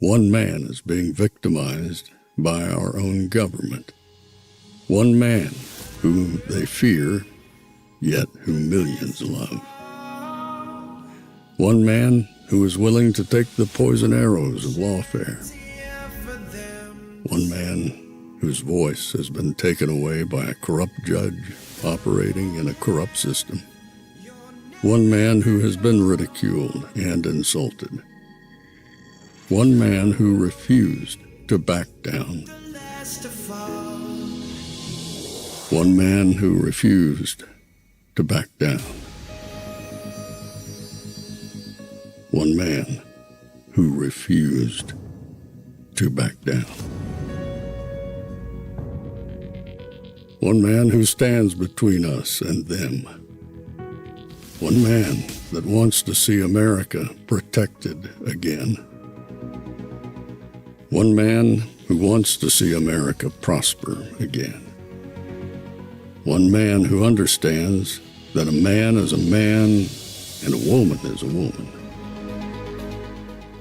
One man is being victimized by our own government. One man whom they fear, yet who millions love. One man who is willing to take the poison arrows of lawfare. One man whose voice has been taken away by a corrupt judge operating in a corrupt system. One man who has been ridiculed and insulted. One man who refused to back down. One man who refused to back down. One man who refused to back down. One man who stands between us and them. One man that wants to see America protected again. One man who wants to see America prosper again. One man who understands that a man is a man and a woman is a woman.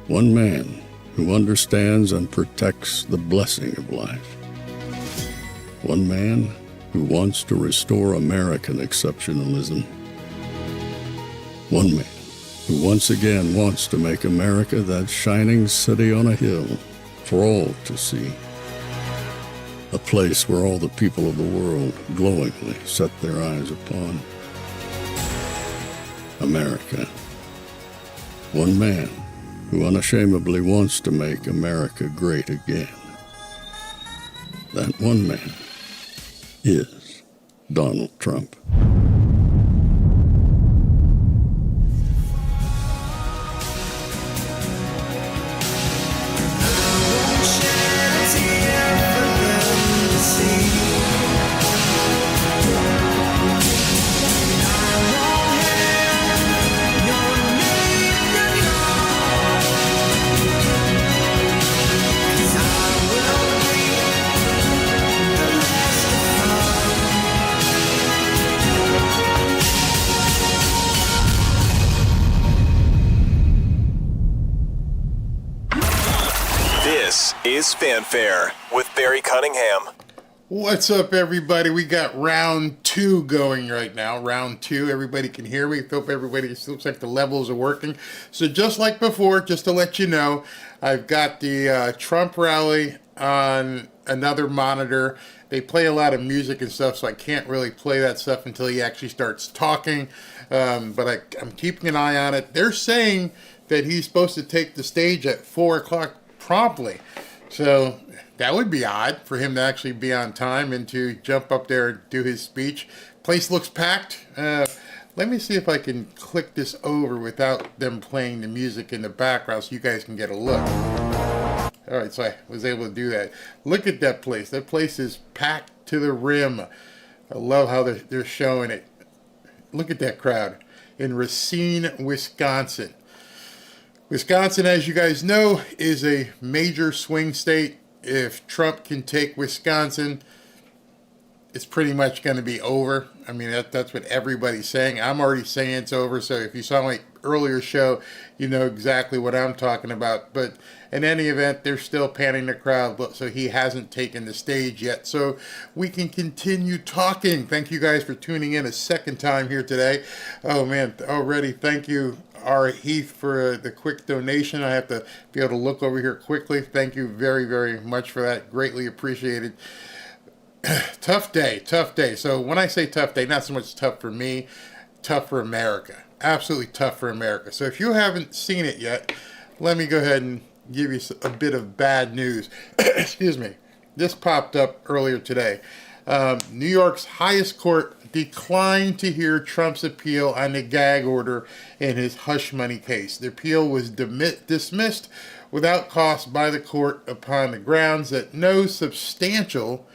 One man who understands and protects the blessing of life. One man who wants to restore American exceptionalism. One man who once again wants to make America that shining city on a hill for all to see. A place where all the people of the world glowingly set their eyes upon. America. One man who unashamedly wants to make America great again. That one man is Donald Trump. Is Fanfare with Barry Cunningham. What's up, everybody? We got round 2 going right now. Round 2. Everybody can hear me. Hope everybody, it looks like the levels are working. So just like before, just to let you know, I've got the Trump rally on another monitor. They play a lot of music and stuff, so I can't really play that stuff until he actually starts talking. But I'm keeping an eye on it. They're saying that he's supposed to take the stage at 4 o'clock promptly. So that would be odd for him to actually be on time and to jump up there and do his speech. Place looks packed. Let me see if I can click this over without them playing the music in the background so you guys can get a look. All right, so I was able to do that. Look at that place. That place is packed to the rim. I love how they're showing it. Look at that crowd in Racine, Wisconsin. Wisconsin, as you guys know, is a major swing state. If Trump can take Wisconsin, it's pretty much going to be over. I mean, that's what everybody's saying. I'm already saying it's over. So if you saw my earlier show, you know exactly what I'm talking about. But in any event, they're still panning the crowd. So he hasn't taken the stage yet. So we can continue talking. Thank you guys for tuning in a second time here today. Oh, man, already thank you, R. Heath, for the quick donation. I have to be able to look over here quickly. Thank you very, very much for that. Greatly appreciated. Tough day, tough day. So when I say tough day, not so much tough for me, tough for America. Absolutely tough for America. So if you haven't seen it yet, let me go ahead and give you a bit of bad news. Excuse me. This popped up earlier today. New York's highest court declined to hear Trump's appeal on the gag order in his hush money case. The appeal was dismissed without cost by the court upon the grounds that no substantial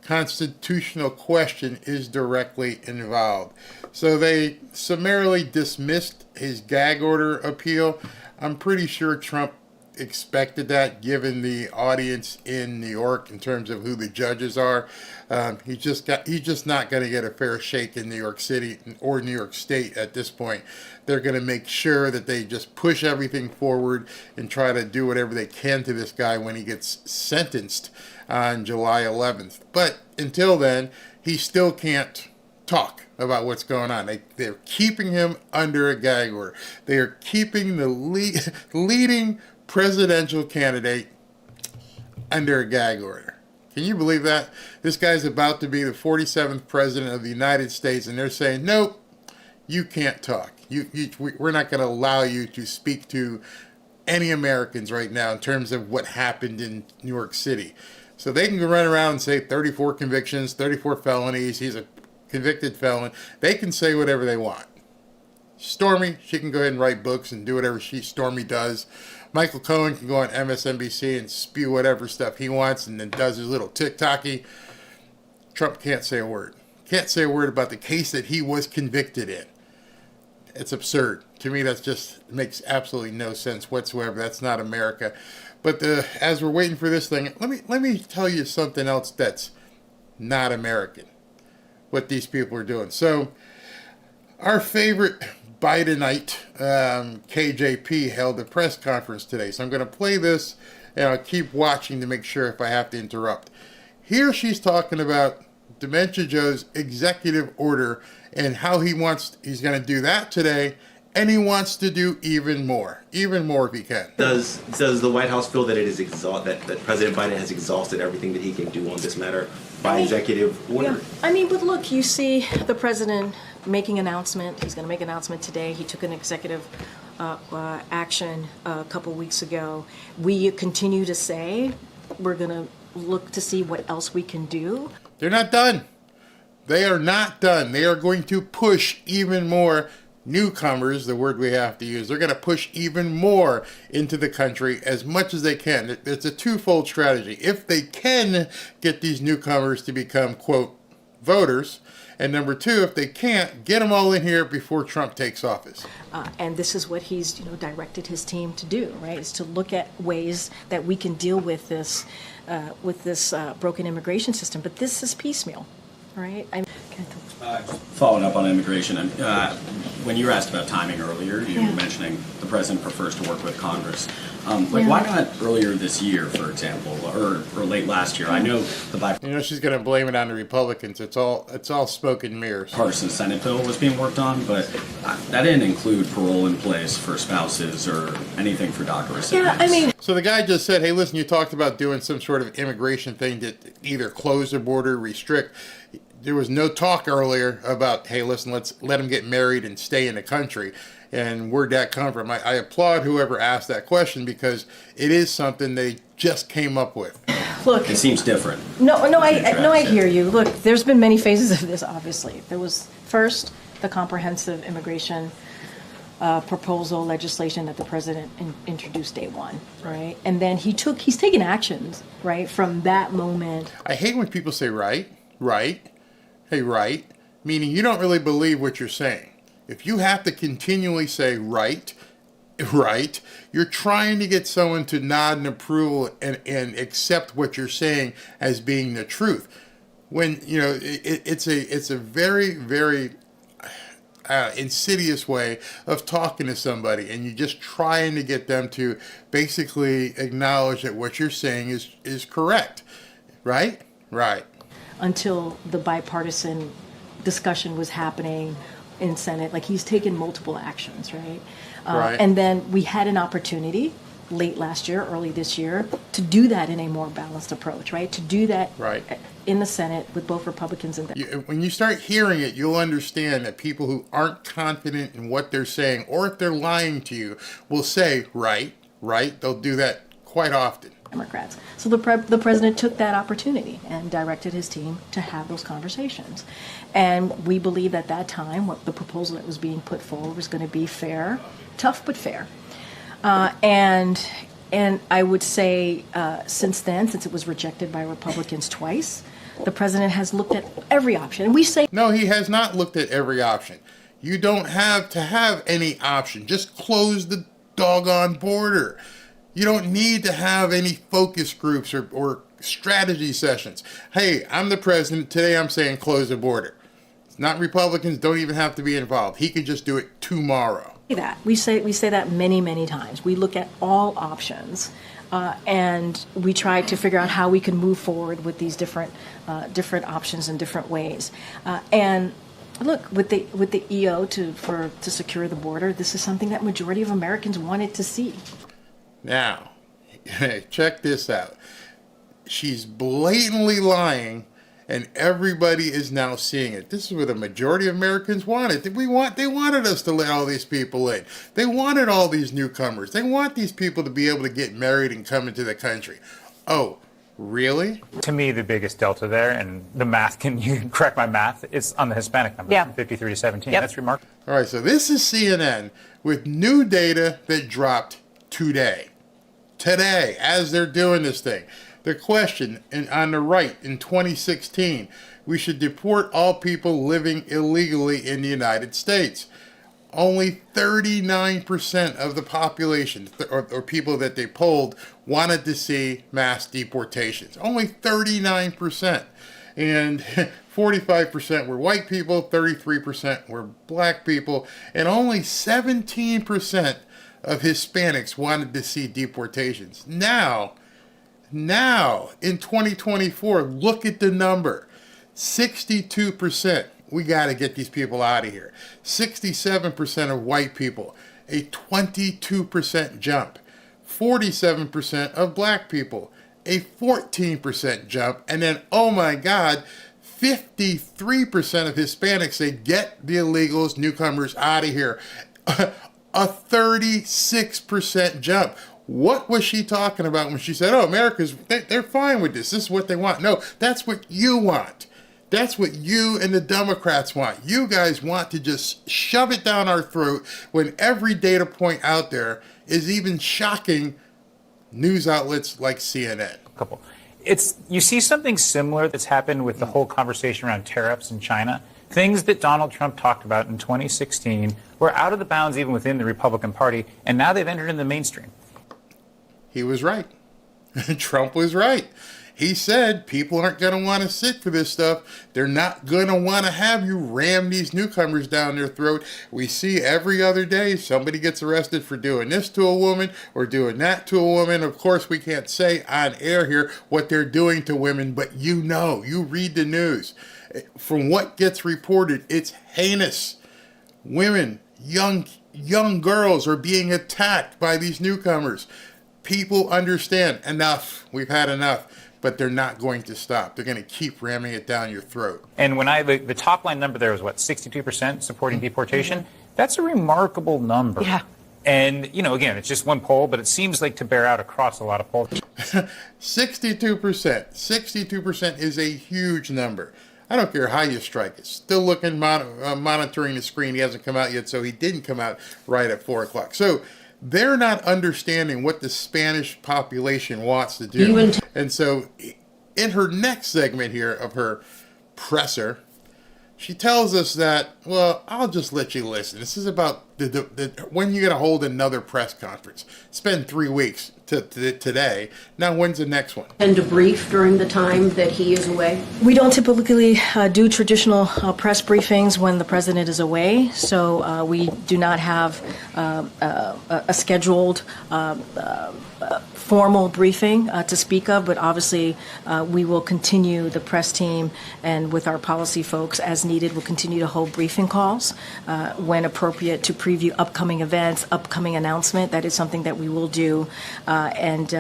constitutional question is directly involved. So they summarily dismissed his gag order appeal. I'm pretty sure Trump expected that, given the audience in New York in terms of who the judges are. He's just not going to get a fair shake in New York City or New York State at this point. They're going to make sure that they just push everything forward and try to do whatever they can to this guy when he gets sentenced on July 11th. But until then, he still can't talk about what's going on. They're keeping him under a gag order. They are keeping the leading presidential candidate under a gag order. Can you believe that? This guy's about to be the 47th president of the United States, and they're saying, nope, you can't talk. We're not going to allow you to speak to any Americans right now in terms of what happened in New York City. So they can run around and say 34 convictions, 34 felonies, he's a convicted felon. They can say whatever they want. Stormy, she can go ahead and write books and do whatever Stormy does. Michael Cohen can go on MSNBC and spew whatever stuff he wants and then does his little TikTok-y. Trump can't say a word. Can't say a word about the case that he was convicted in. It's absurd. To me, that just makes absolutely no sense whatsoever. That's not America. But as we're waiting for this thing, let me tell you something else that's not American, what these people are doing. So our favorite Bidenite, KJP, held a press conference today. So I'm going to play this, and I'll keep watching to make sure if I have to interrupt. Here she's talking about Dementia Joe's executive order and how he's going to do that today, and he wants to do even more if he can. Does the White House feel that it is that President Biden has exhausted everything that he can do on this matter by executive order? Yeah. But look, you see the president making an announcement. He's going to make an announcement today. He took an executive action a couple weeks ago. We continue to say we're going to look to see what else we can do. They're not done. They are not done. They are going to push even more newcomers, the word we have to use. They're going to push even more into the country as much as they can. It's a twofold strategy. If they can get these newcomers to become, quote, voters, and number two, if they can't, get them all in here before Trump takes office. And this is what he's directed his team to do, right? Is to look at ways that we can deal with this broken immigration system. But this is piecemeal, right? Following up on immigration, when you were asked about timing earlier, you were mentioning the president prefers to work with Congress. Why not earlier this year, for example, or late last year? I know she's going to blame it on the Republicans. It's all smoke and mirrors. Partisan Senate bill was being worked on, but that didn't include parole in place for spouses or anything for DACA recipients. So the guy just said, hey, listen, you talked about doing some sort of immigration thing to either close the border, restrict. There was no talk earlier about, hey, listen, let's let them get married and stay in the country. And where'd that come from? I applaud whoever asked that question because it is something they just came up with. Look, it seems different. I hear you. Look, there's been many phases of this, obviously. There was first the comprehensive immigration proposal legislation that the president introduced day one, right? And then he's taken actions, right, from that moment. I hate when people say right, hey, right, meaning you don't really believe what you're saying. If you have to continually say right, you're trying to get someone to nod in approval and accept what you're saying as being the truth. When, it's a very, very insidious way of talking to somebody, and you're just trying to get them to basically acknowledge that what you're saying is correct, right? Right. Until the bipartisan discussion was happening in Senate, he's taken multiple actions, right? Right. And then we had an opportunity late last year, early this year, to do that in a more balanced approach, right? To do that in the Senate with both Republicans and Democrats. When you start hearing it, you'll understand that people who aren't confident in what they're saying, or if they're lying to you, will say right. They'll do that quite often. Democrats. So the president took that opportunity and directed his team to have those conversations. And we believe at that time what the proposal that was being put forward was going to be fair, tough but fair. And I would say since then, since it was rejected by Republicans twice, the president has looked at every option. And we say... No, he has not looked at every option. You don't have to have any option. Just close the doggone border. You don't need to have any focus groups or strategy sessions. Hey, I'm the president. Today I'm saying close the border. It's not Republicans don't even have to be involved. He could just do it tomorrow. That we say that many times. We look at all options, and we try to figure out how we can move forward with these different options in different ways. And look, with the EO to secure the border, this is something that majority of Americans wanted to see. Now, check this out. She's blatantly lying, and everybody is now seeing it. This is what the majority of Americans wanted. They wanted us to let all these people in. They wanted all these newcomers. They want these people to be able to get married and come into the country. Oh, really? To me, the biggest delta there, and the math, you can correct my math, is on the Hispanic number, from 53 to 17. Yep. That's remarkable. All right, so this is CNN with new data that dropped today, as they're doing this thing. The question on the right in 2016, we should deport all people living illegally in the United States. Only 39% of the population, or people that they polled, wanted to see mass deportations. Only 39%. And 45% were white people, 33% were black people, and only 17% of Hispanics wanted to see deportations. Now, in 2024, look at the number. 62%. We got to get these people out of here. 67% of white people. A 22% jump. 47% of black people. A 14% jump. And then, oh my God, 53% of Hispanics say get the illegals, newcomers out of here. A 36% jump. What was she talking about when she said, oh, they're fine with this. This is what they want. No, that's what you want. That's what you and the Democrats want. You guys want to just shove it down our throat when every data point out there is even shocking news outlets like CNN. You see something similar that's happened with the whole conversation around tariffs in China. Things that Donald Trump talked about in 2016 were out of the bounds even within the Republican Party, and now they've entered in the mainstream. He was right. Trump was right. He said people aren't going to want to sit for this stuff. They're not going to want to have you ram these newcomers down their throat. We see every other day somebody gets arrested for doing this to a woman or doing that to a woman. Of course, we can't say on air here what they're doing to women, but you read the news. From what gets reported, it's heinous. Women, young girls are being attacked by these newcomers. People understand enough. We've had enough. But they're not going to stop. They're going to keep ramming it down your throat. And when the top line number there was 62% supporting deportation? That's a remarkable number. Yeah. And, again, it's just one poll, but it seems like to bear out across a lot of polls. 62%. 62% is a huge number. I don't care how you strike it. Still looking, monitoring the screen. He hasn't come out yet, so he didn't come out right at 4 o'clock. So they're not understanding what the Spanish population wants to do. And so in her next segment here of her presser, she tells us that, well, I'll just let you listen. This is about when you're going to hold another press conference. It's been 3 weeks to today. Now, when's the next one? And debrief during the time that he is away? We don't typically do traditional press briefings when the president is away, so we do not have a scheduled formal briefing to speak of, but obviously we will continue, the press team and with our policy folks as needed, we'll continue to hold briefing calls when appropriate to preview upcoming events, upcoming announcement. That is something that we will do. And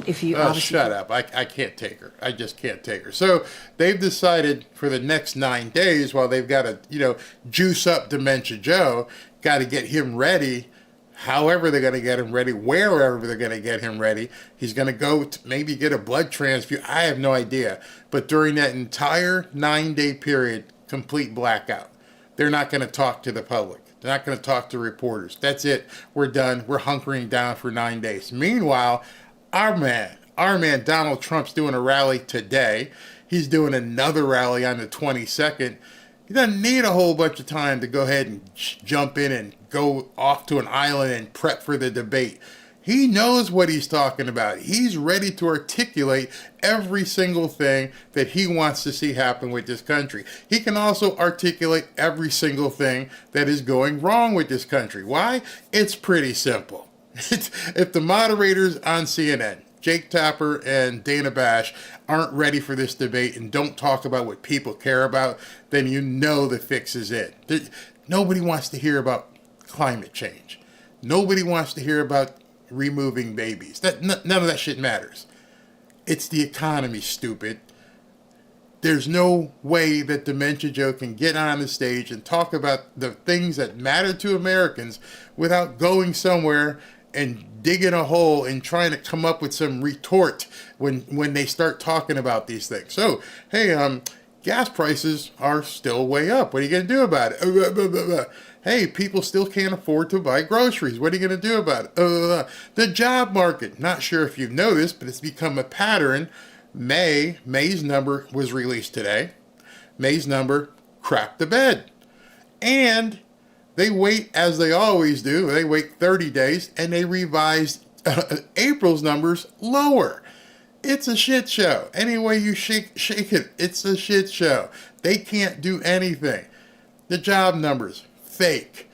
if you shut up. I can't take her. I just can't take her. So they've decided for the next 9 days, while they've got to, juice up Dementia Joe, got to get him ready. However they're going to get him ready, wherever they're going to get him ready. He's going to go to maybe get a blood transfusion. I have no idea. But during that entire 9-day period, complete blackout. They're not going to talk to the public. They're not going to talk to reporters. That's it. We're done. We're hunkering down for 9 days. Meanwhile, our man, Donald Trump's doing a rally today. He's doing another rally on the 22nd. He doesn't need a whole bunch of time to go ahead and jump in and go off to an island and prep for the debate. He knows what he's talking about. He's ready to articulate every single thing that he wants to see happen with this country. He can also articulate every single thing that is going wrong with this country. Why? It's pretty simple. If the moderators on CNN, Jake Tapper and Dana Bash, aren't ready for this debate and don't talk about what people care about, then you know the fix is in. Nobody wants to hear about climate change. Nobody wants to hear about removing babies. None of that shit matters. It's the economy, stupid. There's no way that Dementia Joe can get on the stage and talk about the things that matter to Americans without going somewhere and digging a hole and trying to come up with some retort when they start talking about these things. So, hey, gas prices are still way up. What are you going to do about it? Hey, people still can't afford to buy groceries. What are you going to do about it? The job market. Not sure if you've noticed, but it's become a pattern. May's number was released today. May's number crapped the bed. And they wait, as they always do, they wait 30 days, and they revised April's numbers lower. It's a shit show. Any way you shake it, it's a shit show. They can't do anything. The job numbers, fake.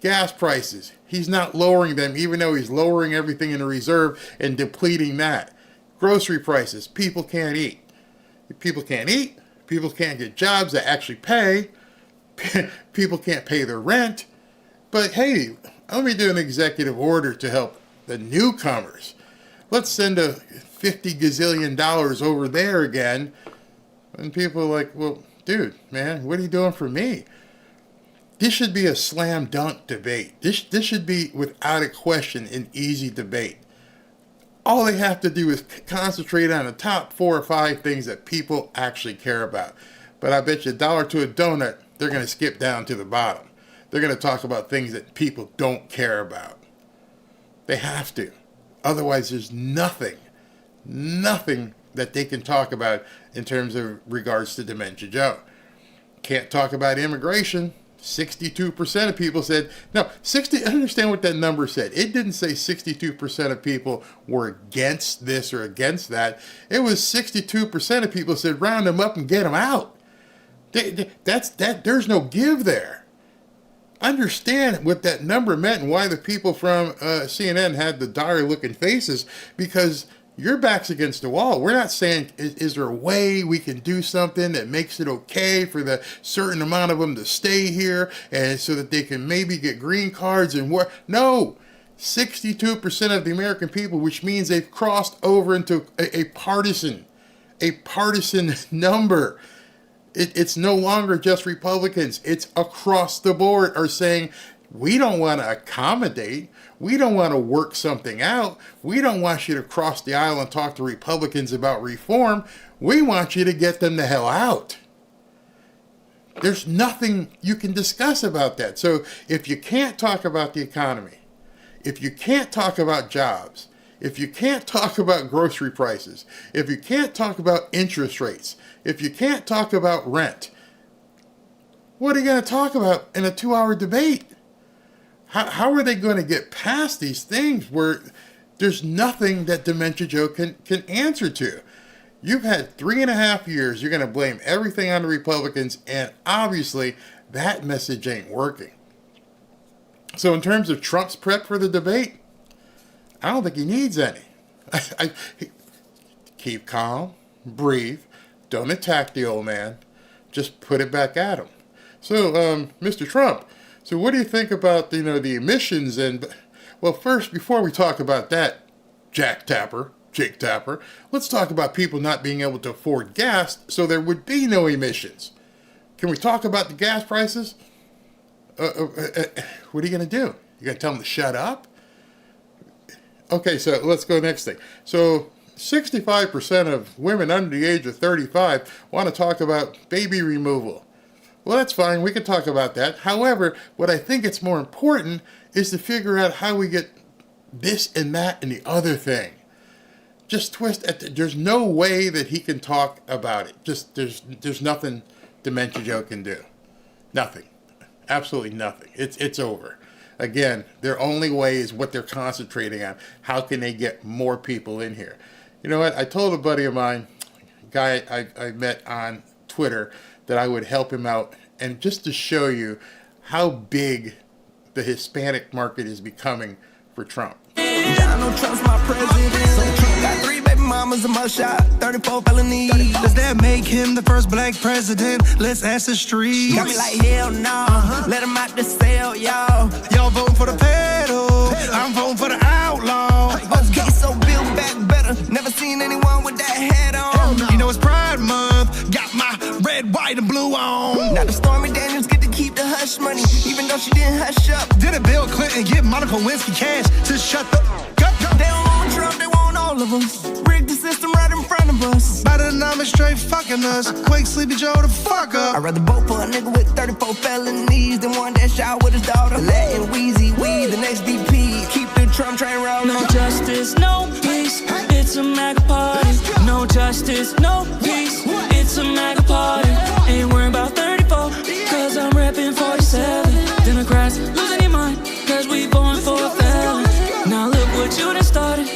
Gas prices, he's not lowering them, even though he's lowering everything in the reserve and depleting that. Grocery prices, people can't eat. If people can't eat, people can't get jobs that actually pay. People can't pay their rent. But hey, let me do an executive order to help the newcomers. Let's send a $50 gazillion over there again. And people are like, well, dude, man, what are you doing for me? This should be a slam dunk debate. This should be, without a question, an easy debate. All they have to do is concentrate on the top 4 or 5 things that people actually care about. But I bet you $1 to a donut, they're going to skip down to the bottom. They're going to talk about things that people don't care about. They have to. Otherwise, there's nothing that they can talk about in terms of regards to Dementia Joe. Can't talk about immigration. 62% of people said, no, understand what that number said. It didn't say 62% of people were against this or against that. It was 62% of people said, round them up and get them out. There's no give there. Understand what that number meant and why the people from CNN had the dire looking faces, because your back's against the wall. We're not saying, is there a way we can do something that makes it okay for the certain amount of them to stay here and so that they can maybe get green cards and work? No, 62% of the American people, which means they've crossed over into a partisan number. It's no longer just Republicans. It's across the board are saying, we don't want to accommodate. We don't want to work something out. We don't want you to cross the aisle and talk to Republicans about reform. We want you to get them the hell out. There's nothing you can discuss about that. So if you can't talk about the economy, if you can't talk about jobs, if you can't talk about grocery prices, if you can't talk about interest rates, if you can't talk about rent, what are you going to talk about in a 2-hour debate? How are they going to get past these things where there's nothing that Dementia Joe can answer to? You've had 3.5 years. You're going to blame everything on the Republicans, and obviously that message ain't working. So in terms of Trump's prep for the debate, I don't think he needs any. Keep calm, breathe, don't attack the old man, just put it back at him. So, Mr. Trump, so what do you think about, the emissions? And, well, first, before we talk about that, Jake Tapper, let's talk about people not being able to afford gas so there would be no emissions. Can we talk about the gas prices? What are you going to do? You going to tell them to shut up? Okay, so let's go next thing. So 65% of women under the age of 35 want to talk about baby removal. Well, that's fine. We can talk about that. However, what I think it's more important is to figure out how we get this and that and the other thing. Just twist at there's no way that he can talk about it. Just there's nothing Dementia Joe can do. Nothing. Absolutely nothing. It's over. Again, their only way is what they're concentrating on. How can they get more people in here? You know what? I told a buddy of mine, a guy I met on Twitter, that I would help him out. And just to show you how big the Hispanic market is becoming for Trump. Donald Trump's my president. So Trump got 3 baby mamas and my shot, 34 felonies. Does that make him the first black president? Let's ask the streets. Got me like hell no. Let him out the cell, y'all. Y'all voting for the pedal. I'm voting for the outlaw. Okay, so build back better. Never seen anyone with that hat on. You know it's Pride Month. Got my red, white, and blue on. Now the Stormy Daniels get to keep the hush money, even though she didn't hush up. Did a Bill Clinton give Monica Lewinsky cash to shut the up? They don't want Trump, they want all of us. Rig the system right in front of us. Bidenomics straight fucking us. Quake Sleepy Joe the fuck up. I'd rather vote for a nigga with 34 felonies than one that shot with his daughter. Letting Wheezy weed the next DP. Keep the Trump train rolling. No justice, no peace. It's a MAGA party. No justice, no peace. It's a MAGA party. Ain't worried about 34, cause I'm repping 47. Democrats losing your mind, cause we going for a felon. Now look what you done started.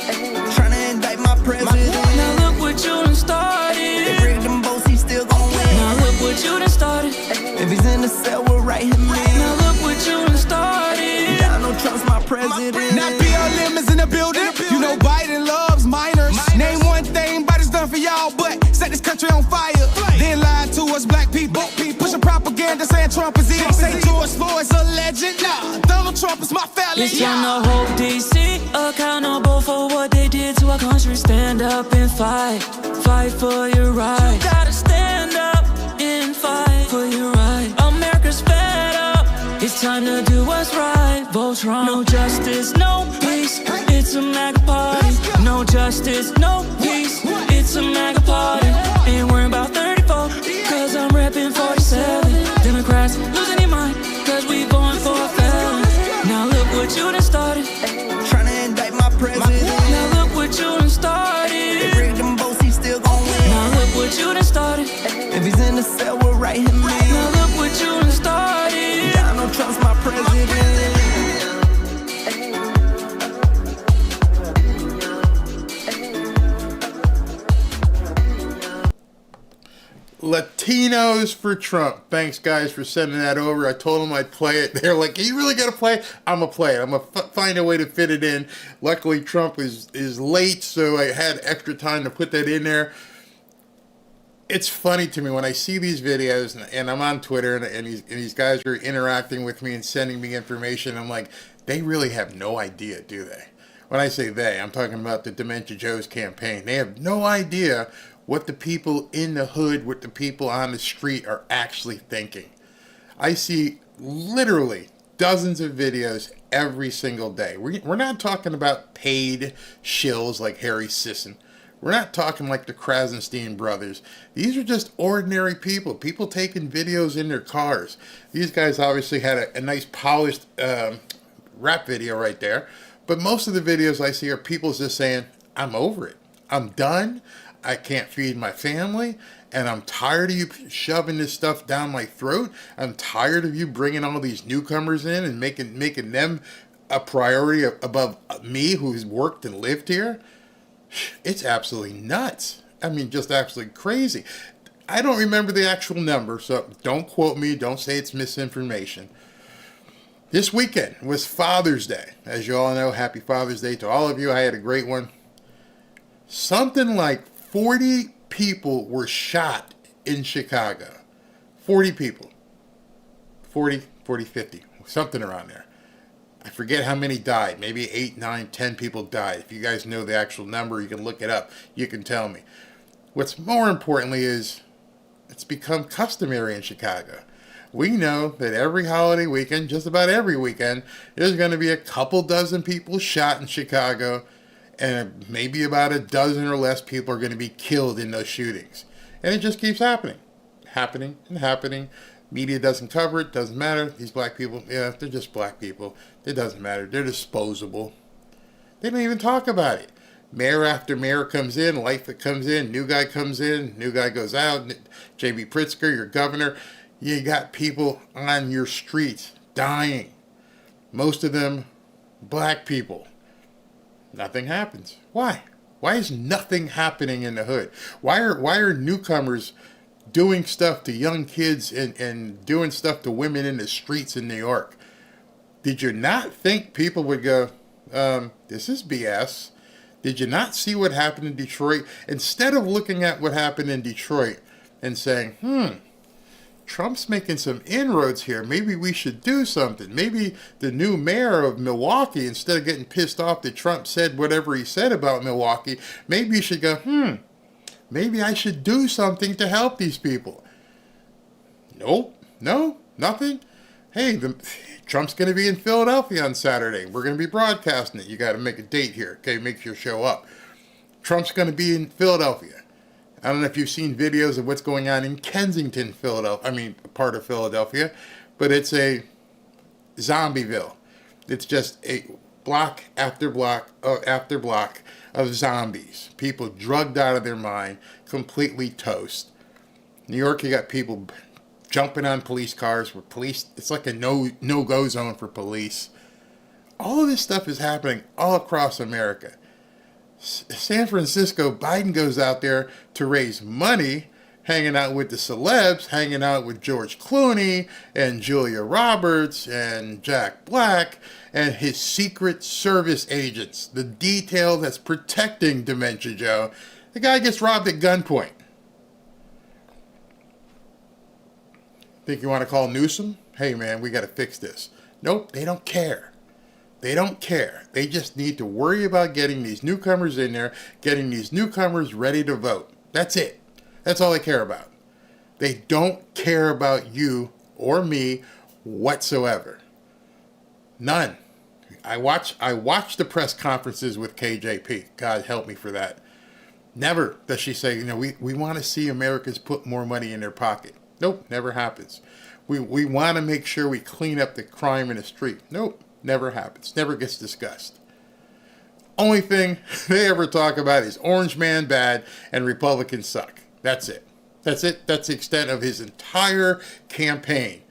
Trying to indict my president. Now look what you done started. They rigged them both, he still gon' win. Now look what you done started. If he's in the cell, we'll write him in. Now look what you done started. Donald Trump's my president. Not BLM is in the building. You know Biden loves minors. Name one thing Biden's done for y'all, but set this country on fire. Then lied to us black people. Pushing propaganda saying Trump is evil. Say George Floyd's a legend. Nah, Donald Trump is my felon. It's time to hold DC accountable for what they did to our country. Stand up and fight. Fight for your right. You gotta stand up and fight for your right. America's fed up. It's time to do what's right. Vote Trump. No justice, no peace. It's a MAGA party. No justice, no peace. It's a MAGA party. Ain't worried about 34, cause I'm repping 47. Democrats losing your mind, cause we going for a felon. Now look what you done started. Trying to indict my president. Now look what you done started. They rigged them both, he still gon' win. Now look what you done started. If he's in the cell, we'll write him in. Now look what you done started. Donald Trump's my president. Latinos for Trump. Thanks, guys, for sending that over. I told them I'd play it. They're like, you really got to play it? I'm going to play it. I'm going to find a way to fit it in. Luckily, Trump is late, so I had extra time to put that in there. It's funny to me when I see these videos, and I'm on Twitter, and these guys are interacting with me and sending me information. I'm like, they really have no idea, do they? When I say they, I'm talking about the Dementia Joe's campaign. They have no idea what the people in the hood, what the people on the street are actually thinking. I see literally dozens of videos every single day. We're not talking about paid shills like Harry Sisson. We're not talking like the Krasenstein brothers. These are just ordinary people taking videos in their cars. These guys obviously had a nice polished rap video right there. But most of the videos I see are people just saying, I'm over it. I'm done. I can't feed my family, and I'm tired of you shoving this stuff down my throat. I'm tired of you bringing all these newcomers in and making them a priority above me, who's worked and lived here. It's absolutely nuts. I mean, just absolutely crazy. I don't remember the actual number, so don't quote me. Don't say it's misinformation. This weekend was Father's Day. As you all know, happy Father's Day to all of you. I had a great one. Something like 40 people were shot in Chicago. 40 people. 40, 50, something around there. I forget how many died. Maybe 8, 9, 10 people died. If you guys know the actual number, you can look it up. You can tell me. What's more importantly is it's become customary in Chicago. We know that every holiday weekend, just about every weekend, there's going to be a couple dozen people shot in Chicago, and maybe about a dozen or less people are going to be killed in those shootings. And it just keeps happening. Happening. Media doesn't cover it. Doesn't matter. These black people, yeah, they're just black people. It doesn't matter. They're disposable. They don't even talk about it. Mayor after mayor comes in, Lightfoot comes in, new guy comes in, new guy goes out. J.B. Pritzker, your governor. You got people on your streets dying. most of them black people. Nothing happens. Why? Why is nothing happening in the hood? Why are newcomers doing stuff to young kids and doing stuff to women in the streets in New York? Did you not think people would go, this is BS? Did you not see what happened in Detroit? Instead of looking at what happened in Detroit and saying, Trump's making some inroads here. Maybe we should do something. Maybe the new mayor of Milwaukee, instead of getting pissed off that Trump said whatever he said about Milwaukee, maybe you should go, maybe I should do something to help these people. Nope. No, nothing. Hey, Trump's going to be in Philadelphia on Saturday. We're going to be broadcasting it. You got to make a date here. Okay, make sure you show up. Trump's going to be in Philadelphia. I don't know if you've seen videos of what's going on in Kensington, Philadelphia. I mean, part of Philadelphia. But it's a zombieville. It's just a block after block of zombies. People drugged out of their mind, completely toast. New York, you got people jumping on police cars where police, it's like a no-go zone for police. All of this stuff is happening all across America. San Francisco, Biden goes out there to raise money, hanging out with the celebs, hanging out with George Clooney and Julia Roberts and Jack Black and his Secret Service agents, the detail that's protecting Dementia Joe. The guy gets robbed at gunpoint. Think you want to call Newsom? Hey man, we got to fix this. Nope, they don't care. They don't care. They just need to worry about getting these newcomers in there, getting these newcomers ready to vote. That's it. That's all they care about. They don't care about you or me whatsoever. None. I watch the press conferences with KJP. God help me for that. Never does she say, we want to see Americans put more money in their pocket. Nope, never happens. We want to make sure we clean up the crime in the street. Nope. Never happens. Never gets discussed. Only thing they ever talk about is Orange Man bad and Republicans suck. That's it. That's it. That's the extent of his entire campaign.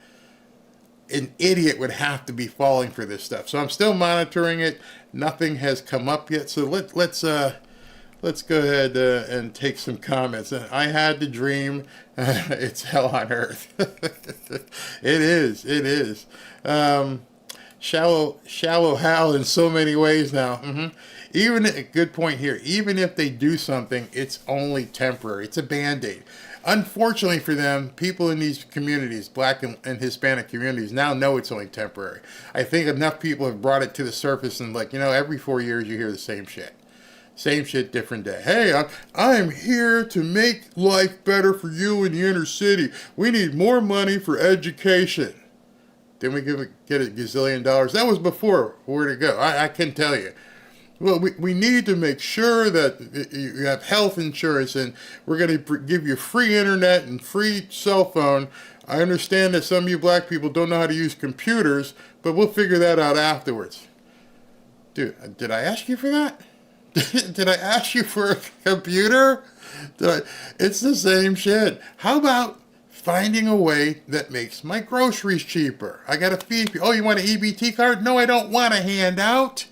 An idiot would have to be falling for this stuff. So I'm still monitoring it. Nothing has come up yet. So let's go ahead and take some comments. I had the dream. It's hell on earth. It is. It is. Shallow Hal in so many ways now. Even a good point here. Even if they do something, it's only temporary. It's a Band-Aid. Unfortunately for them, people in these communities, black and Hispanic communities, now know it's only temporary. I think enough people have brought it to the surface and every 4 years you hear the same shit. Same shit, different day. Hey, I'm here to make life better for you in the inner city. We need more money for education. Then we get a gazillion dollars. That was before. Where'd it go? I can tell you. Well, we need to make sure that you have health insurance, and we're going to give you free internet and free cell phone. I understand that some of you black people don't know how to use computers, but we'll figure that out afterwards. Dude, did I ask you for that? Did I ask you for a computer? It's the same shit. How about finding a way that makes my groceries cheaper? I got to feed people. Oh, you want an EBT card? No, I don't want a handout.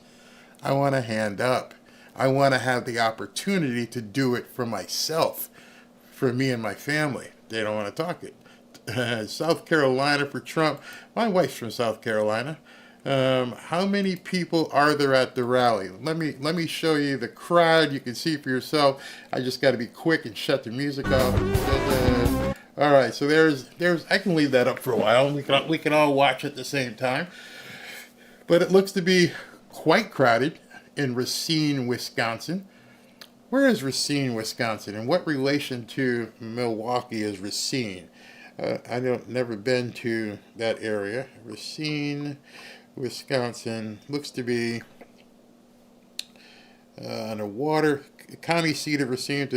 I want a hand up. I want to have the opportunity to do it for myself, for me and my family. They don't want to talk it. South Carolina for Trump. My wife's from South Carolina. How many people are there at the rally? Let me show you the crowd. You can see for yourself. I just got to be quick and shut the music off. All right, so there's. I can leave that up for a while. We can all watch at the same time. But it looks to be quite crowded in Racine, Wisconsin. Where is Racine, Wisconsin, and what relation to Milwaukee is Racine? Never been to that area. Racine, Wisconsin looks to be on a water county seat of Racine.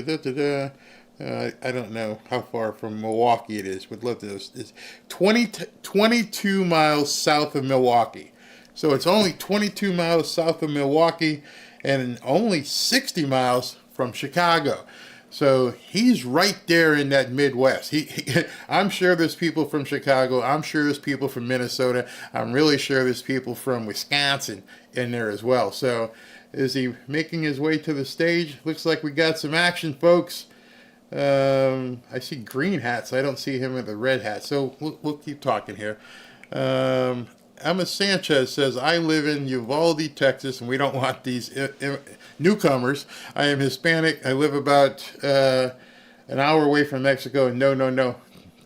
I don't know how far from Milwaukee it is. Would love to know. It's 22 miles south of Milwaukee. So it's only 22 miles south of Milwaukee and only 60 miles from Chicago. So he's right there in that Midwest. I'm sure there's people from Chicago. I'm sure there's people from Minnesota. I'm really sure there's people from Wisconsin in there as well. So is he making his way to the stage? Looks like we got some action, folks. I see green hats. I don't see him with the red hat. So we'll keep talking here. Emma Sanchez says, I live in Uvalde, Texas, and we don't want these newcomers. I am Hispanic. I live about an hour away from Mexico. And no.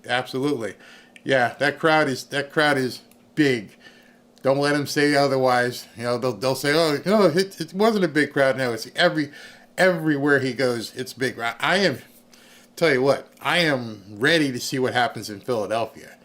Absolutely. Yeah, that crowd is big. Don't let them say otherwise. You know, they'll say, oh, no, it wasn't a big crowd. No, it's everywhere he goes, it's big. Tell you what, I am ready to see what happens in Philadelphia.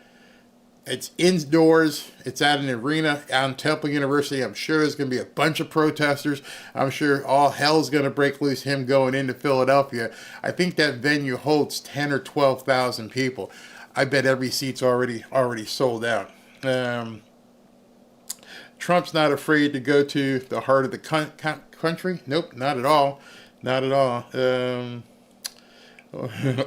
It's indoors. It's at an arena out in Temple University. I'm sure there's going to be a bunch of protesters. I'm sure all hell's going to break loose him going into Philadelphia. I think that venue holds 10 or 12,000 people. I bet every seat's already sold out. Trump's not afraid to go to the heart of the country. Nope, not at all. Not at all.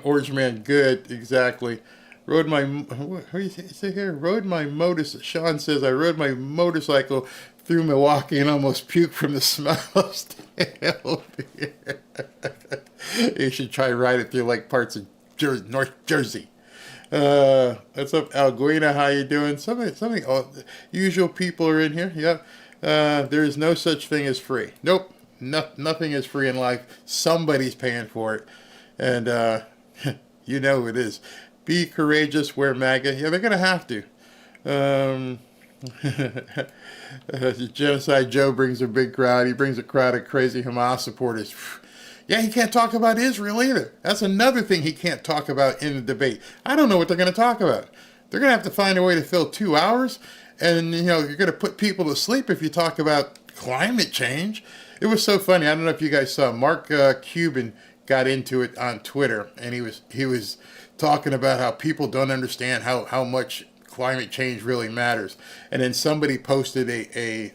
Orange Man, good, exactly. Rode my, what do you say here? Rode my motorcycle. Sean says, I rode my motorcycle through Milwaukee and almost puked from the smell of stale beer. You should try ride it through like parts of North Jersey. What's up, Alguina? How you doing? Something. Usual people are in here. Yep. There is no such thing as free. Nope. Nothing is free in life. Somebody's paying for it, and you know who it is. Be courageous. Wear MAGA. Yeah, they're gonna have to. Genocide Joe brings a big crowd. He brings a crowd of crazy Hamas supporters. Yeah, he can't talk about Israel either. That's another thing he can't talk about in the debate. I don't know what they're going to talk about. They're going to have to find a way to fill 2 hours, and you're going to put people to sleep if you talk about climate change. It was so funny. I don't know if you guys saw. Mark Cuban got into it on Twitter, and he was talking about how people don't understand how much climate change really matters. And then somebody posted a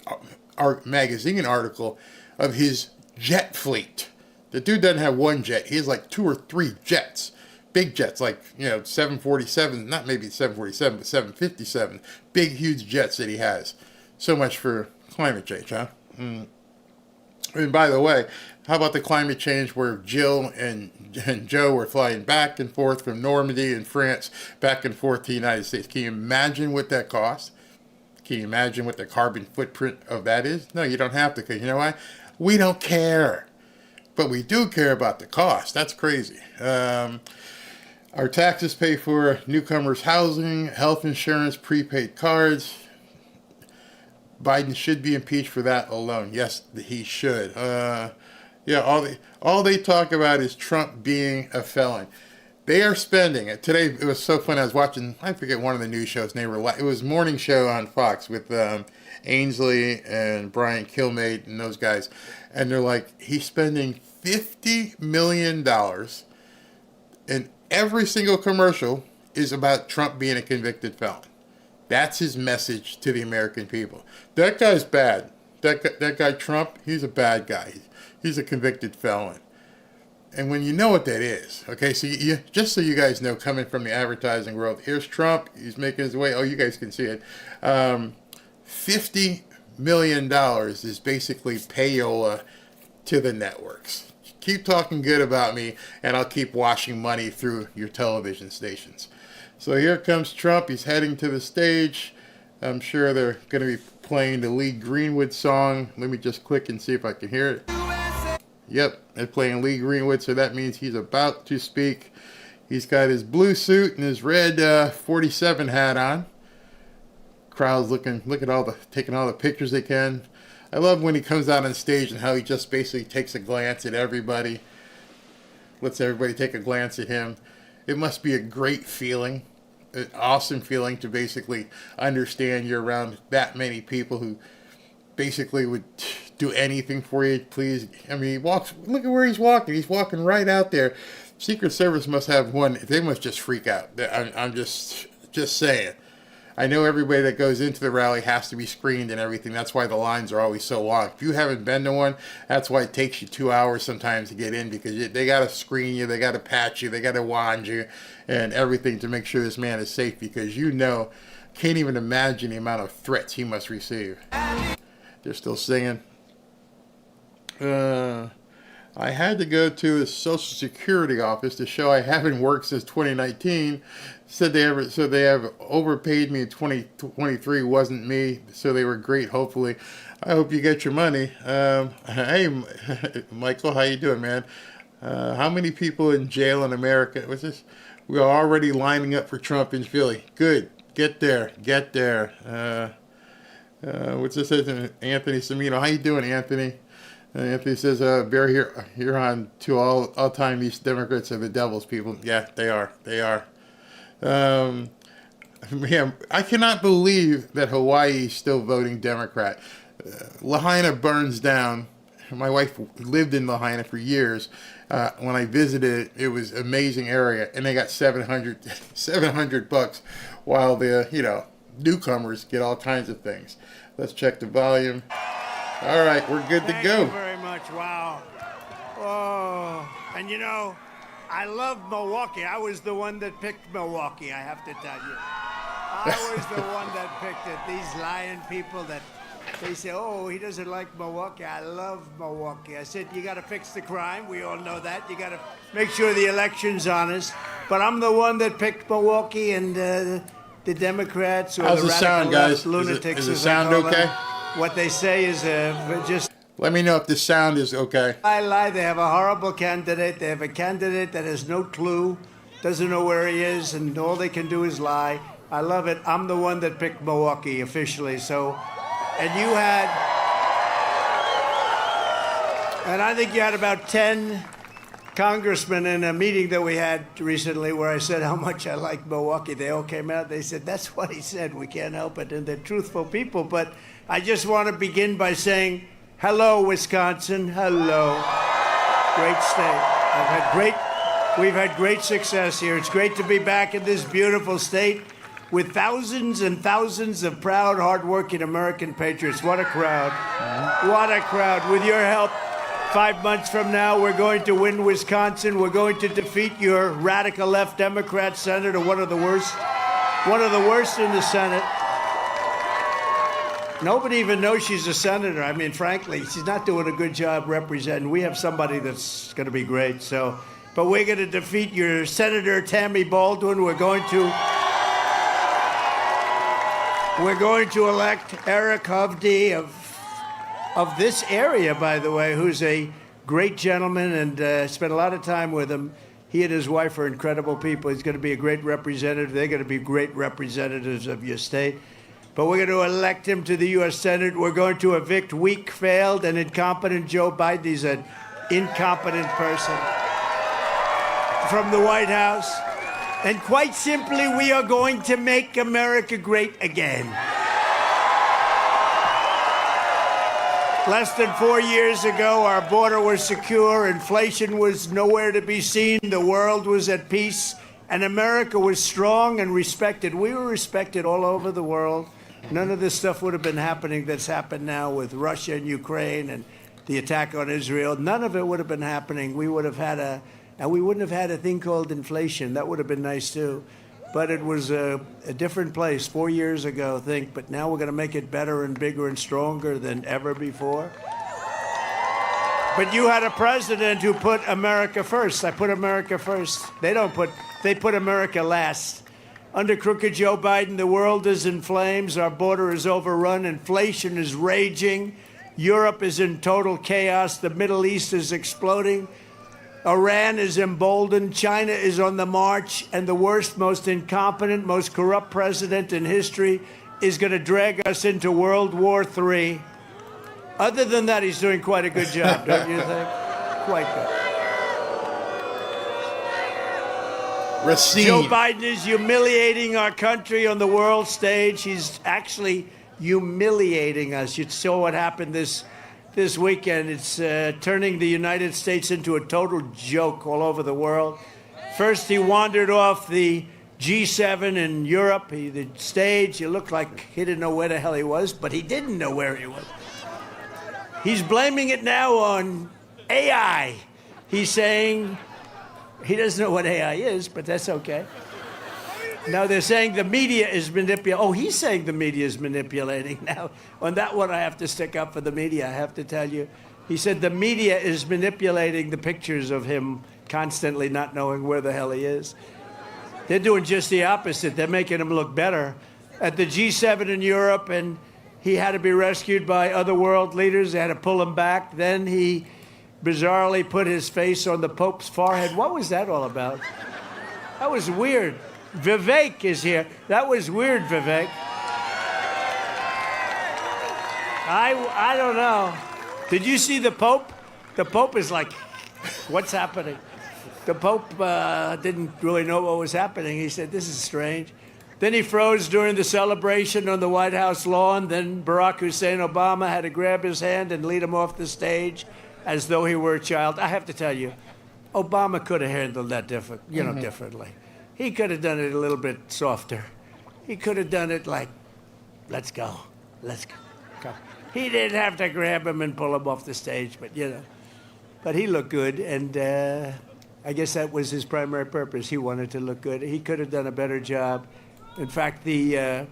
magazine article of his jet fleet. The dude doesn't have one jet. He has like 2 or 3 jets. Big jets, like, 747, not maybe 747, but 757. Big, huge jets that he has. So much for climate change, huh? And by the way, how about the climate change where Jill and Joe were flying back and forth from Normandy in France, back and forth to the United States? Can you imagine what that costs? Can you imagine what the carbon footprint of that is? No, you don't have to, because you know why? We don't care. But we do care about the cost. That's crazy. Our taxes pay for newcomers' housing, health insurance, prepaid cards. Biden should be impeached for that alone. Yes, he should. All they talk about is Trump being a felon. They are spending it. Today, it was so fun. I was watching, I forget, one of the news shows. It was morning show on Fox with Ainsley and Brian Kilmeade and those guys. And they're like, he's spending $50 million, and every single commercial is about Trump being a convicted felon. That's his message to the American people. That guy's bad. That guy Trump, he's a bad guy. He's a convicted felon. And when you know what that is, okay, so just so you guys know, coming from the advertising world, here's Trump. He's making his way. Oh, you guys can see it. $50 million is basically payola to the networks. Keep talking good about me, and I'll keep washing money through your television stations. So here comes Trump. He's heading to the stage. I'm sure they're going to be playing the Lee Greenwood song. Let me just click and see if I can hear it. Yep, they're playing Lee Greenwood, so that means he's about to speak. He's got his blue suit and his red 47 hat on. Crowd's taking all the pictures they can. I love when he comes out on stage and how he just basically takes a glance at everybody. Lets everybody take a glance at him. It must be a great feeling, an awesome feeling to basically understand you're around that many people who basically would do anything for you, please. I mean, look at where he's walking. He's walking right out there. Secret Service must have one. They must just freak out. I'm just saying. I know everybody that goes into the rally has to be screened and everything. That's why the lines are always so long. If you haven't been to one, that's why it takes you 2 hours sometimes to get in, because they got to screen you, they got to patch you, they got to wand you and everything to make sure this man is safe, because can't even imagine the amount of threats he must receive. They're still singing. I had to go to the Social Security office to show I haven't worked since 2019. Said they have overpaid me in 2023. Wasn't me, so they were great. Hopefully, I hope you get your money. Hey, Michael, how you doing, man? How many people in jail in America? What's this? We are already lining up for Trump in Philly. Good, get there. What's this? Anthony Semino, how you doing, Anthony? Anthony says, Bear here on to all time these Democrats are the devil's people. Yeah, they are. Man, I cannot believe that Hawaii is still voting Democrat. Lahaina burns down. My wife lived in Lahaina for years. When I visited, it was an amazing area, and they got $700 while the newcomers get all kinds of things. Let's check the volume. All right, we're good to go. Thank you very much. Wow. Oh, and I love Milwaukee. I was the one that picked Milwaukee, I have to tell you. I was the one that picked it. These lying people that they say, oh, he doesn't like Milwaukee. I love Milwaukee. I said, you got to fix the crime. We all know that. You got to make sure the election's honest. But I'm the one that picked Milwaukee, and the Democrats or How's the the sound, radical guys? lunatics. Is the sound okay? What they say is just... Let me know if the sound is okay. I lie. They have a horrible candidate. They have a candidate that has no clue, doesn't know where he is, and all they can do is lie. I love it. I'm the one that picked Milwaukee officially. So, and I think you had about 10 congressmen in a meeting that we had recently where I said how much I like Milwaukee. They all came out. They said, that's what he said. We can't help it. And they're truthful people. But I just want to begin by saying, hello, Wisconsin. Hello. Great state. We've had great success here. It's great to be back in this beautiful state with thousands and thousands of proud, hardworking American patriots. What a crowd. What a crowd. With your help, 5 months from now, we're going to win Wisconsin. We're going to defeat your radical left Democrat senator, one of the worst in the Senate. Nobody even knows she's a senator. I mean, frankly, she's not doing a good job representing. We have somebody that's going to be great. But we're going to defeat your Senator Tammy Baldwin. We're going to elect Eric Hovde of this area, by the way, who's a great gentleman, and spent a lot of time with him. He and his wife are incredible people. He's going to be a great representative. They're going to be great representatives of your state. But we're going to elect him to the U.S. Senate. We're going to evict weak, failed, and incompetent Joe Biden. He's an incompetent person from the White House. And quite simply, we are going to make America great again. Less than 4 years ago, our border was secure, inflation was nowhere to be seen, the world was at peace, and America was strong and respected. We were respected all over the world. None of this stuff would have been happening that's happened now with Russia and Ukraine and the attack on Israel. None of it would have been happening. We would have had and we wouldn't have had a thing called inflation. That would have been nice too. But it was a different place 4 years ago, but now we're going to make it better and bigger and stronger than ever before. But you had a president who put America first. I put America first. They put America last. Under crooked Joe Biden, the world is in flames. Our border is overrun. Inflation is raging. Europe is in total chaos. The Middle East is exploding. Iran is emboldened. China is on the march. And the worst, most incompetent, most corrupt president in history is going to drag us into World War III. Other than that, he's doing quite a good job, don't you think? Quite good. Racine. Joe Biden is humiliating our country on the world stage. He's actually humiliating us. You saw what happened this weekend. It's turning the United States into a total joke all over the world. First, he wandered off the G7 in Europe, the stage, he looked like he didn't know where the hell he was, but he didn't know where he was. He's blaming it now on AI. He's saying he doesn't know what AI is, but that's okay. Now they're saying the media is manipulating. Oh, he's saying the media is manipulating. Now, on that one, I have to stick up for the media, I have to tell you. He said the media is manipulating the pictures of him constantly not knowing where the hell he is. They're doing just the opposite. They're making him look better. At the G7 in Europe, and he had to be rescued by other world leaders. They had to pull him back. Then he bizarrely put his face on the Pope's forehead. What was that all about? That was weird. Vivek is here. That was weird, Vivek. I don't know. Did you see the Pope? The Pope is like, what's happening? The Pope didn't really know what was happening. He said, this is strange. Then he froze during the celebration on the White House lawn. Then Barack Hussein Obama had to grab his hand and lead him off the stage as though he were a child. I have to tell you, Obama could have handled that differently. He could have done it a little bit softer. He could have done it like, let's go. Come. He didn't have to grab him and pull him off the stage, but he looked good, and I guess that was his primary purpose. He wanted to look good. He could have done a better job. In fact, the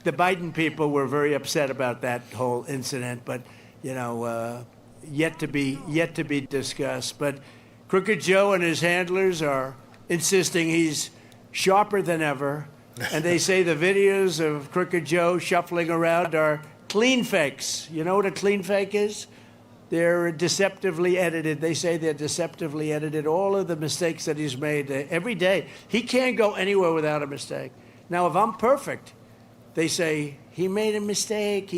Biden people were very upset about that whole incident, but yet to be discussed. But Crooked Joe and his handlers are insisting he's sharper than ever, and they say the videos of Crooked Joe shuffling around are clean fakes. You know what a clean fake is? They're deceptively edited. They say they're deceptively edited. All of the mistakes that he's made every day. He can't go anywhere without a mistake. Now, if I'm perfect, they say, he made a mistake.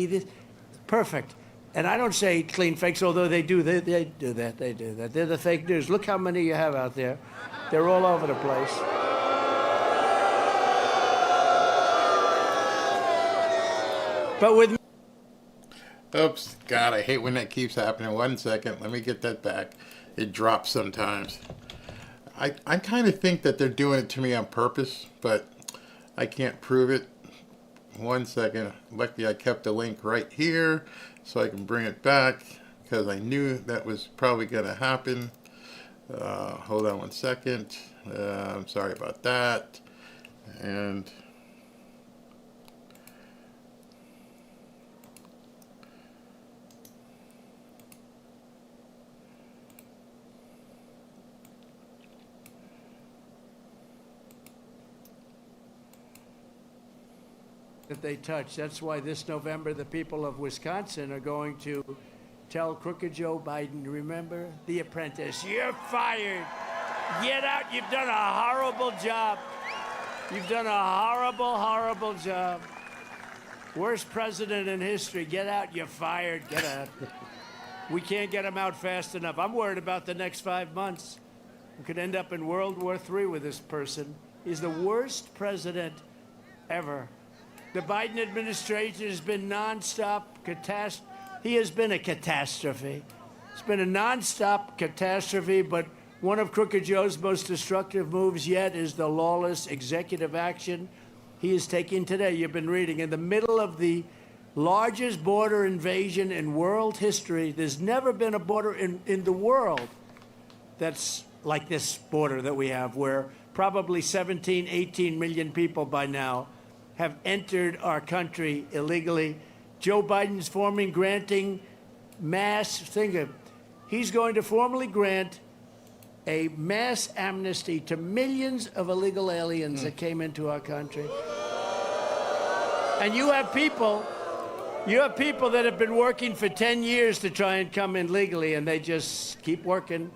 Perfect. And I don't say clean fakes, although they do. They do that. They do that. They're the fake news. Look how many you have out there. They're all over the place. But with... Oops, God, I hate when that keeps happening. 1 second, let me get that back. It drops sometimes. I kind of think that they're doing it to me on purpose, but I can't prove it. 1 second. Luckily, I kept the link right here so I can bring it back because I knew that was probably going to happen. Hold on 1 second. I'm sorry about that. And... that they touch. That's why this November the people of Wisconsin are going to tell Crooked Joe Biden, remember The Apprentice, you're fired. Get out. You've done a horrible job. You've done a horrible, horrible job. Worst president in history. Get out. You're fired. Get out. We can't get him out fast enough. I'm worried about the next 5 months. We could end up in World War III with this person. He's the worst president ever. The Biden administration has been nonstop catastrophe. He has been a catastrophe. It's been a nonstop catastrophe, but one of Crooked Joe's most destructive moves yet is the lawless executive action he is taking today. You've been reading in the middle of the largest border invasion in world history. There's never been a border in the world that's like this border that we have, where probably 17, 18 million people by now have entered our country illegally. Joe Biden's granting mass, he's going to formally grant a mass amnesty to millions of illegal aliens that came into our country. And you have people that have been working for 10 years to try and come in legally, and they just keep working.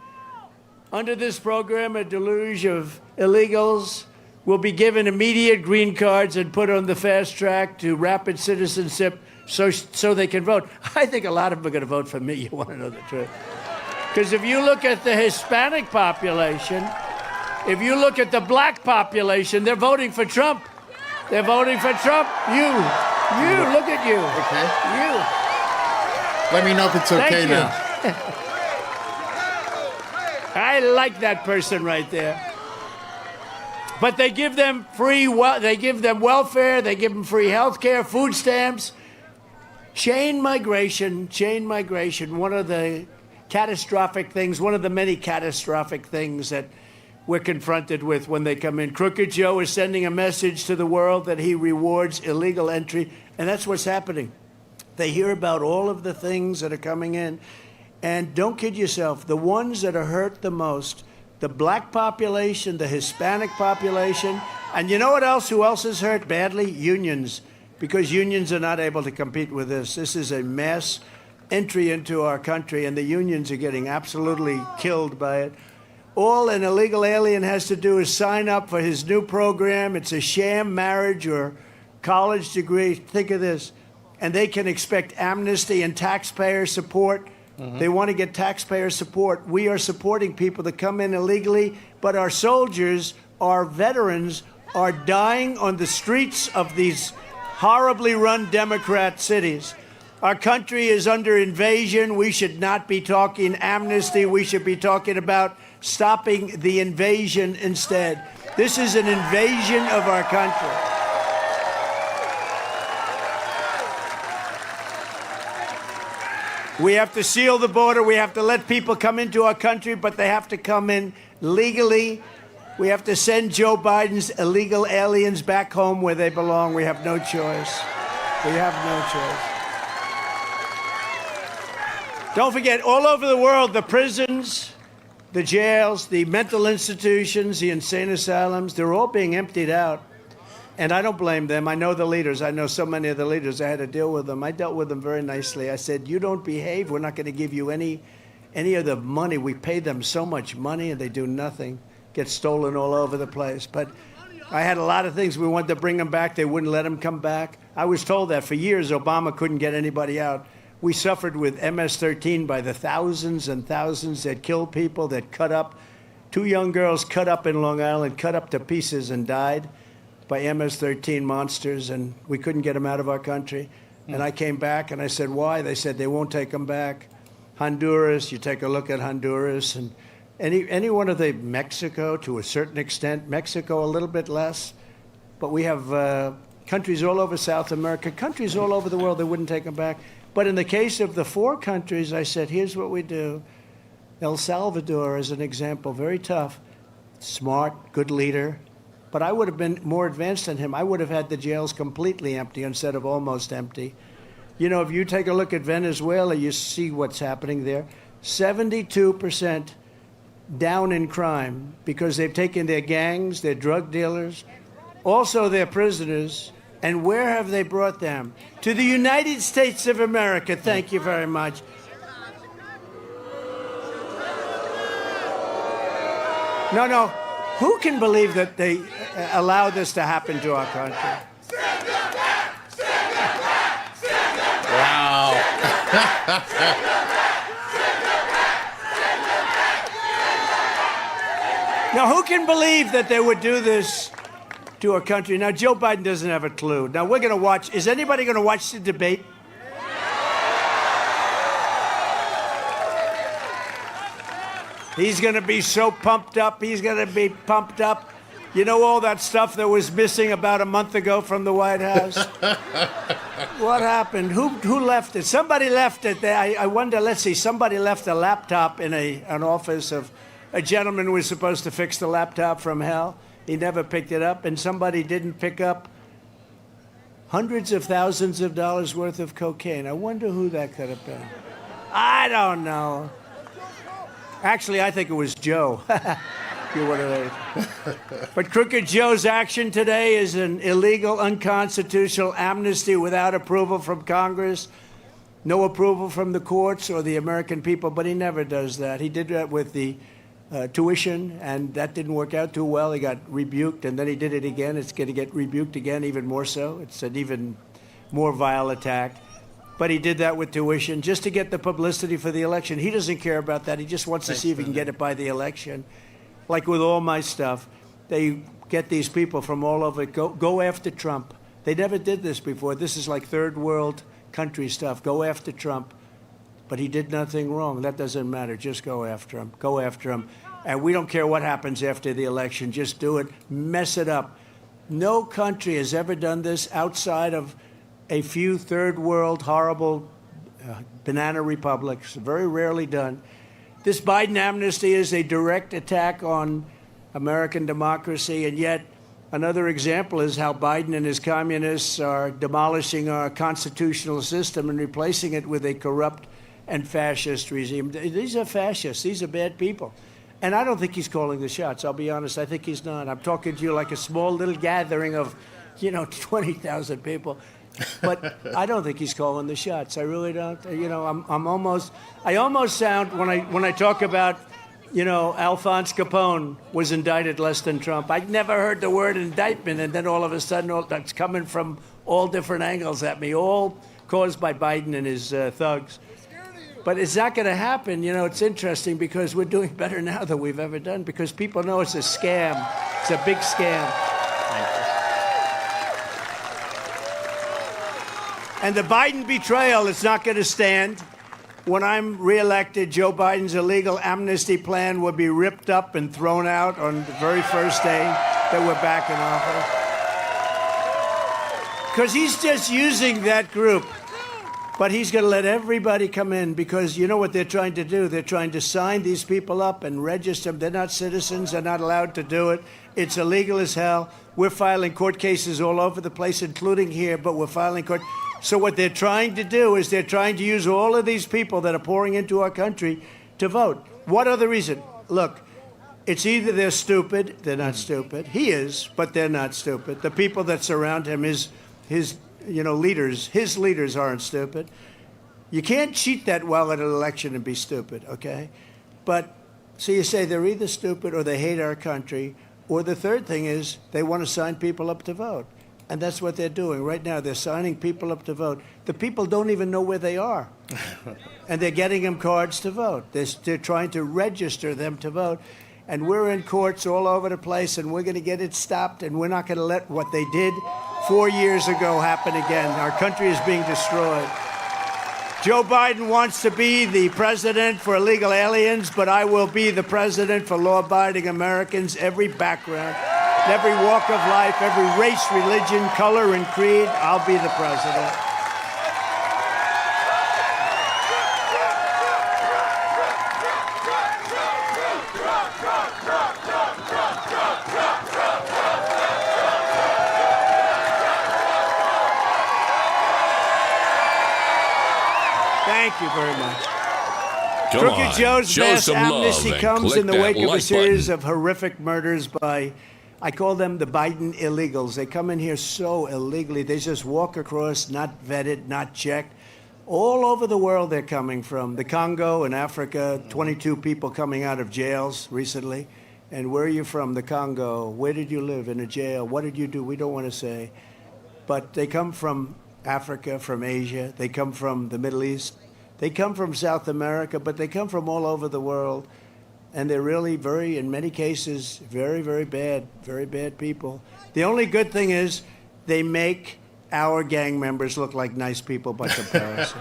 Under this program, a deluge of illegals will be given immediate green cards and put on the fast track to rapid citizenship so they can vote. I think a lot of them are going to vote for me, you want to know the truth. Because if you look at the Hispanic population, if you look at the black population, they're voting for Trump. They're voting for Trump. You, look at you. Okay. Let me know if it's okay now. I like that person right there. But they give them they give them welfare, they give them free health care, food stamps. Chain migration, one of the catastrophic things, one of the many catastrophic things that we're confronted with when they come in. Crooked Joe is sending a message to the world that he rewards illegal entry, and that's what's happening. They hear about all of the things that are coming in, and don't kid yourself, the ones that are hurt the most, the black population, the Hispanic population, and you know what else? Who else is hurt badly? Unions, because unions are not able to compete with this. This is a mass entry into our country, and the unions are getting absolutely killed by it. All an illegal alien has to do is sign up for his new program. It's a sham marriage or college degree. Think of this. And they can expect amnesty and taxpayer support. They want to get taxpayer support. We are supporting people that come in illegally, but our soldiers, our veterans, are dying on the streets of these horribly run Democrat cities. Our country is under invasion. We should not be talking amnesty. We should be talking about stopping the invasion instead. This is an invasion of our country. We have to seal the border. We have to let people come into our country, but they have to come in legally. We have to send Joe Biden's illegal aliens back home where they belong. We have no choice. We have no choice. Don't forget, all over the world, the prisons, the jails, the mental institutions, the insane asylums, they're all being emptied out. And I don't blame them. I know the leaders. I know so many of the leaders. I had to deal with them. I dealt with them very nicely. I said, you don't behave, we're not going to give you any of the money. We pay them so much money and they do nothing. Get stolen all over the place. But I had a lot of things. We wanted to bring them back. They wouldn't let them come back. I was told that for years Obama couldn't get anybody out. We suffered with MS-13 by the thousands and thousands that killed people, that cut up. 2 young girls cut up in Long Island, cut up to pieces and died by MS-13 monsters, and we couldn't get them out of our country. And I came back and I said, why? They said they won't take them back. Honduras, you take a look at Honduras, and any one of the Mexico to a certain extent, Mexico a little bit less, but we have countries all over South America, countries all over the world that wouldn't take them back. But in the case of the 4 countries, I said, here's what we do. El Salvador is an example, very tough, smart, good leader. But I would have been more advanced than him. I would have had the jails completely empty instead of almost empty. You know, if you take a look at Venezuela, you see what's happening there. 72% down in crime because they've taken their gangs, their drug dealers, also their prisoners. And where have they brought them? To the United States of America. Thank you very much. No. Who can believe that they allow this to happen to our country? Wow. Now, who can believe that they would do this to our country? Now, Joe Biden doesn't have a clue. Now, we're going to watch. Is anybody going to watch the debate? He's going to be so pumped up. He's going to be pumped up. You know all that stuff that was missing about a month ago from the White House? What happened? Who left it? Somebody left it there. I wonder, let's see, somebody left a laptop in an office of a gentleman who was supposed to fix the laptop from hell. He never picked it up, and somebody didn't pick up hundreds of thousands of dollars worth of cocaine. I wonder who that could have been. I don't know. Actually, I think it was Joe. You're one of those. But Crooked Joe's action today is an illegal, unconstitutional amnesty without approval from Congress, no approval from the courts or the American people, but he never does that. He did that with the tuition, and that didn't work out too well. He got rebuked, and then he did it again. It's going to get rebuked again, even more so. It's an even more vile attack. But he did that with tuition just to get the publicity for the election. He doesn't care about that. He just wants to see if he can get it by the election. Like with all my stuff, they get these people from all over, go after Trump. They never did this before. This is like third world country stuff. Go after Trump. But he did nothing wrong. That doesn't matter. Just go after him. Go after him. And we don't care what happens after the election. Just do it. Mess it up. No country has ever done this outside of a few third world horrible banana republics. Very rarely done. This Biden amnesty is a direct attack on American democracy, and yet another example is how Biden and his communists are demolishing our constitutional system and replacing it with a corrupt and fascist regime. These are fascists. These are bad people. And I don't think he's calling the shots. I'll be honest. I think he's not. I'm talking to you like a small little gathering of, 20,000 people. But I don't think he's calling the shots. I really don't. I almost sound when I talk about, Alphonse Capone was indicted less than Trump. I'd never heard the word indictment, and then all of a sudden that's coming from all different angles at me, all caused by Biden and his thugs. But it's not going to happen. It's interesting because we're doing better now than we've ever done because people know it's a scam. It's a big scam. And the Biden betrayal is not going to stand. When I'm reelected, Joe Biden's illegal amnesty plan will be ripped up and thrown out on the very first day that we're back in office. Because he's just using that group. But he's going to let everybody come in because you know what they're trying to do? They're trying to sign these people up and register them. They're not citizens. They're not allowed to do it. It's illegal as hell. We're filing court cases all over the place, including here, but we're filing court. So what they're trying to do is they're trying to use all of these people that are pouring into our country to vote. What other reason? Look, it's either they're stupid, they're not stupid. He is, but they're not stupid. The people that surround him, his leaders, his leaders aren't stupid. You can't cheat that well at an election and be stupid, okay? But, so you say they're either stupid or they hate our country, or the third thing is they want to sign people up to vote. And that's what they're doing right now. They're signing people up to vote. The people don't even know where they are. And they're getting them cards to vote. They're trying to register them to vote. And we're in courts all over the place, and we're going to get it stopped, and we're not going to let what they did 4 years ago happen again. Our country is being destroyed. Joe Biden wants to be the president for illegal aliens, but I will be the president for law-abiding Americans, every background, every walk of life, every race, religion, color, and creed. I'll be the president. Thank you very much. Crooked Joe's mass amnesty comes in the wake of a series of horrific murders by, I call them the Biden illegals. They come in here so illegally. They just walk across, not vetted, not checked. All over the world they're coming from. The Congo and Africa, 22 people coming out of jails recently. And where are you from? The Congo. Where did you live? In a jail. What did you do? We don't want to say. But they come from Africa, from Asia. They come from the Middle East. They come from South America, but they come from all over the world. And they're really in many cases, very, very bad people. The only good thing is they make our gang members look like nice people by comparison.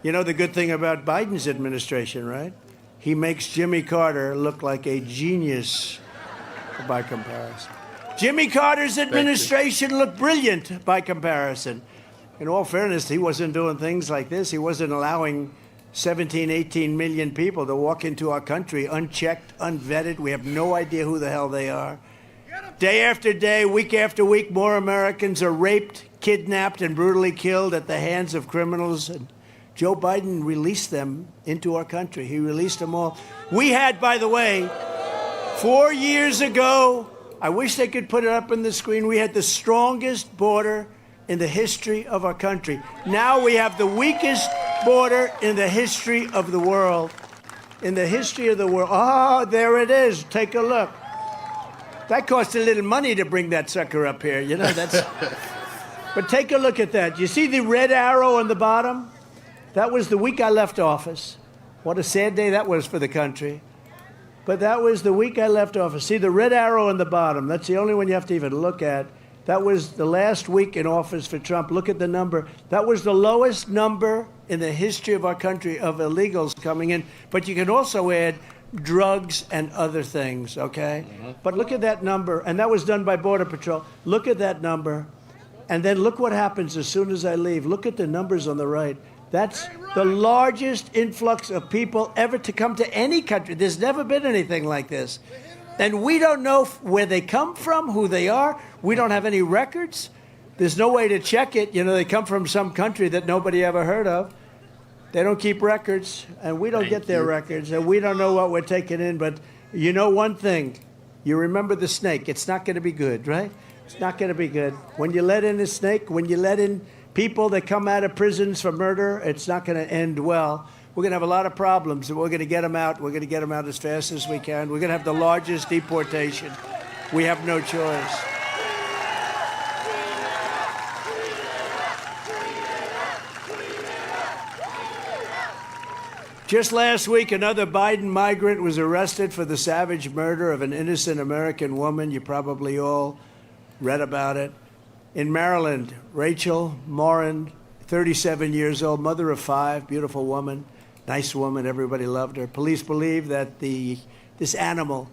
You know the good thing about Biden's administration, right? He makes Jimmy Carter look like a genius by comparison. Jimmy Carter's administration looked brilliant by comparison. In all fairness, he wasn't doing things like this. He wasn't allowing 17, 18 million people to walk into our country unchecked, unvetted. We have no idea who the hell they are. Day after day, week after week, more Americans are raped, kidnapped, and brutally killed at the hands of criminals. And Joe Biden released them into our country. He released them all. We had, by the way, 4 years ago, I wish they could put it up on the screen, we had the strongest border in the history of our country. Now we have the weakest border in the history of the world. In the history of the world. Oh, there it is. Take a look. That cost a little money to bring that sucker up here. That's... But take a look at that. You see the red arrow on the bottom? That was the week I left office. What a sad day that was for the country. But that was the week I left office. See the red arrow on the bottom? That's the only one you have to even look at. That was the last week in office for Trump. Look at the number. That was the lowest number in the history of our country of illegals coming in. But you can also add drugs, and other things, okay? But look at that number, and that was done by Border Patrol. Look at that number, and then look what happens as soon as I leave. Look at the numbers on the right. That's the largest influx of people ever to come to any country. There's never been anything like this. And we don't know where they come from, who they are. We don't have any records. There's no way to check it. You know, they come from some country that nobody ever heard of. They don't keep records, and we don't get their records, and we don't know what we're taking in. But you know one thing. You remember the snake. It's not going to be good, right? It's not going to be good. When you let in a snake, when you let in people that come out of prisons for murder, it's not going to end well. We're going to have a lot of problems, and we're going to get them out. We're going to get them out as fast as we can. We're going to have the largest deportation. We have no choice. Just last week, another Biden migrant was arrested for the savage murder of an innocent American woman. You probably all read about it. In Maryland, Rachel Morin, 37 years old, mother of 5, beautiful woman, nice woman, everybody loved her. Police believe that this animal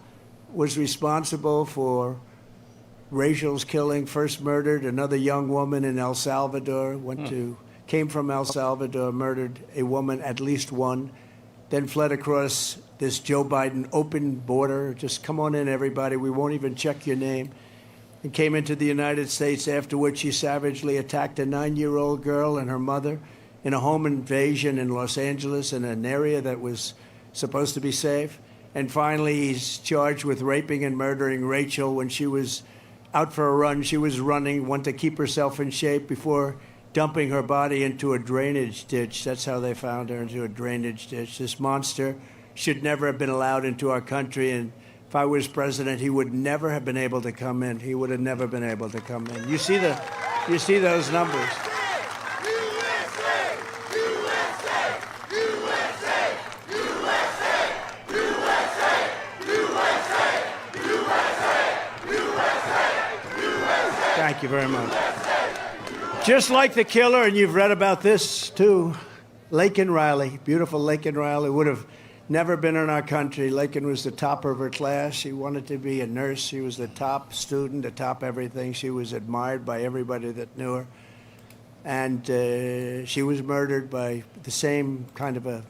was responsible for Rachel's killing, first murdered another young woman in El Salvador, came from El Salvador, murdered a woman, at least one, then fled across this Joe Biden open border. Just come on in, everybody. We won't even check your name. And came into the United States, after which he savagely attacked a 9-year-old girl and her mother in a home invasion in Los Angeles in an area that was supposed to be safe. And finally, he's charged with raping and murdering Rachel when she was out for a run. She was running, wanted to keep herself in shape before dumping her body into a drainage ditch. That's how they found her, into a drainage ditch. This monster should never have been allowed into our country, and if I was president, he would never have been able to come in. He would have never been able to come in. You see those numbers. Thank you very much. Just like the killer, and you've read about this too, Laken Riley, beautiful Laken Riley, would have never been in our country. Laken was the topper of her class. She wanted to be a nurse. She was the top student, the top everything. She was admired by everybody that knew her. And she was murdered by the same kind of a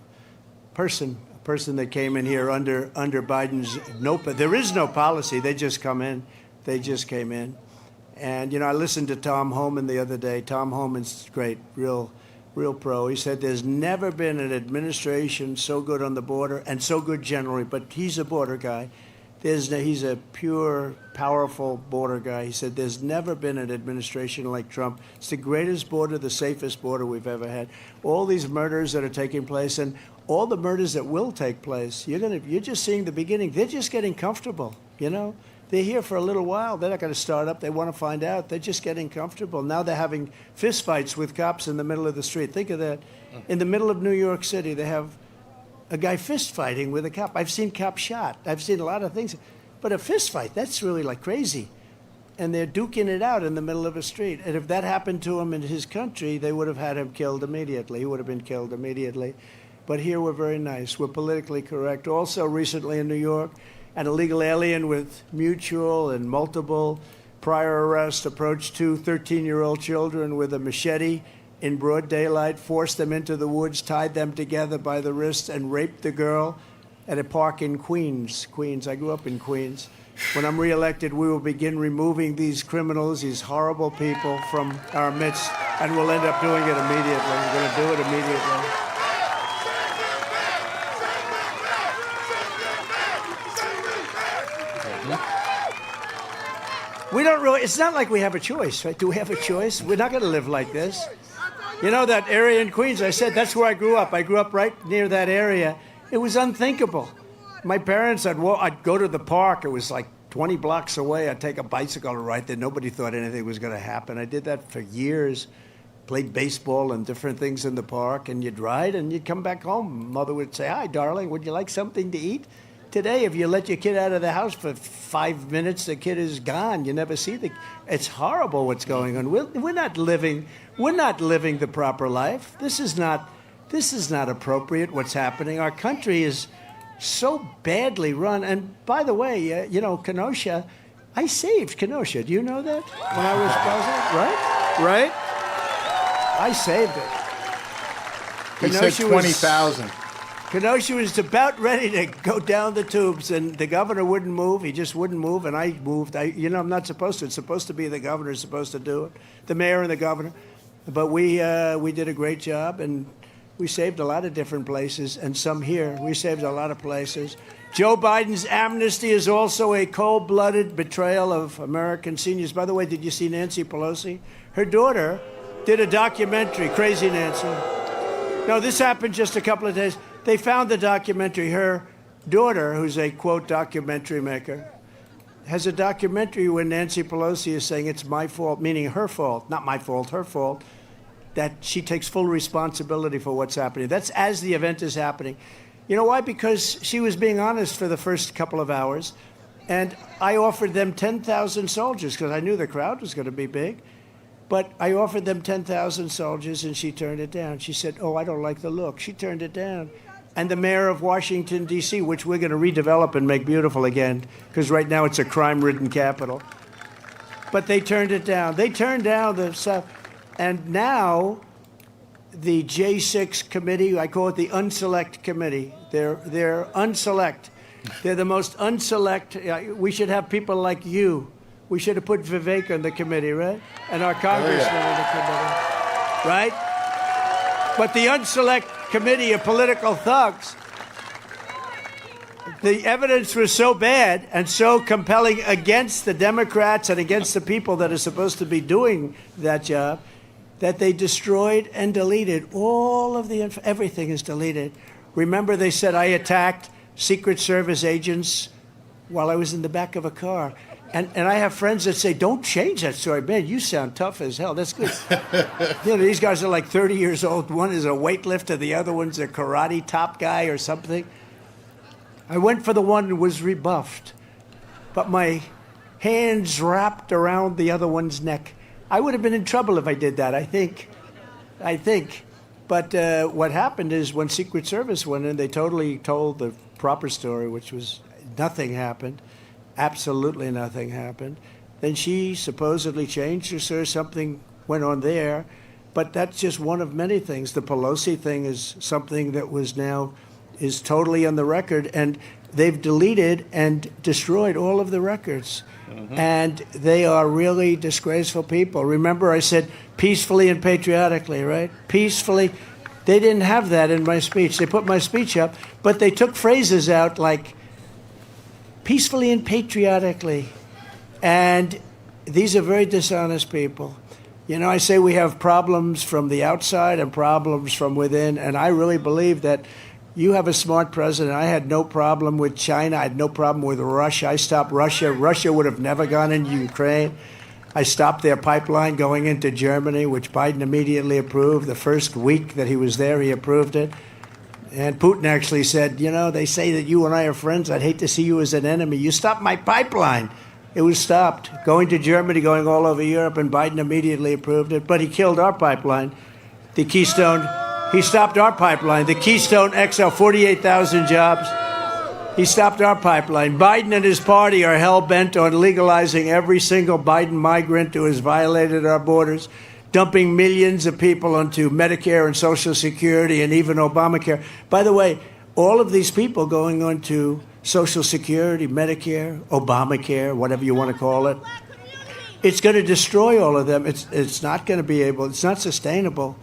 person that came in here under Biden's there is no policy. They just come in. They just came in. And, you know, I listened to Tom Homan the other day. Tom Homan's great, real pro. He said there's never been an administration so good on the border and so good generally, but he's a border guy. He's a pure, powerful border guy. He said there's never been an administration like Trump. It's the greatest border, the safest border we've ever had. All these murders that are taking place and all the murders that will take place, you're just seeing the beginning. They're just getting comfortable, you know. They're here for a little while. They're not going to start up. They want to find out. They're just getting comfortable. Now they're having fistfights with cops in the middle of the street. Think of that. In the middle of New York City, they have a guy fistfighting with a cop. I've seen cops shot. I've seen a lot of things. But a fistfight, that's really like crazy. And they're duking it out in the middle of a street. And if that happened to him in his country, they would have had him killed immediately. He would have been killed immediately. But here we're very nice. We're politically correct. Also recently in New York, an illegal alien with mutual and multiple prior arrests approached 2 13-year-old children with a machete in broad daylight, forced them into the woods, tied them together by the wrists, and raped the girl at a park in Queens. I grew up in Queens. When I'm reelected, we will begin removing these criminals, these horrible people from our midst, and we'll end up doing it immediately. We're going to do it immediately. We don't really, it's not like we have a choice, right? Do we have a choice? We're not going to live like this. You know, that area in Queens, I said, that's where I grew up. I grew up right near that area. It was unthinkable. My parents, I'd go to the park. It was like 20 blocks away. I'd take a bicycle ride there. Nobody thought anything was going to happen. I did that for years. Played baseball and different things in the park. And you'd ride and you'd come back home. Mother would say, hi, darling, would you like something to eat? Today, if you let your kid out of the house for 5 minutes, the kid is gone. You never see it's horrible what's going on. We're not living the proper life. This is not appropriate what's happening. Our country is so badly run. And by the way, Kenosha, I saved Kenosha. Do you know that? When I was president, right? I saved it. He said 20,000. Kenosha was about ready to go down the tubes, and the governor wouldn't move. He just wouldn't move, and I moved. I'm not supposed to. It's supposed to be the governor supposed to do it, the mayor and the governor. But we did a great job, and we saved a lot of different places, and some here. We saved a lot of places. Joe Biden's amnesty is also a cold-blooded betrayal of American seniors. By the way, did you see Nancy Pelosi? Her daughter did a documentary, Crazy Nancy. No, this happened just a couple of days. They found the documentary. Her daughter, who's a, quote, documentary maker, has a documentary where Nancy Pelosi is saying it's my fault, meaning her fault, not my fault, her fault, that she takes full responsibility for what's happening. That's as the event is happening. You know why? Because she was being honest for the first couple of hours, and I offered them 10,000 soldiers because I knew the crowd was going to be big. But I offered them 10,000 soldiers, and she turned it down. She said, oh, I don't like the look. She turned it down. And the mayor of Washington, D.C., which we're going to redevelop and make beautiful again, because right now it's a crime-ridden capital. But they turned it down. They turned down the stuff. And now the J6 committee, I call it the unselect committee. They're unselect. They're the most unselect. We should have people like you. We should have put Vivek on the committee, right? And our congressman on the committee, right? But the unselect committee of political thugs, the evidence was so bad and so compelling against the Democrats and against the people that are supposed to be doing that job that they destroyed and deleted all of everything is deleted. Remember, they said I attacked Secret Service agents while I was in the back of a car. And I have friends that say, don't change that story. Man, you sound tough as hell. That's good. These guys are like 30 years old. One is a weightlifter. The other one's a karate top guy or something. I went for the one who was rebuffed. But my hands wrapped around the other one's neck. I would have been in trouble if I did that, I think. But what happened is when Secret Service went in, they totally told the proper story, which was nothing happened. Absolutely nothing happened. Then she supposedly changed her, so something went on there. But that's just one of many things. The Pelosi thing is something that is totally on the record, and they've deleted and destroyed all of the records. Mm-hmm. And they are really disgraceful people. Remember I said peacefully and patriotically, right? Peacefully. They didn't have that in my speech. They put my speech up, but they took phrases out like peacefully and patriotically. And these are very dishonest people. I say we have problems from the outside and problems from within, and I really believe that you have a smart president. I had no problem with China. I had no problem with Russia. I stopped Russia. Russia would have never gone into Ukraine. I stopped their pipeline going into Germany, which Biden immediately approved. The first week that he was there, he approved it. And Putin actually said, they say that you and I are friends. I'd hate to see you as an enemy. You stopped my pipeline. It was stopped. Going to Germany, going all over Europe, and Biden immediately approved it. But he killed our pipeline, the Keystone. He stopped our pipeline, the Keystone XL, 48,000 jobs. He stopped our pipeline. Biden and his party are hell-bent on legalizing every single Biden migrant who has violated our borders, dumping millions of people onto Medicare and Social Security and even Obamacare. By the way, all of these people going on to Social Security, Medicare, Obamacare, whatever you want to call it, it's going to destroy all of them. It's not going to be able, it's not sustainable.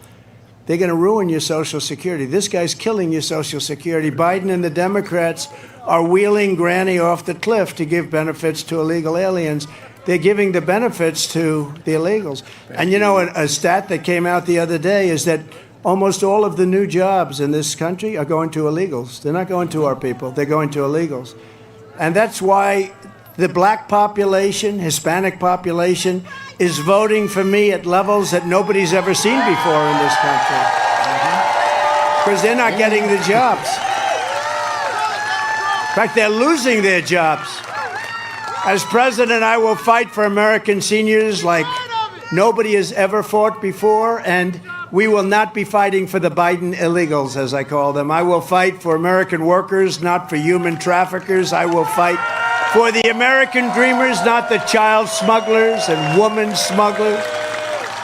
They're going to ruin your Social Security. This guy's killing your Social Security. Biden and the Democrats are wheeling Granny off the cliff to give benefits to illegal aliens. They're giving the benefits to the illegals. And a stat that came out the other day is that almost all of the new jobs in this country are going to illegals. They're not going to our people. They're going to illegals. And that's why the black population, Hispanic population, is voting for me at levels that nobody's ever seen before in this country. Because they're not getting the jobs. In fact, they're losing their jobs. As president, I will fight for American seniors like nobody has ever fought before. And we will not be fighting for the Biden illegals, as I call them. I will fight for American workers, not for human traffickers. I will fight for the American dreamers, not the child smugglers and woman smugglers.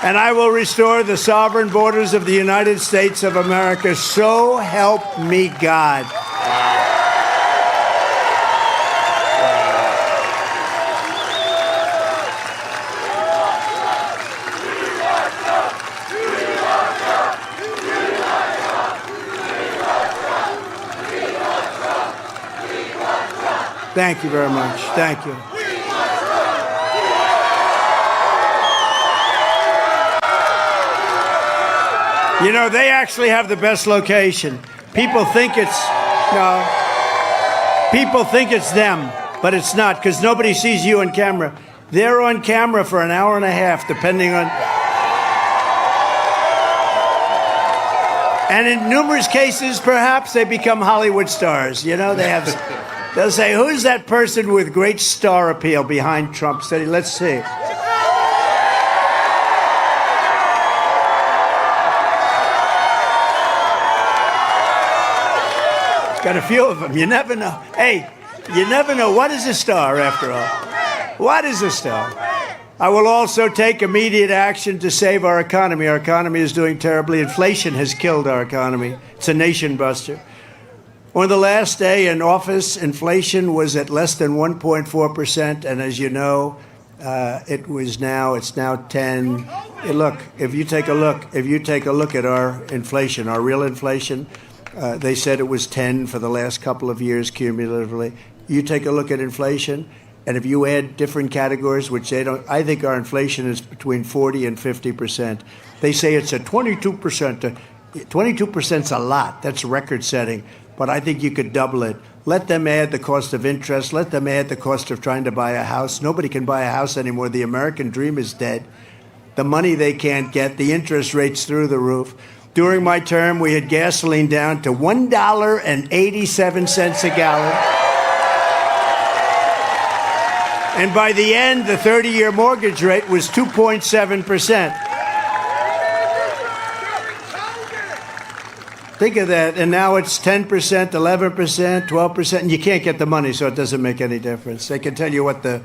And I will restore the sovereign borders of the United States of America. So help me God. Thank you very much. Thank you. You know, they actually have the best location. People think it's them, but it's not, because nobody sees you on camera. They're on camera for an hour and a half, depending on. And in numerous cases, perhaps they become Hollywood stars. You know, they'll say, who's that person with great star appeal behind Trump? Let's see. Got a few of them. You never know. Hey, you never know. What is a star, after all? What is a star? I will also take immediate action to save our economy. Our economy is doing terribly. Inflation has killed our economy. It's a nation buster. On the last day in office, inflation was at less than 1.4%, and as you know, it's now 10. Hey, look, if you take a look at our inflation, our real inflation. They said it was 10 for the last couple of years cumulatively. You take a look at inflation, and if you add different categories, which they don't, I think our inflation is between 40 and 50%. They say it's at 22%. 22% is a lot. That's record setting. But I think you could double it. Let them add the cost of interest. Let them add the cost of trying to buy a house. Nobody can buy a house anymore. The American dream is dead. The money they can't get, the interest rates through the roof. During my term, we had gasoline down to $1.87 a gallon. And by the end, the 30-year mortgage rate was 2.7%. Think of that. And now it's 10%, 11%, 12%, and you can't get the money, so it doesn't make any difference. They can tell you what the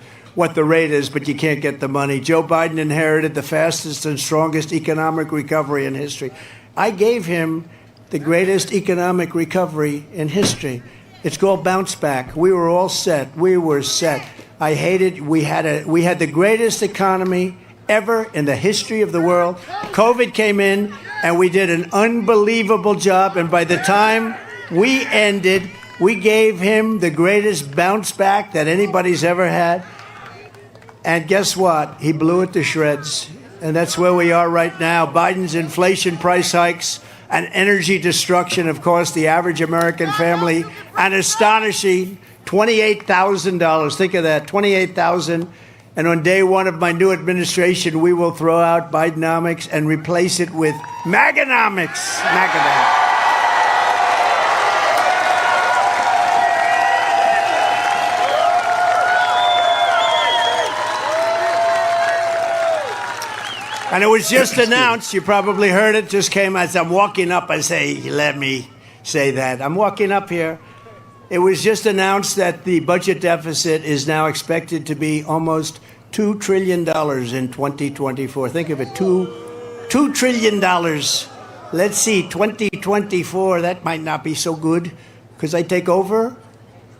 rate is, but you can't get the money. Joe Biden inherited the fastest and strongest economic recovery in history. I gave him the greatest economic recovery in history. It's called bounce back. We were all set. We were set. I hated. We had the greatest economy ever in the history of the world. COVID came in, and we did an unbelievable job. And by the time we ended, we gave him the greatest bounce back that anybody's ever had. And guess what? He blew it to shreds. And that's where we are right now. Biden's inflation, price hikes, and energy destruction have cost the average American family an astonishing $28,000. Think of that, $28,000. And on day one of my new administration, we will throw out Bidenomics and replace it with Maganomics. Maganomics. And it was just announced, you probably heard it, just came as I'm walking up, I say, let me say that. I'm walking up here. It was just announced that the budget deficit is now expected to be almost $2 trillion in 2024. Think of it, $2 trillion. Let's see, 2024, that might not be so good because I take over.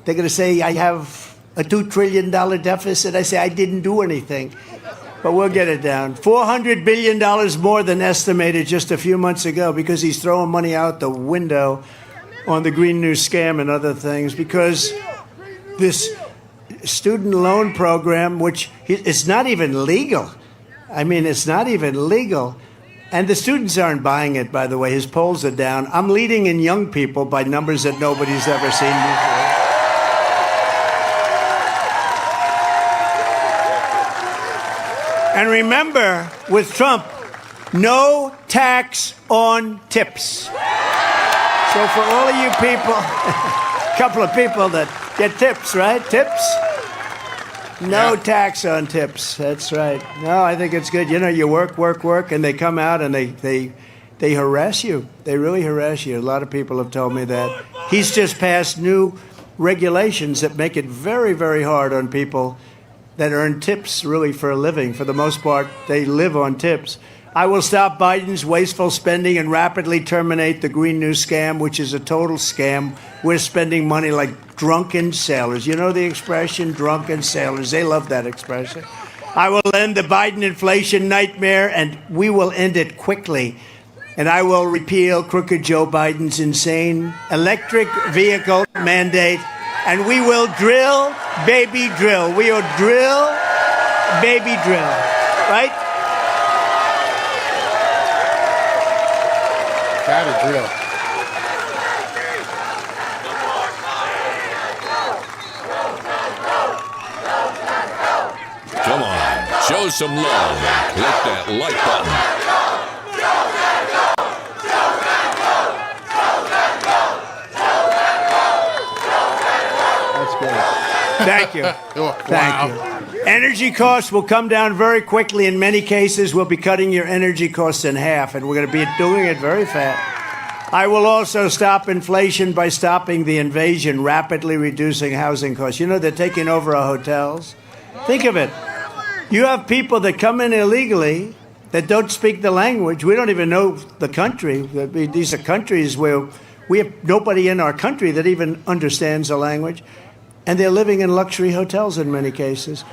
They're going to say I have a $2 trillion deficit. I say I didn't do anything. But we'll get it down. $400 billion more than estimated just a few months ago because he's throwing money out the window on the Green New scam and other things because this student loan program, which it's not even legal. I mean, it's not even legal. And the students aren't buying it, by the way. His polls are down. I'm leading in young people by numbers that nobody's ever seen before. And remember, with Trump, no tax on tips. So for all of you people, a couple of people that get tips, right? Tips? No tax on tips. That's right. No, I think it's good. You know, you work, and they come out and they they harass you. They really harass you. A lot of people have told me that. He's just passed new regulations that make it very, very hard on people that earn tips really for a living. For the most part, they live on tips. I will stop Biden's wasteful spending and rapidly terminate the Green New Scam, which is a total scam. We're spending money like drunken sailors. You know the expression, drunken sailors? They love that expression. I will end the Biden inflation nightmare, and we will end it quickly. And I will repeal crooked Joe Biden's insane electric vehicle mandate, and we will drill, baby, drill. We will drill, baby, drill. Right? Gotta drill. Come on, show some love and click that like button. Thank you. Thank you. Energy costs will come down very quickly. In many cases, we'll be cutting your energy costs in half, and we're going to be doing it very fast. I will also stop inflation by stopping the invasion, rapidly reducing housing costs. You know, they're taking over our hotels. Think of it. You have people that come in illegally that don't speak the language. We don't even know the country. These are countries where we have nobody in our country that even understands the language. And they're living in luxury hotels in many cases.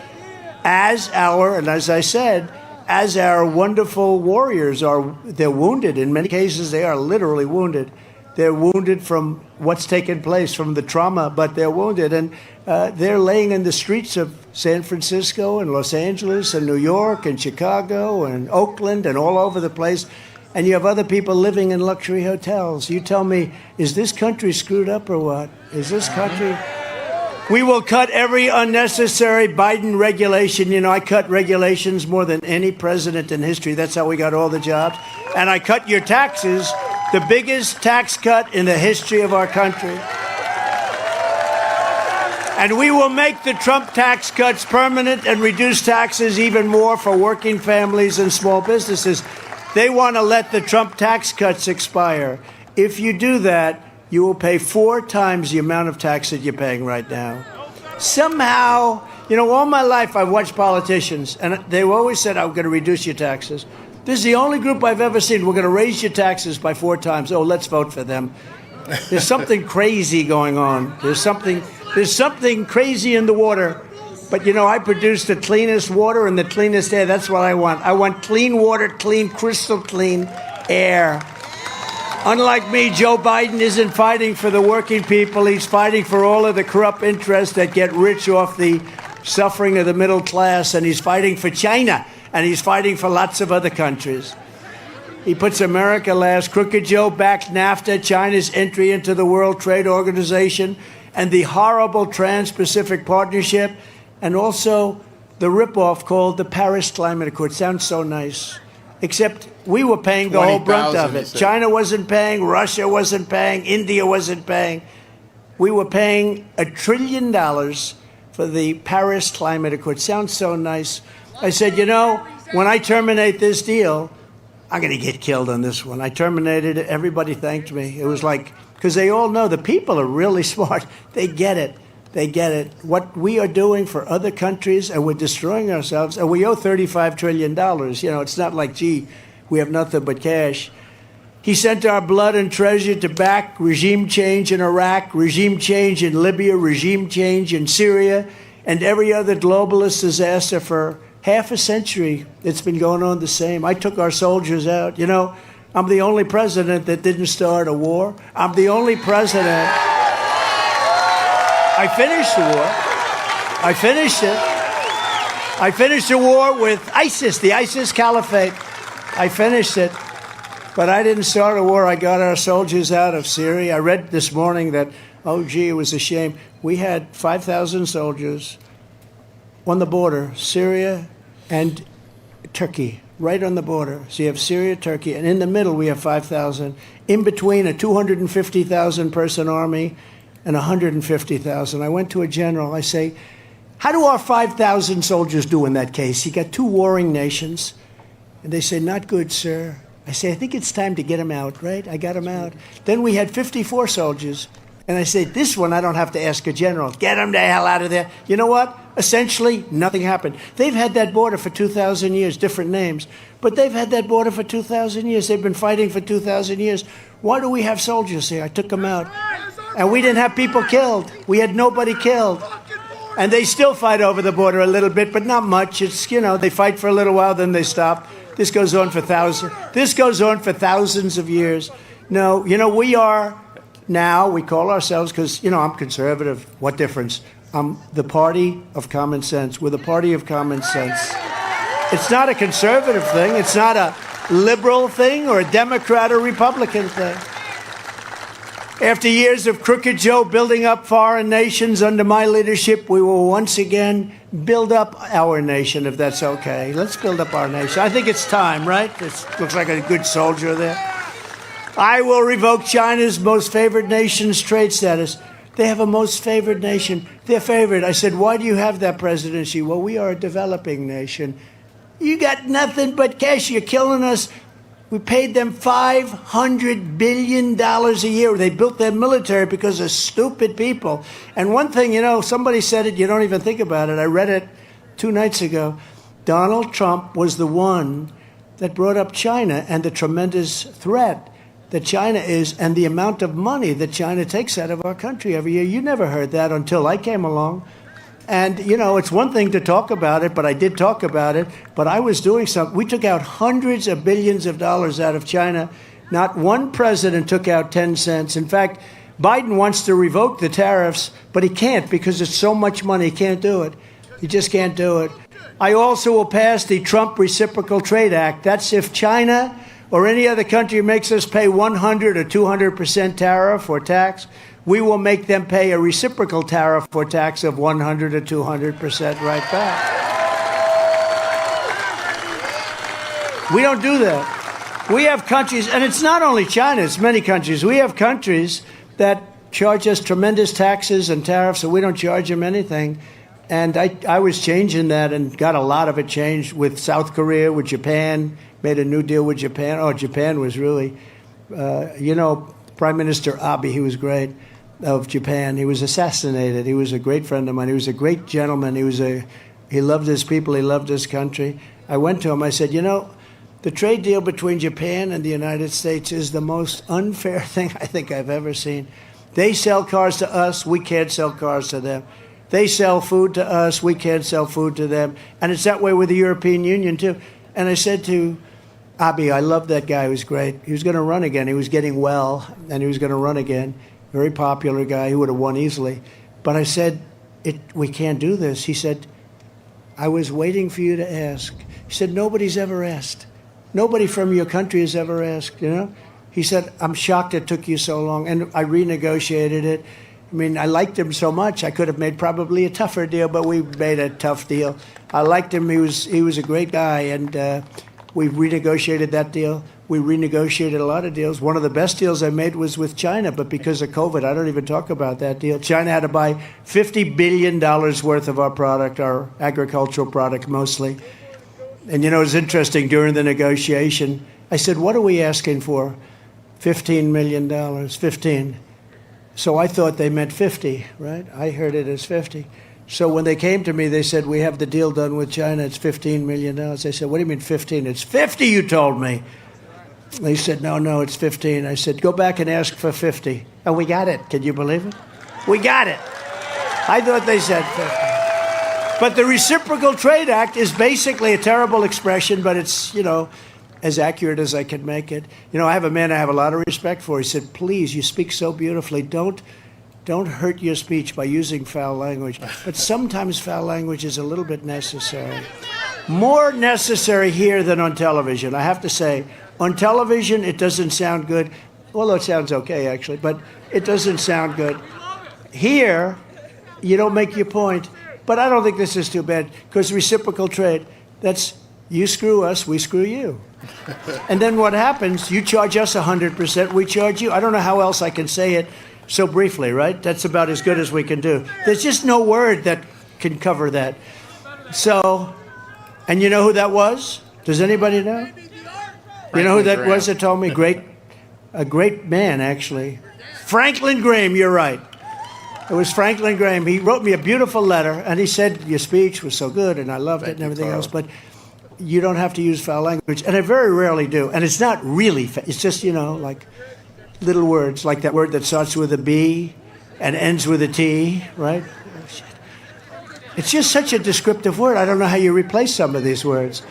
And as I said, as our wonderful warriors they're wounded. In many cases, they are literally wounded. They're wounded from what's taken place, from the trauma, but they're wounded. And they're laying in the streets of San Francisco and Los Angeles and New York and Chicago and Oakland and all over the place. And you have other people living in luxury hotels. You tell me, is this country screwed up or what? Is this country... We will cut every unnecessary Biden regulation. You know, I cut regulations more than any president in history. That's how we got all the jobs. And I cut your taxes, the biggest tax cut in the history of our country. And we will make the Trump tax cuts permanent and reduce taxes even more for working families and small businesses. They want to let the Trump tax cuts expire. If you do that, you will pay 4 times the amount of tax that you're paying right now. Somehow, you know, all my life I've watched politicians, and they always said, I'm going to reduce your taxes. This is the only group I've ever seen. We're going to raise your taxes by 4 times. Oh, let's vote for them. There's something crazy going on. There's something crazy in the water. But, you know, I produce the cleanest water and the cleanest air. That's what I want. I want clean water, clean, crystal clean air. Unlike me, Joe Biden isn't fighting for the working people. He's fighting for all of the corrupt interests that get rich off the suffering of the middle class. And he's fighting for China. And he's fighting for lots of other countries. He puts America last. Crooked Joe backed NAFTA, China's entry into the World Trade Organization, and the horrible Trans-Pacific Partnership, and also the ripoff called the Paris Climate Accord. Sounds so nice. Except we were paying the whole brunt of it. China wasn't paying, Russia wasn't paying, India wasn't paying. We were paying $1 trillion for the Paris Climate Accord. Sounds so nice. I said, you know, when I terminate this deal, I'm going to get killed on this one. I terminated it. Everybody thanked me. It was like, because they all know the people are really smart. They get it. They get it. What we are doing for other countries, and we're destroying ourselves, and we owe $35 trillion. You know, it's not like, gee, we have nothing but cash. He sent our blood and treasure to back regime change in Iraq, regime change in Libya, regime change in Syria, and every other globalist disaster for half a century. It's been going on the same. I took our soldiers out. You know, I'm the only president that didn't start a war. I'm the only president. I finished the war. I finished it. I finished the war with ISIS, the ISIS Caliphate. I finished it. But I didn't start a war. I got our soldiers out of Syria. I read this morning that, oh, gee, it was a shame. We had 5,000 soldiers on the border, Syria and Turkey, right on the border. So you have Syria, Turkey, and in the middle we have 5,000. In between, a 250,000 person army and 150,000. I went to a general. I say, how do our 5,000 soldiers do in that case? You got two warring nations. And they say, not good, sir. I say, I think it's time to get him out, right? I got him out. Then we had 54 soldiers. And I said, this one I don't have to ask a general. Get him the hell out of there. You know what? Essentially, nothing happened. They've had that border for 2,000 years, different names. But they've had that border for 2,000 years. They've been fighting for 2,000 years. Why do we have soldiers here? I took them out. And we didn't have people killed. We had nobody killed. And they still fight over the border a little bit, but not much. It's, you know, they fight for a little while, then they stop. This goes on for thousands of years. No, you know, we are now, we call ourselves, because, you know, I'm conservative. What difference? I'm the party of common sense. We're the party of common sense. It's not a conservative thing. It's not a liberal thing or a Democrat or Republican thing. After years of crooked Joe building up foreign nations under my leadership, we will once again build up our nation, if that's okay. Let's build up our nation. I think it's time, right? It looks like a good soldier there. I will revoke China's most favored nation's trade status. They have a most favored nation. They're favored. I said, why do you have that presidency? Well, we are a developing nation. You got nothing but cash. You're killing us. We paid them $500 billion a year. They built their military because of stupid people. And one thing, you know, somebody said it, you don't even think about it. I read it 2 nights ago. Donald Trump was the one that brought up China and the tremendous threat that China is and the amount of money that China takes out of our country every year. You never heard that until I came along. And, you know, it's one thing to talk about it, but I did talk about it. But I was doing something. We took out hundreds of billions of dollars out of China. Not one president took out 10 cents. In fact, Biden wants to revoke the tariffs, but he can't because it's so much money. He can't do it. He just can't do it. I also will pass the Trump Reciprocal Trade Act. That's if China or any other country makes us pay 100 or 200% tariff or tax, we will make them pay a reciprocal tariff or tax of 100 or 200% right back. We don't do that. We have countries, and it's not only China, it's many countries. We have countries that charge us tremendous taxes and tariffs, and we don't charge them anything. And I was changing that and got a lot of it changed with South Korea, with Japan, made a new deal with Japan. Oh, Japan was really, you know, Prime Minister Abe, he was great, of Japan. He was assassinated. He was a great friend of mine. He was a great gentleman. He loved his people. He loved his country. I went to him. I said, you know, the trade deal between Japan and the United States is the most unfair thing I think I've ever seen. They sell cars to us. We can't sell cars to them. They sell food to us. We can't sell food to them. And it's that way with the European Union, too. And I said to Abe, I love that guy. He was great. He was going to run again. He was getting well, and he was going to run again. Very popular guy. He would have won easily. But I said, we can't do this. He said, I was waiting for you to ask. He said, nobody's ever asked. Nobody from your country has ever asked, you know? He said, I'm shocked it took you so long. And I renegotiated it. I mean, I liked him so much. I could have made probably a tougher deal, but we made a tough deal. I liked him. He was a great guy, and we renegotiated that deal. We renegotiated a lot of deals. One of the best deals I made was with China, but because of COVID, I don't even talk about that deal. China had to buy $50 billion worth of our product, our agricultural product mostly. And, you know, it was interesting during the negotiation. I said, what are we asking for? $15 million, 15. So I thought they meant 50, right? I heard it as 50. So when they came to me, they said, we have the deal done with China. It's $15 million. I said, what do you mean 15? It's 50, you told me. They said, no, it's 15. I said, go back and ask for 50. And we got it. Can you believe it? We got it. I thought they said 50. But the Reciprocal Trade Act is basically a terrible expression, but it's, you know, as accurate as I could make it. You know, I have a man I have a lot of respect for. He said, please, you speak so beautifully. Don't hurt your speech by using foul language. But sometimes foul language is a little bit necessary. More necessary here than on television, I have to say. On television, it doesn't sound good. Although it sounds okay, actually, but it doesn't sound good. Here, you don't make your point. But I don't think this is too bad, because reciprocal trade, that's you screw us, we screw you. And then what happens, you charge us 100%, we charge you. I don't know how else I can say it so briefly, right? That's about as good as we can do. There's just no word that can cover that. So, and you know who that was? Does anybody know? You know who that Graham. was that told me? A great man, actually. Franklin Graham, you're right. It was Franklin Graham. He wrote me a beautiful letter, and he said, your speech was so good, and I loved it and everything else, but you don't have to use foul language. And I very rarely do. And it's not really, it's just, like little words, like that word that starts with a B and ends with a T, right? It's just such a descriptive word. I don't know how you replace some of these words.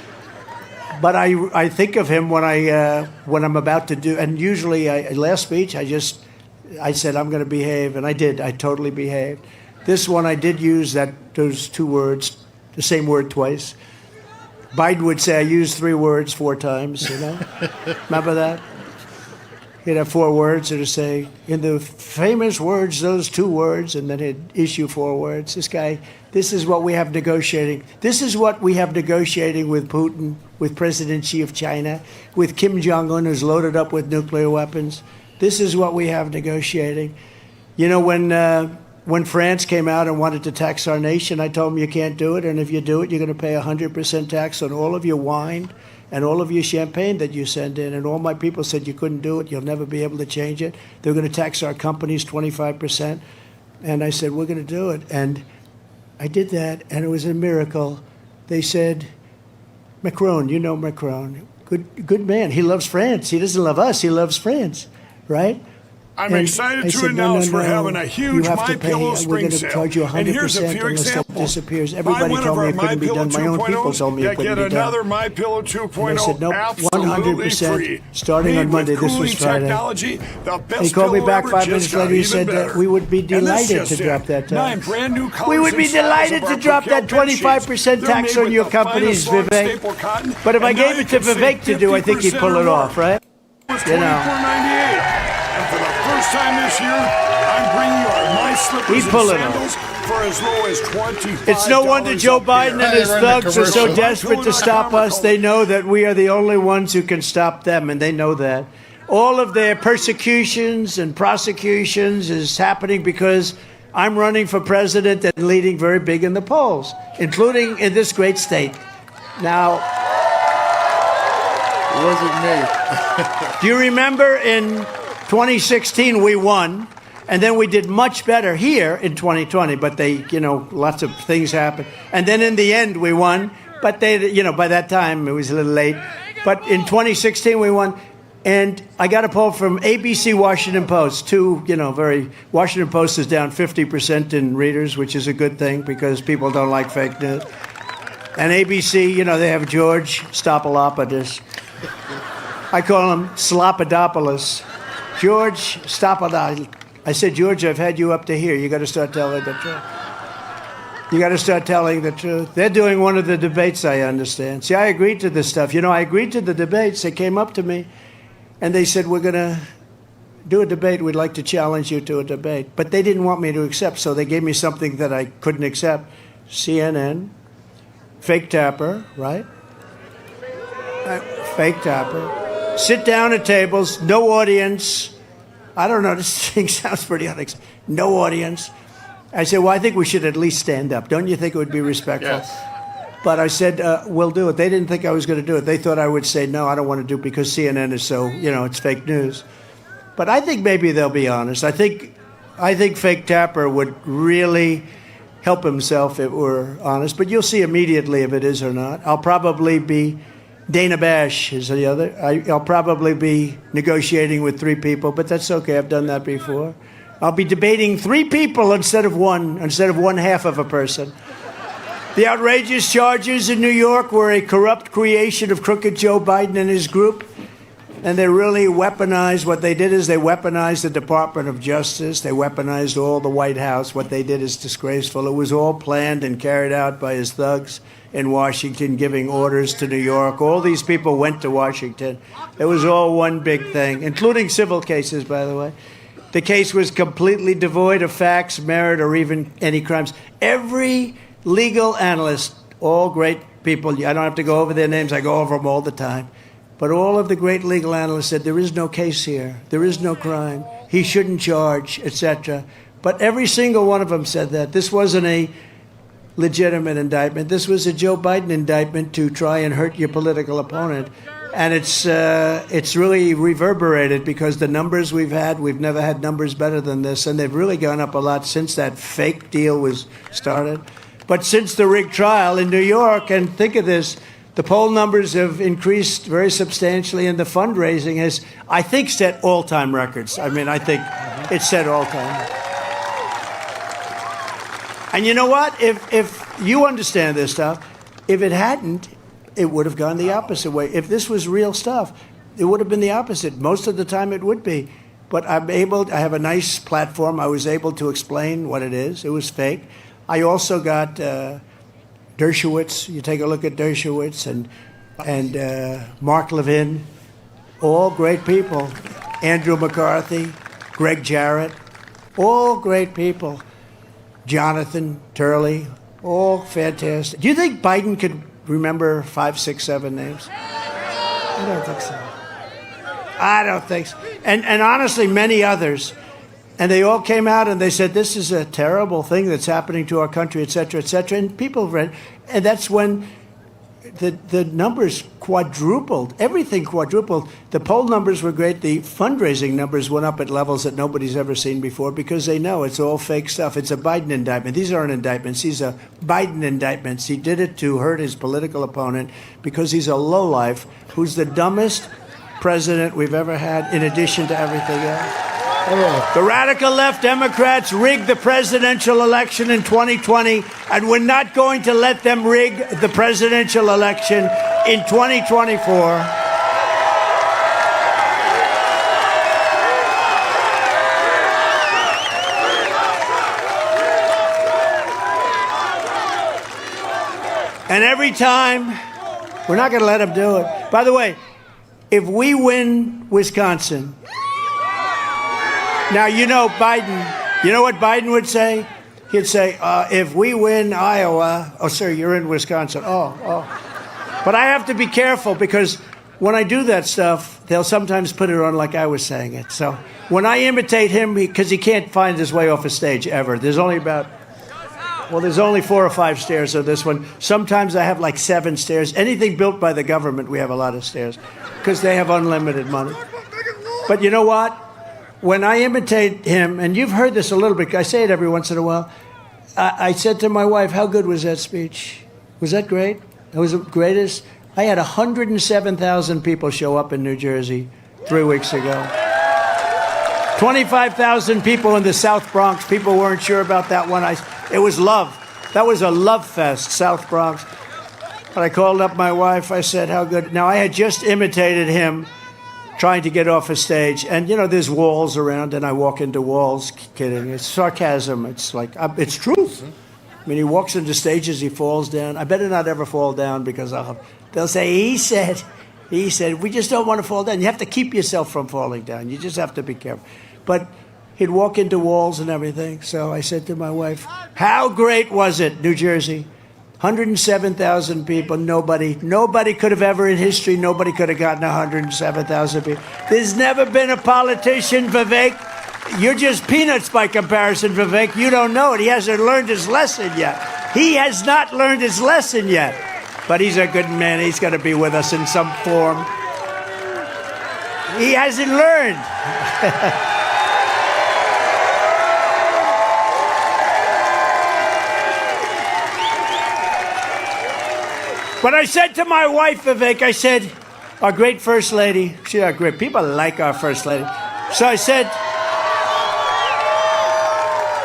But I think of him when I'm about to do, and usually last speech I said I'm going to behave, and I did. I totally behaved. This one I did use those two words, the same word twice. Biden would say I used 3 words 4 times. Remember that? He'd have 4 words, and he'd say in the famous words those 2 words, and then he'd issue 4 words. This guy. This is what we have negotiating. This is what we have negotiating with Putin, with President Xi of China, with Kim Jong-un, who's loaded up with nuclear weapons. This is what we have negotiating. When France came out and wanted to tax our nation, I told them you can't do it, and if you do it, you're going to pay 100% tax on all of your wine and all of your champagne that you send in. And all my people said you couldn't do it. You'll never be able to change it. They're going to tax our companies 25%. And I said, we're going to do it. And I did that, and it was a miracle. They said, Macron, you know Macron, good man. He loves France. He doesn't love us. He loves France, right? I'm excited to announce we're having a huge My Pillow spring sale. We're going to charge you 100% and here's a few unless that examples. disappears. Everybody told me it couldn't be done. My own people told me it couldn't be done. Get another My Pillow 2.0 And I said, nope, absolutely 100% free. starting Made on Monday. with This was cooling Friday. Technology, the best He called me pillow back ever, 5 minutes just later. He got said even that better. we would be And this delighted just to drop in. that 9 tax. brand new colors We would be and styles delighted of to our drop that Percale bed sheets. 25% They're tax made on with your the companies, finest long Vivek. staple cotton, But if I and gave now it you to can save Vivek to do, I think he'd 50% pull or it more. off, right? Was You know. $24.98. And for the first time this year, I'm bringing you our My Slippers He'd and pull it sandals for as low as $25. It's no wonder Joe Biden and his thugs are so desperate to stop us. They know that we are the only ones who can stop them, and they know that. All of their persecutions and prosecutions is happening because I'm running for president and leading very big in the polls, including in this great state. Now, It wasn't me. do you remember in 2016 we won, and then we did much better here in 2020, but lots of things happened. And then in the end we won, but by that time it was a little late. But in 2016 we won, and I got a poll from ABC Washington Post, Washington Post is down 50% in readers, which is a good thing because people don't like fake news. And ABC, they have George Stopalopoulos. I call him Slopadopoulos. George Stopalopoulos. I said, George, I've had you up to here. You got to start telling the truth. You got to start telling the truth. They're doing one of the debates, I understand. See, I agreed to this stuff. I agreed to the debates. They came up to me, and they said, we're going to do a debate. We'd like to challenge you to a debate. But they didn't want me to accept, so they gave me something that I couldn't accept. CNN, fake tapper, right? Fake tapper. Sit down at tables, no audience. I don't know, this thing sounds pretty unacceptable. No audience. I said, well, I think we should at least stand up. Don't you think it would be respectful? Yes. But I said, we'll do it. They didn't think I was going to do it. They thought I would say, no, I don't want to do it because CNN is so, it's fake news. But I think maybe they'll be honest. I think fake tapper would really help himself if we're honest. But you'll see immediately if it is or not. I'll probably be, Dana Bash is the other. I'll probably be negotiating with 3 people, but that's okay. I've done that before. I'll be debating 3 people instead of one half of a person. The outrageous charges in New York were a corrupt creation of crooked Joe Biden and his group. And they really weaponized, what they did is they weaponized the Department of Justice. They weaponized all the White House. What they did is disgraceful. It was all planned and carried out by his thugs in Washington, giving orders to New York. All these people went to Washington. It was all one big thing, including civil cases, by the way. The case was completely devoid of facts, merit, or even any crimes. Every legal analyst, all great people, I don't have to go over their names, I go over them all the time. But all of the great legal analysts said there is no case here. There is no crime. He shouldn't charge, etc. But every single one of them said that. This wasn't a legitimate indictment. This was a Joe Biden indictment to try and hurt your political opponent. And it's really reverberated because the numbers we've never had numbers better than this, and they've really gone up a lot since that fake deal was started. But since the rigged trial in New York, and think of this, the poll numbers have increased very substantially, and the fundraising has, I think, set all-time records. I mean, I think it's set all-time. And you know what? If you understand this stuff, if it hadn't, it would have gone the opposite way. If this was real stuff, it would have been the opposite. Most of the time it would be. But I have a nice platform. I was able to explain what it is. It was fake. I also got Dershowitz. You take a look at Dershowitz and Mark Levin, all great people. Andrew McCarthy, Greg Jarrett, all great people. Jonathan Turley, all fantastic. Do you think Biden could remember 5, 6, 7 names? I don't think so. I don't think so. And honestly, many others. And they all came out and they said, this is a terrible thing that's happening to our country, et cetera, et cetera. And people read. And that's when the numbers quadrupled. Everything quadrupled. The poll numbers were great. The fundraising numbers went up at levels that nobody's ever seen before because they know it's all fake stuff. It's a Biden indictment. These aren't indictments. These are Biden indictments. He did it to hurt his political opponent because he's a lowlife who's the dumbest president we've ever had in addition to everything else. The radical left Democrats rigged the presidential election in 2020, and we're not going to let them rig the presidential election in 2024. And every time, we're not going to let them do it. By the way, if we win Wisconsin, now, you know Biden, you know what Biden would say? He'd say, if we win Iowa, oh, sir, you're in Wisconsin. Oh. But I have to be careful because when I do that stuff, they'll sometimes put it on like I was saying it. So when I imitate him, because he can't find his way off a stage ever. There's only 4 or 5 stairs on this one. Sometimes I have like 7 stairs. Anything built by the government, we have a lot of stairs because they have unlimited money. But you know what? When I imitate him, and you've heard this a little bit, I say it every once in a while, I said to my wife, how good was that speech? Was that great? It was the greatest. I had 107,000 people show up in New Jersey 3 weeks ago. 25,000 people in the South Bronx. People weren't sure about that one. It was love. That was a love fest, South Bronx. But I called up my wife. I said, how good. Now, I had just imitated him trying to get off a stage. And, you know, there's walls around, and I walk into walls. Kidding. It's sarcasm. It's like, it's truth. I mean, he walks into stages, he falls down. I better not ever fall down because they'll say, he said. We just don't want to fall down. You have to keep yourself from falling down. You just have to be careful. But he'd walk into walls and everything. So I said to my wife, how great was it, New Jersey? 107,000 people, nobody could have ever in history, nobody could have gotten 107,000 people. There's never been a politician, Vivek. You're just peanuts by comparison, Vivek. You don't know it. He hasn't learned his lesson yet. He has not learned his lesson yet. But he's a good man. He's going to be with us in some form. He hasn't learned. But I said to my wife, Vivek, I said, our great First Lady, she's our great, people like our First Lady. So I said,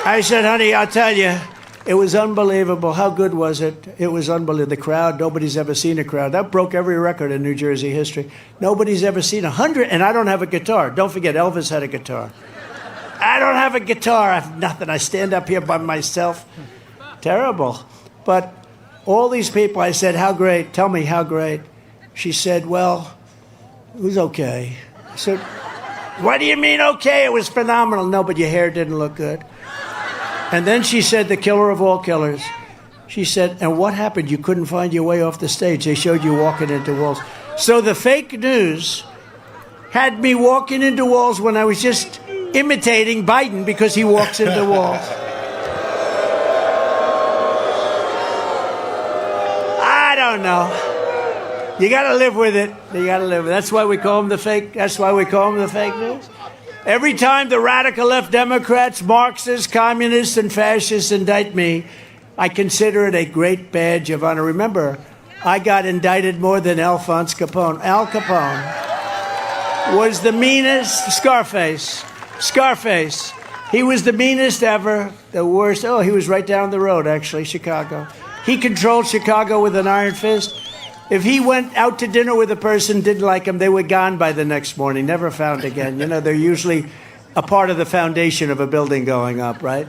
honey, I'll tell you, it was unbelievable. How good was it? It was unbelievable. The crowd, nobody's ever seen a crowd. That broke every record in New Jersey history. Nobody's ever seen 100, and I don't have a guitar. Don't forget, Elvis had a guitar. I don't have a guitar. I have nothing. I stand up here by myself. Terrible. But all these people, I said, how great? Tell me how great. She said, well, it was okay. I said, what do you mean okay? It was phenomenal. No, but your hair didn't look good. And then she said, the killer of all killers. She said, and what happened? You couldn't find your way off the stage. They showed you walking into walls. So the fake news had me walking into walls when I was just imitating Biden because he walks into walls. I don't know. You got to live with it. You got to live with it. That's why we call them the fake. That's why we call them the fake news. Every time the radical left Democrats, Marxists, communists, and fascists indict me, I consider it a great badge of honor. Remember, I got indicted more than Alphonse Capone. Al Capone was the meanest. Scarface. He was the meanest ever, the worst. Oh, he was right down the road, actually, Chicago. He controlled Chicago with an iron fist. If he went out to dinner with a person, didn't like him, they were gone by the next morning, never found again. You know, they're usually a part of the foundation of a building going up, right?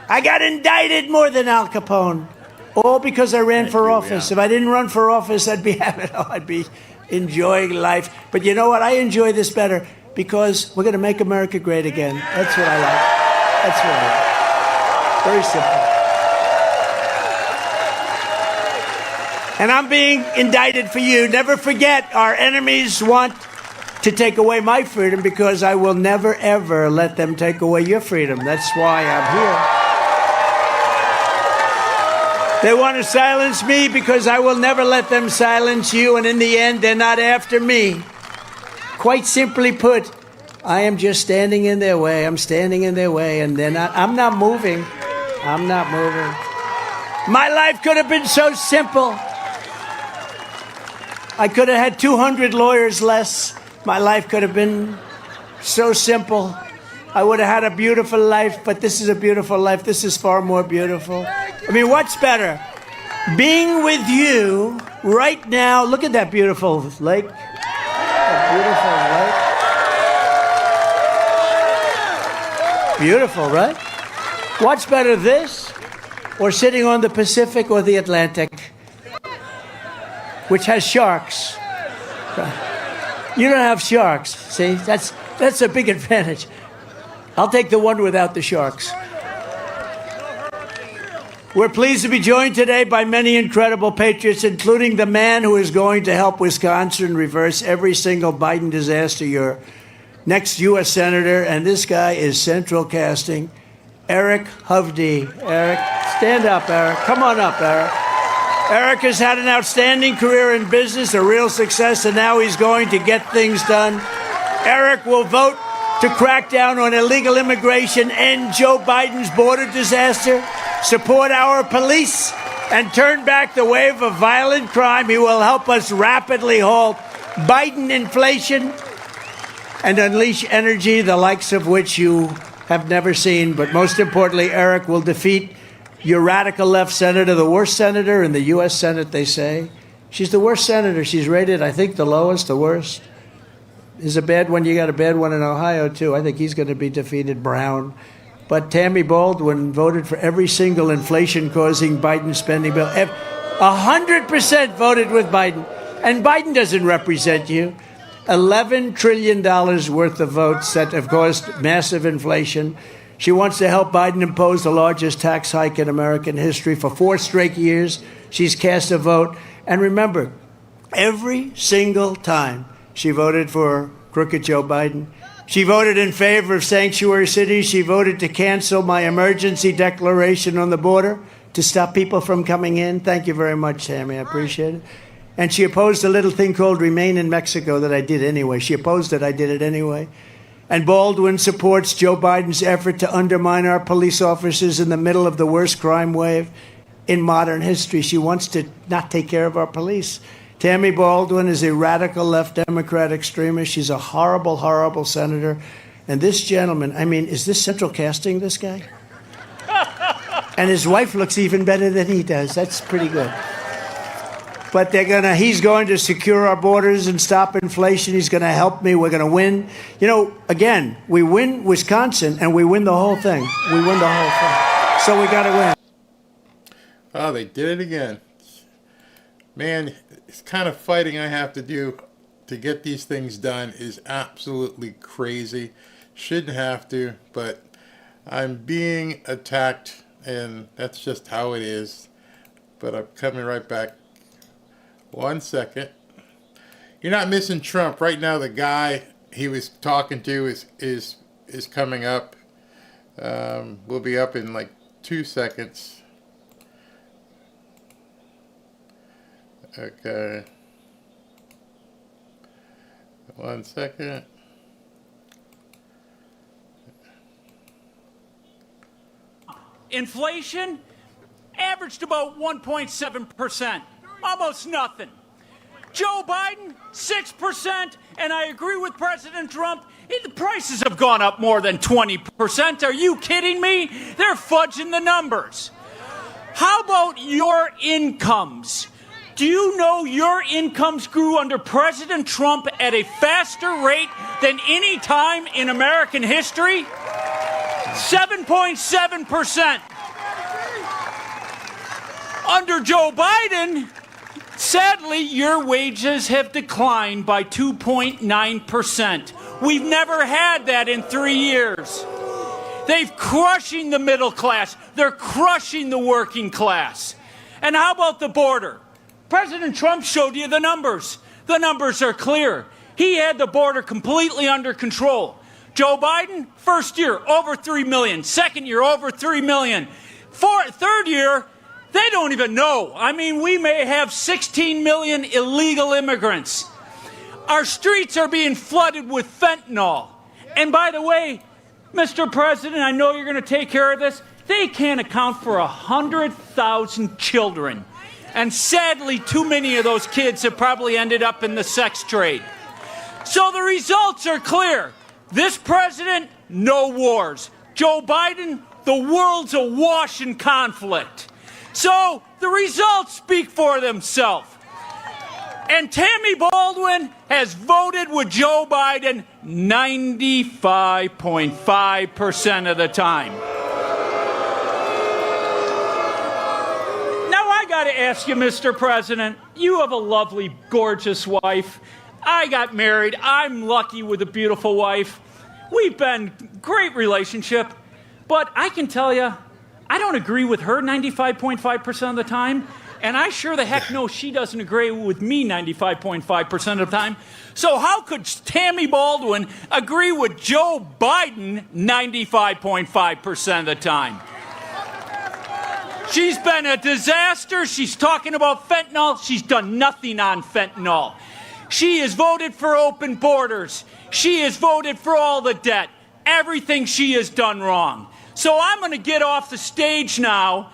I got indicted more than Al Capone, all because I ran for office. If I didn't run for office, I'd be enjoying life. But you know what? I enjoy this better because we're going to make America great again. That's what I like. That's what I like. Very simple. And I'm being indicted for you. Never forget, our enemies want to take away my freedom because I will never, ever let them take away your freedom. That's why I'm here. They want to silence me because I will never let them silence you. And in the end, they're not after me. Quite simply put, I am just standing in their way. I'm standing in their way, and they're not. I'm not moving. I'm not moving. My life could have been so simple. I could have had 200 lawyers less. My life could have been so simple. I would have had a beautiful life, but this is a beautiful life. This is far more beautiful. I mean, what's better? Being with you right now. Look at that beautiful lake. Beautiful, right? What's better, this or sitting on the Pacific or the Atlantic, which has sharks? You don't have sharks. See, that's a big advantage. I'll take the one without the sharks. We're pleased to be joined today by many incredible patriots, including the man who is going to help Wisconsin reverse every single Biden disaster, your next U.S. Senator, and this guy is central casting, Eric Hovde. Eric, stand up, Eric. Come on up, Eric. Eric has had an outstanding career in business, a real success, and now he's going to get things done. Eric will vote to crack down on illegal immigration, end Joe Biden's border disaster, support our police, and turn back the wave of violent crime. He will help us rapidly halt Biden inflation and unleash energy, the likes of which you have never seen. But most importantly, Eric will defeat your radical left senator, the worst senator in the U.S. Senate, they say. She's the worst senator. She's rated, I think, the lowest, the worst. Is a bad one. You got a bad one in Ohio, too. I think he's going to be defeated, Brown. But Tammy Baldwin voted for every single inflation-causing Biden spending bill. 100% voted with Biden. And Biden doesn't represent you. $11 trillion worth of votes that have caused massive inflation. She wants to help Biden impose the largest tax hike in American history. For 4 straight years, she's cast a vote. And remember, every single time she voted for crooked Joe Biden, she voted in favor of sanctuary cities. She voted to cancel my emergency declaration on the border to stop people from coming in. Thank you very much, Tammy. I appreciate it. And she opposed a little thing called Remain in Mexico that I did anyway. She opposed it. I did it anyway. And Baldwin supports Joe Biden's effort to undermine our police officers in the middle of the worst crime wave in modern history. She wants to not take care of our police. Tammy Baldwin is a radical left Democrat extremist. She's a horrible, horrible senator. And this gentleman, I mean, is this central casting, this guy? And his wife looks even better than he does. That's pretty good. But he's going to secure our borders and stop inflation. He's going to help me. We're going to win. You know, again, we win Wisconsin and we win the whole thing. We win the whole thing. So we got to win. Oh, they did it again. Man, it's kind of fighting I have to do to get these things done is absolutely crazy. Shouldn't have to, but I'm being attacked, and that's just how it is. But I'm coming right back. 1 second. You're not missing Trump. Right now, the guy he was talking to is coming up. We'll be up in like 2 seconds. Okay. 1 second. Inflation averaged about 1.7%, almost nothing. Joe Biden, 6%, and I agree with President Trump, the prices have gone up more than 20%. Are you kidding me? They're fudging the numbers. How about your incomes? Do you know your incomes grew under President Trump at a faster rate than any time in American history? 7.7%. Under Joe Biden, sadly, your wages have declined by 2.9%. We've never had that in 3 years. They're crushing the middle class. They're crushing the working class. And how about the border? President Trump showed you the numbers. The numbers are clear. He had the border completely under control. Joe Biden, first year, over 3 million. Second year, over 3 million. Third year, they don't even know. I mean, we may have 16 million illegal immigrants. Our streets are being flooded with fentanyl. And by the way, Mr. President, I know you're going to take care of this. They can't account for 100,000 children. And sadly, too many of those kids have probably ended up in the sex trade. So the results are clear. This president, no wars. Joe Biden, the world's awash in conflict. So the results speak for themselves. And Tammy Baldwin has voted with Joe Biden 95.5% of the time. Now I got to ask you, Mr. President, you have a lovely, gorgeous wife. I got married. I'm lucky with a beautiful wife. We've been great relationship. But I can tell you, I don't agree with her 95.5% of the time. And I sure the heck know she doesn't agree with me 95.5% of the time. So how could Tammy Baldwin agree with Joe Biden 95.5% of the time? She's been a disaster. She's talking about fentanyl. She's done nothing on fentanyl. She has voted for open borders. She has voted for all the debt. Everything she has done wrong. So I'm going to get off the stage now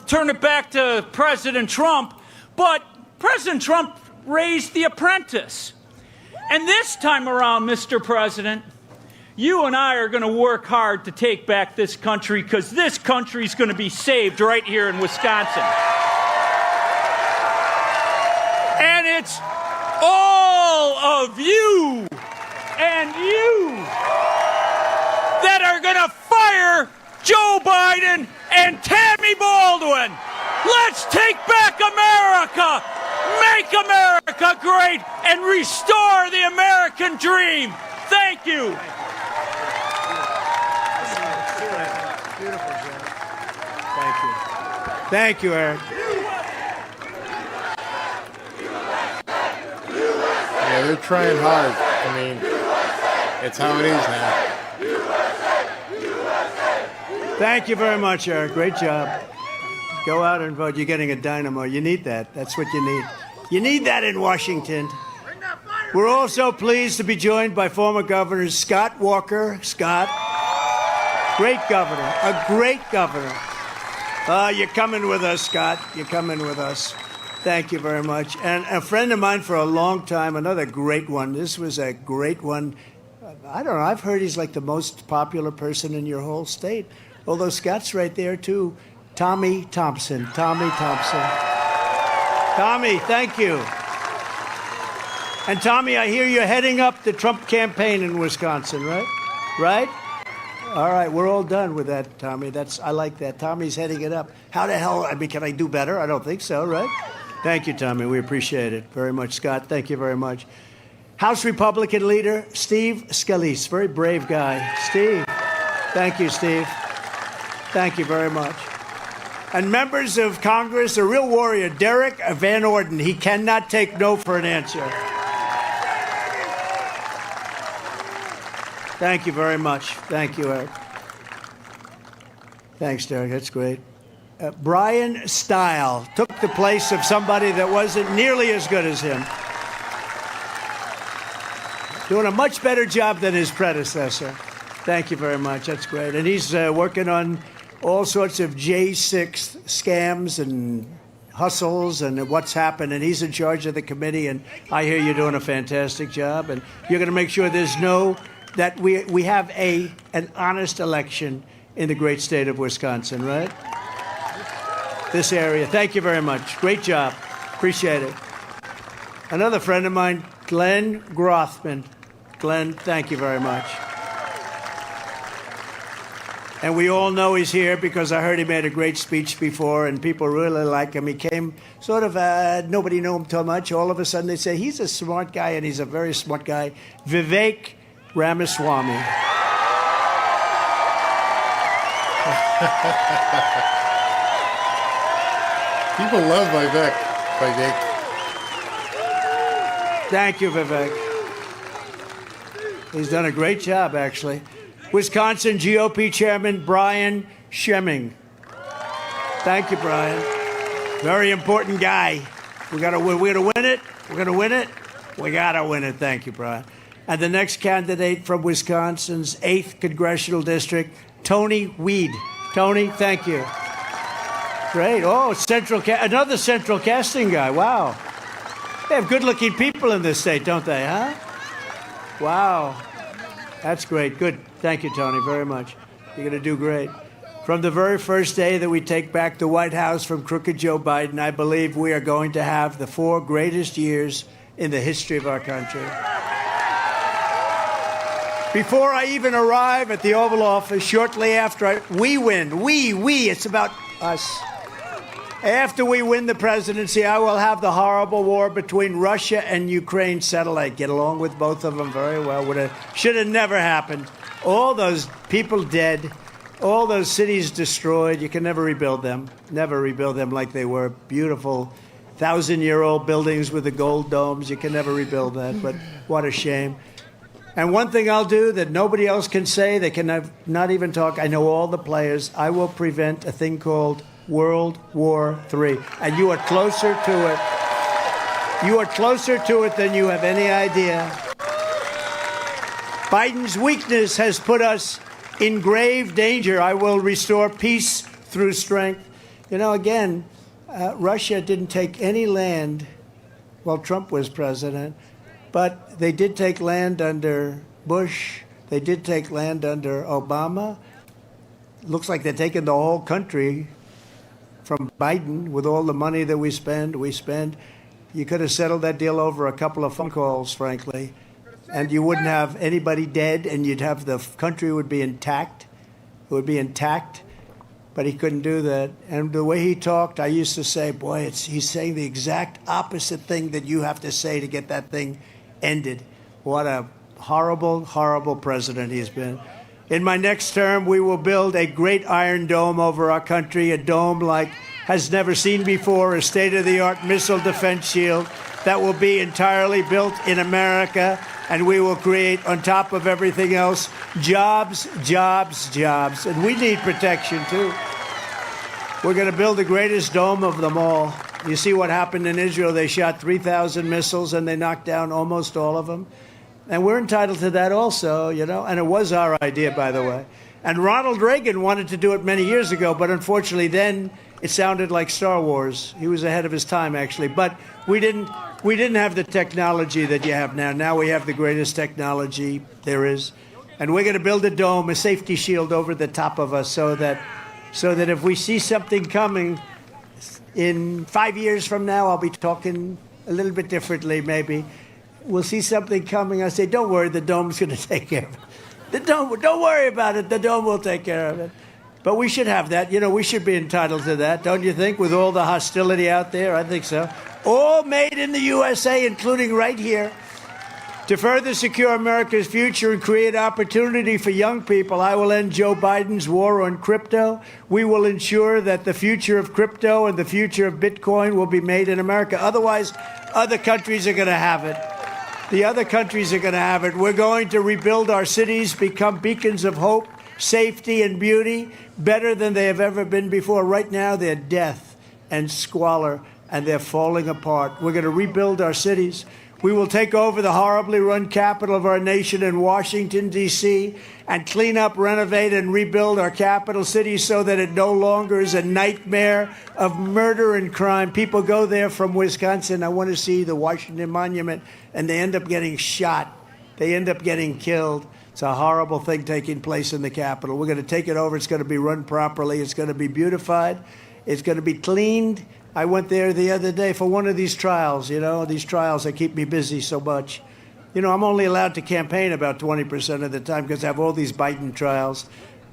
turn it back to President Trump. But President Trump raised the apprentice. And this time around, Mr. President, you and I are going to work hard to take back this country because this country is going to be saved right here in Wisconsin. And it's all of you and you that are going to fire Joe Biden and Tammy Baldwin. Let's take back America, make America great, and restore the American dream. Thank you. Beautiful, Joe. Thank you. Thank you, Eric. Yeah, they're trying hard. I mean, it's how it is now. Thank you very much, Eric. Great job. Go out and vote. You're getting a dynamo. You need that. That's what you need. You need that in Washington. We're also pleased to be joined by former Governor Scott Walker. Scott, great governor. A great governor. You're coming with us, Scott. You're coming with us. Thank you very much. And a friend of mine for a long time, another great one. This was a great one. I don't know. I've heard he's like the most popular person in your whole state. Although Scott's right there, too. Tommy Thompson. Tommy Thompson. Tommy, thank you. And Tommy, I hear you're heading up the Trump campaign in Wisconsin, right? Right? All right, we're all done with that, Tommy. I like that. Tommy's heading it up. How the hell, can I do better? I don't think so, right? Thank you, Tommy. We appreciate it very much. Scott, thank you very much. House Republican leader, Steve Scalise. Very brave guy. Steve. Thank you, Steve. Thank you very much. And members of Congress, a real warrior, Derek Van Orden. He cannot take no for an answer. Thank you very much. Thank you, Eric. Thanks, Derek. That's great. Brian Stile took the place of somebody that wasn't nearly as good as him. Doing a much better job than his predecessor. Thank you very much. That's great. And he's working on all sorts of J6 scams and hustles and what's happened. And he's in charge of the committee. And I hear you're doing a fantastic job. And you're going to make sure that we have an honest election in the great state of Wisconsin, right? This area. Thank you very much. Great job. Appreciate it. Another friend of mine, Glenn Grothman. Glenn, thank you very much. And we all know he's here because I heard he made a great speech before, and people really like him. He came sort of, nobody knew him too much. All of a sudden they say, he's a smart guy, and he's a very smart guy. Vivek Ramaswamy. People love Vivek. Thank you, Vivek. He's done a great job, actually. Wisconsin GOP Chairman Brian Schemming. Thank you, Brian. Very important guy. We're gonna win it. We're gonna win it. We gotta win it. Thank you, Brian. And the next candidate from Wisconsin's 8th Congressional District, Tony Weed. Tony, thank you. Great. Oh, another central casting guy. Wow. They have good-looking people in this state, don't they, huh? Wow. That's great. Good. Thank you, Tony, very much. You're going to do great. From the very first day that we take back the White House from crooked Joe Biden, I believe we are going to have the 4 greatest years in the history of our country. Before I even arrive at the Oval Office, shortly after we win, it's about us. After we win the presidency, I will have the horrible war between Russia and Ukraine settled. I get along with both of them very well. Should have never happened. All those people dead, all those cities destroyed. You can never rebuild them. Never rebuild them like they were. Beautiful 1,000-year-old buildings with the gold domes. You can never rebuild that, but what a shame. And one thing I'll do that nobody else can say, they can not even talk. I know all the players. I will prevent a thing called World War III. And you are closer to it. You are closer to it than you have any idea. Biden's weakness has put us in grave danger. I will restore peace through strength. You know, again, Russia didn't take any land while Trump was president, but they did take land under Bush. They did take land under Obama. Looks like they're taking the whole country from Biden with all the money that we spend. You could have settled that deal over a couple of phone calls, frankly, and you wouldn't have anybody dead, and you'd have the country would be intact. It would be intact, but he couldn't do that. And the way he talked, I used to say, boy, he's saying the exact opposite thing that you have to say to get that thing ended. What a horrible, horrible president he's been. In my next term, we will build a great iron dome over our country, a dome like has never seen before, a state-of-the-art missile defense shield that will be entirely built in America, and we will create, on top of everything else, jobs, jobs, jobs. And we need protection, too. We're going to build the greatest dome of them all. You see what happened in Israel. They shot 3,000 missiles, and they knocked down almost all of them. And we're entitled to that also, you know, and it was our idea, by the way. And Ronald Reagan wanted to do it many years ago, but unfortunately then it sounded like Star Wars. He was ahead of his time, actually. But we didn't have the technology that you have now. Now we have the greatest technology there is. And we're going to build a dome, a safety shield over the top of us so that if we see something coming in 5 years from now, I'll be talking a little bit differently maybe. We'll see something coming. I say, don't worry, the dome's going to take care of it. The dome, don't worry about it. The dome will take care of it. But we should have that. You know, we should be entitled to that, don't you think, with all the hostility out there? I think so. All made in the USA, including right here. To further secure America's future and create opportunity for young people, I will end Joe Biden's war on crypto. We will ensure that the future of crypto and the future of Bitcoin will be made in America. Otherwise, other countries are going to have it. The other countries are going to have it. We're going to rebuild our cities, become beacons of hope, safety, and beauty, better than they have ever been before. Right now, they're death and squalor, and they're falling apart. We're going to rebuild our cities. We will take over the horribly run capital of our nation in Washington, D.C., and clean up, renovate, and rebuild our capital city so that it no longer is a nightmare of murder and crime. People go there from Wisconsin. I want to see the Washington Monument, and they end up getting shot. They end up getting killed. It's a horrible thing taking place in the Capitol. We're going to take it over. It's going to be run properly. It's going to be beautified. It's going to be cleaned. I went there the other day for one of these trials, these trials that keep me busy so much. I'm only allowed to campaign about 20% of the time because I have all these Biden trials.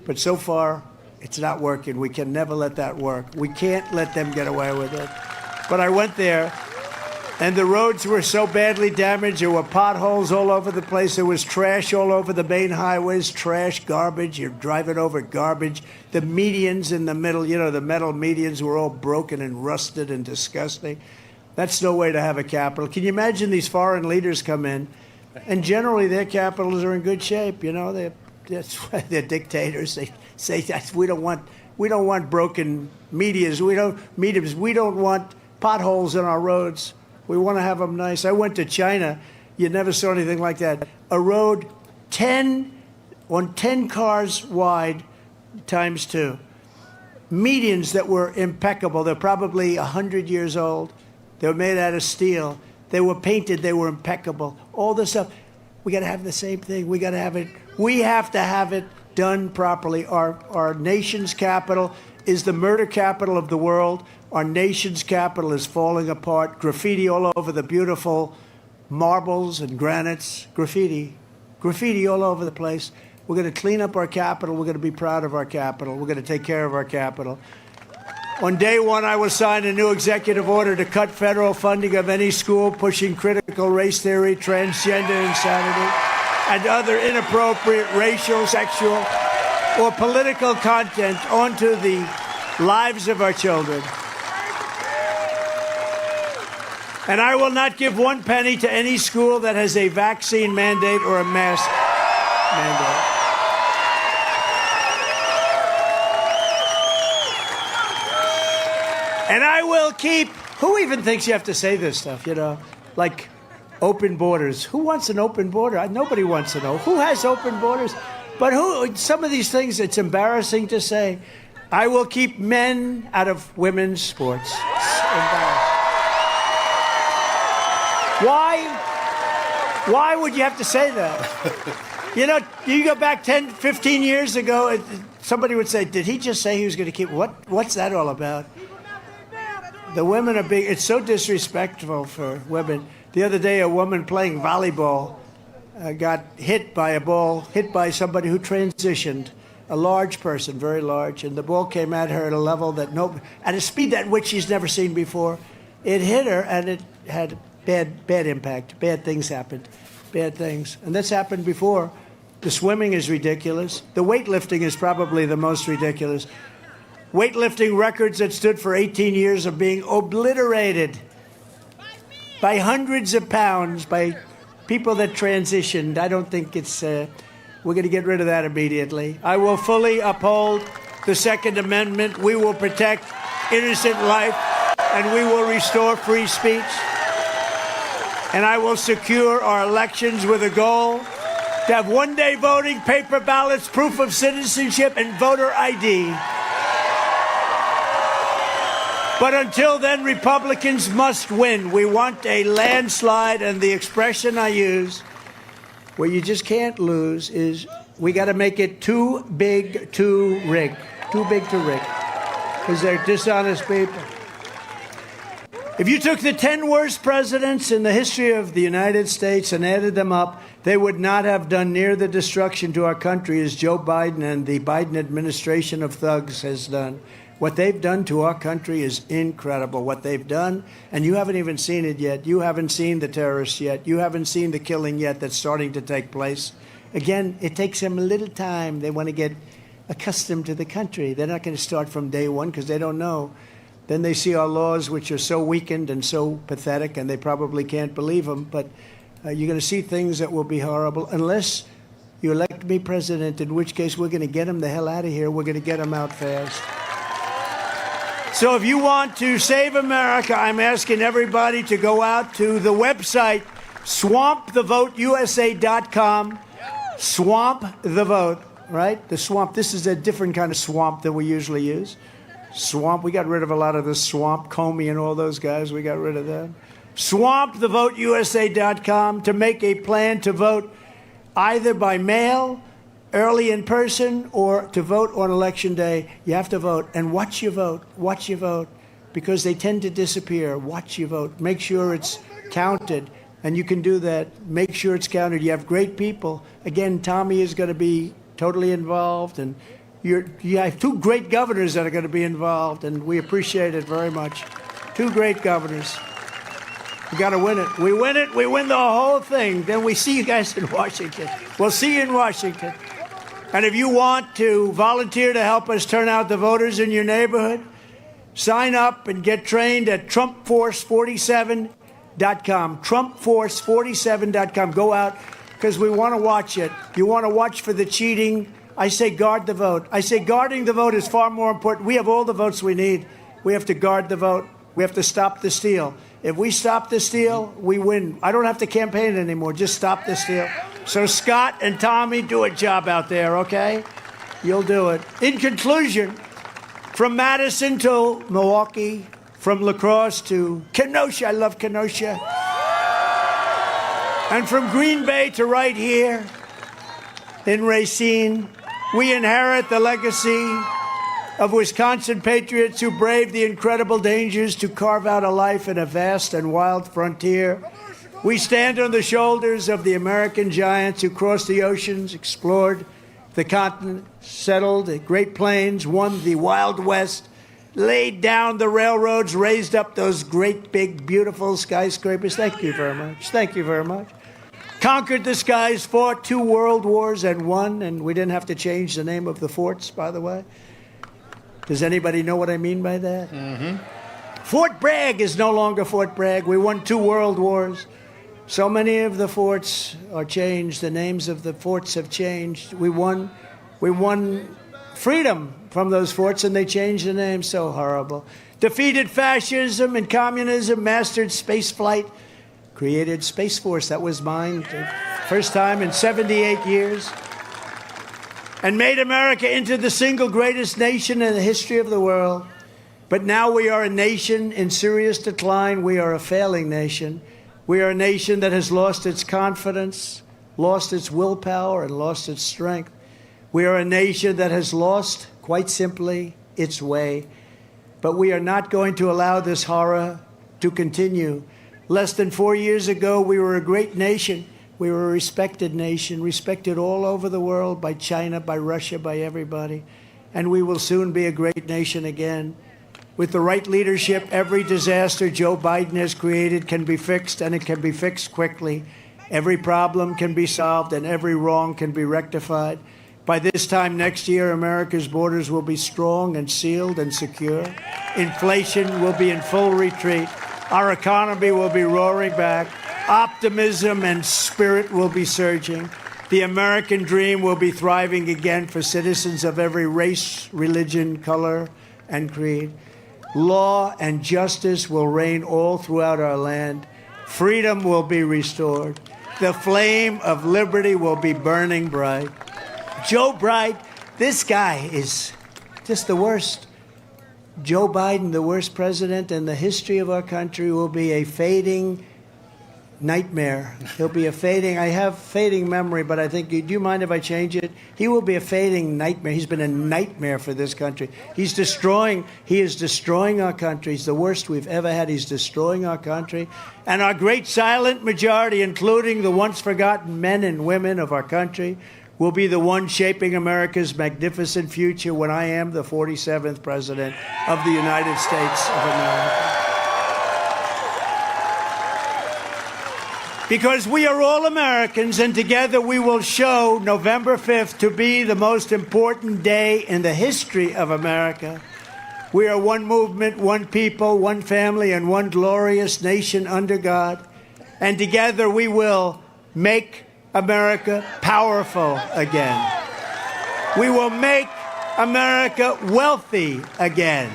But so far, it's not working. We can never let that work. We can't let them get away with it. But I went there, and the roads were so badly damaged. There were potholes all over the place. There was trash all over the main highways, trash, garbage. You're driving over garbage. The medians in the middle, the metal medians were all broken and rusted and disgusting. That's no way to have a capital. Can you imagine these foreign leaders come in, and generally their capitals are in good shape. That's why they're dictators. They say that we don't want broken medians. We don't want potholes in our roads. We want to have them nice. I went to China. You never saw anything like that. A road 10 cars wide times 2. Medians that were impeccable. They're probably 100 years old. They were made out of steel. They were painted. They were impeccable. All this stuff. We got to have the same thing. We got to have it. We have to have it done properly. Our nation's capital is the murder capital of the world. Our nation's capital is falling apart. Graffiti all over the beautiful marbles and granites. Graffiti all over the place. We're going to clean up our capital. We're going to be proud of our capital. We're going to take care of our capital. On day one, I will sign a new executive order to cut federal funding of any school pushing critical race theory, transgender insanity, and other inappropriate racial, sexual, or political content onto the lives of our children. And I will not give one penny to any school that has a vaccine mandate or a mask mandate. And I will keep, who even thinks you have to say this stuff, like open borders. Who wants an open border? Nobody wants to know. Who has open borders? But some of these things, it's embarrassing to say. I will keep men out of women's sports. Why would you have to say that? You go back 10, 15 years ago, somebody would say, did he just say he was going to keep, what's that all about? The women are big. It's so disrespectful for women. The other day, a woman playing volleyball got hit by a ball, hit by somebody who transitioned, a large person, very large, and the ball came at her at a level that at a speed at which she's never seen before. It hit her, and it had bad impact. Bad things happened. Bad things. And that's happened before. The swimming is ridiculous. The weightlifting is probably the most ridiculous. Weightlifting records that stood for 18 years are being obliterated by hundreds of pounds by people that transitioned. I don't think it's, we're going to get rid of that immediately. I will fully uphold the Second Amendment. We will protect innocent life, and we will restore free speech. And I will secure our elections with a goal to have one-day voting, paper ballots, proof of citizenship, and voter ID. But until then, Republicans must win. We want a landslide, and the expression I use, where you just can't lose, is we got to make it too big to rig. Too big to rig. Because they're dishonest people. If you took the 10 worst presidents in the history of the United States and added them up, they would not have done near the destruction to our country as Joe Biden and the Biden administration of thugs has done. What they've done to our country is incredible. What they've done, and you haven't even seen it yet. You haven't seen the terrorists yet. You haven't seen the killing yet that's starting to take place. Again, it takes them a little time. They want to get accustomed to the country. They're not going to start from day one because they don't know. Then they see our laws, which are so weakened and so pathetic, and they probably can't believe them. But you're going to see things that will be horrible unless you elect me president, in which case we're going to get them the hell out of here. We're going to get them out fast. So if you want to save America, I'm asking everybody to go out to the website SwampTheVoteUSA.com. Swamp the vote, right? The swamp. This is a different kind of swamp than we usually use. Swamp. We got rid of a lot of the swamp. Comey and all those guys. We got rid of them. SwampTheVoteUSA.com to make a plan to vote either by mail, early in person, or to vote on Election Day. You have to vote. And watch your vote. Watch your vote. Because they tend to disappear. Watch your vote. Make sure it's counted. And you can do that. Make sure it's counted. You have great people. Again, Tommy is going to be totally involved. And you have two great governors that are going to be involved. And we appreciate it very much. Two great governors. We got to win it. We win it. We win the whole thing. Then we see you guys in Washington. We'll see you in Washington. And if you want to volunteer to help us turn out the voters in your neighborhood, sign up and get trained at TrumpForce47.com. TrumpForce47.com. Go out because we want to watch it. You want to watch for the cheating. I say guard the vote. I say guarding the vote is far more important. We have all the votes we need. We have to guard the vote. We have to stop the steal. If we stop the steal, we win. I don't have to campaign anymore. Just stop the steal. So Scott and Tommy, do a job out there, okay? You'll do it. In conclusion, from Madison to Milwaukee, from La Crosse to Kenosha, I love Kenosha, and from Green Bay to right here in Racine, we inherit the legacy of Wisconsin patriots who braved the incredible dangers to carve out a life in a vast and wild frontier. We stand on the shoulders of the American giants who crossed the oceans, explored the continent, settled the Great Plains, won the Wild West, laid down the railroads, raised up those great, big, beautiful skyscrapers. Thank you very much. Thank you very much. Conquered the skies, fought 2 world wars and won, and we didn't have to change the name of the forts, by the way. Does anybody know what I mean by that? Mm-hmm. Fort Bragg is no longer Fort Bragg. We won 2 world wars. So many of the forts are changed. The names of the forts have changed. We won freedom from those forts, and they changed the name. So horrible. Defeated fascism and communism, mastered space flight, created Space Force. That was mine. First time in 78 years. And made America into the single greatest nation in the history of the world. But now we are a nation in serious decline. We are a failing nation. We are a nation that has lost its confidence, lost its willpower, and lost its strength. We are a nation that has lost, quite simply, its way. But we are not going to allow this horror to continue. Less than 4 years ago, we were a great nation. We were a respected nation, respected all over the world by China, by Russia, by everybody. And we will soon be a great nation again. With the right leadership, every disaster Joe Biden has created can be fixed, and it can be fixed quickly. Every problem can be solved, and every wrong can be rectified. By this time next year, America's borders will be strong and sealed and secure. Inflation will be in full retreat. Our economy will be roaring back. Optimism and spirit will be surging. The American dream will be thriving again for citizens of every race, religion, color, and creed. Law and justice will reign all throughout our land. Freedom will be restored. The flame of liberty will be burning bright. Joe Biden, this guy is just the worst. Joe Biden, the worst president in the history of our country, will be a fading nightmare. He'll be a fading, I have fading memory, but I think, do you mind if I change it? He will be a fading nightmare. He's been a nightmare for this country. He is destroying our country. He's the worst we've ever had. He's destroying our country. And our great silent majority, including the once forgotten men and women of our country, will be the one shaping America's magnificent future when I am the 47th President of the United States of America. Because we are all Americans, and together we will show November 5th to be the most important day in the history of America. We are one movement, one people, one family, and one glorious nation under God. And together we will make America powerful again. We will make America wealthy again.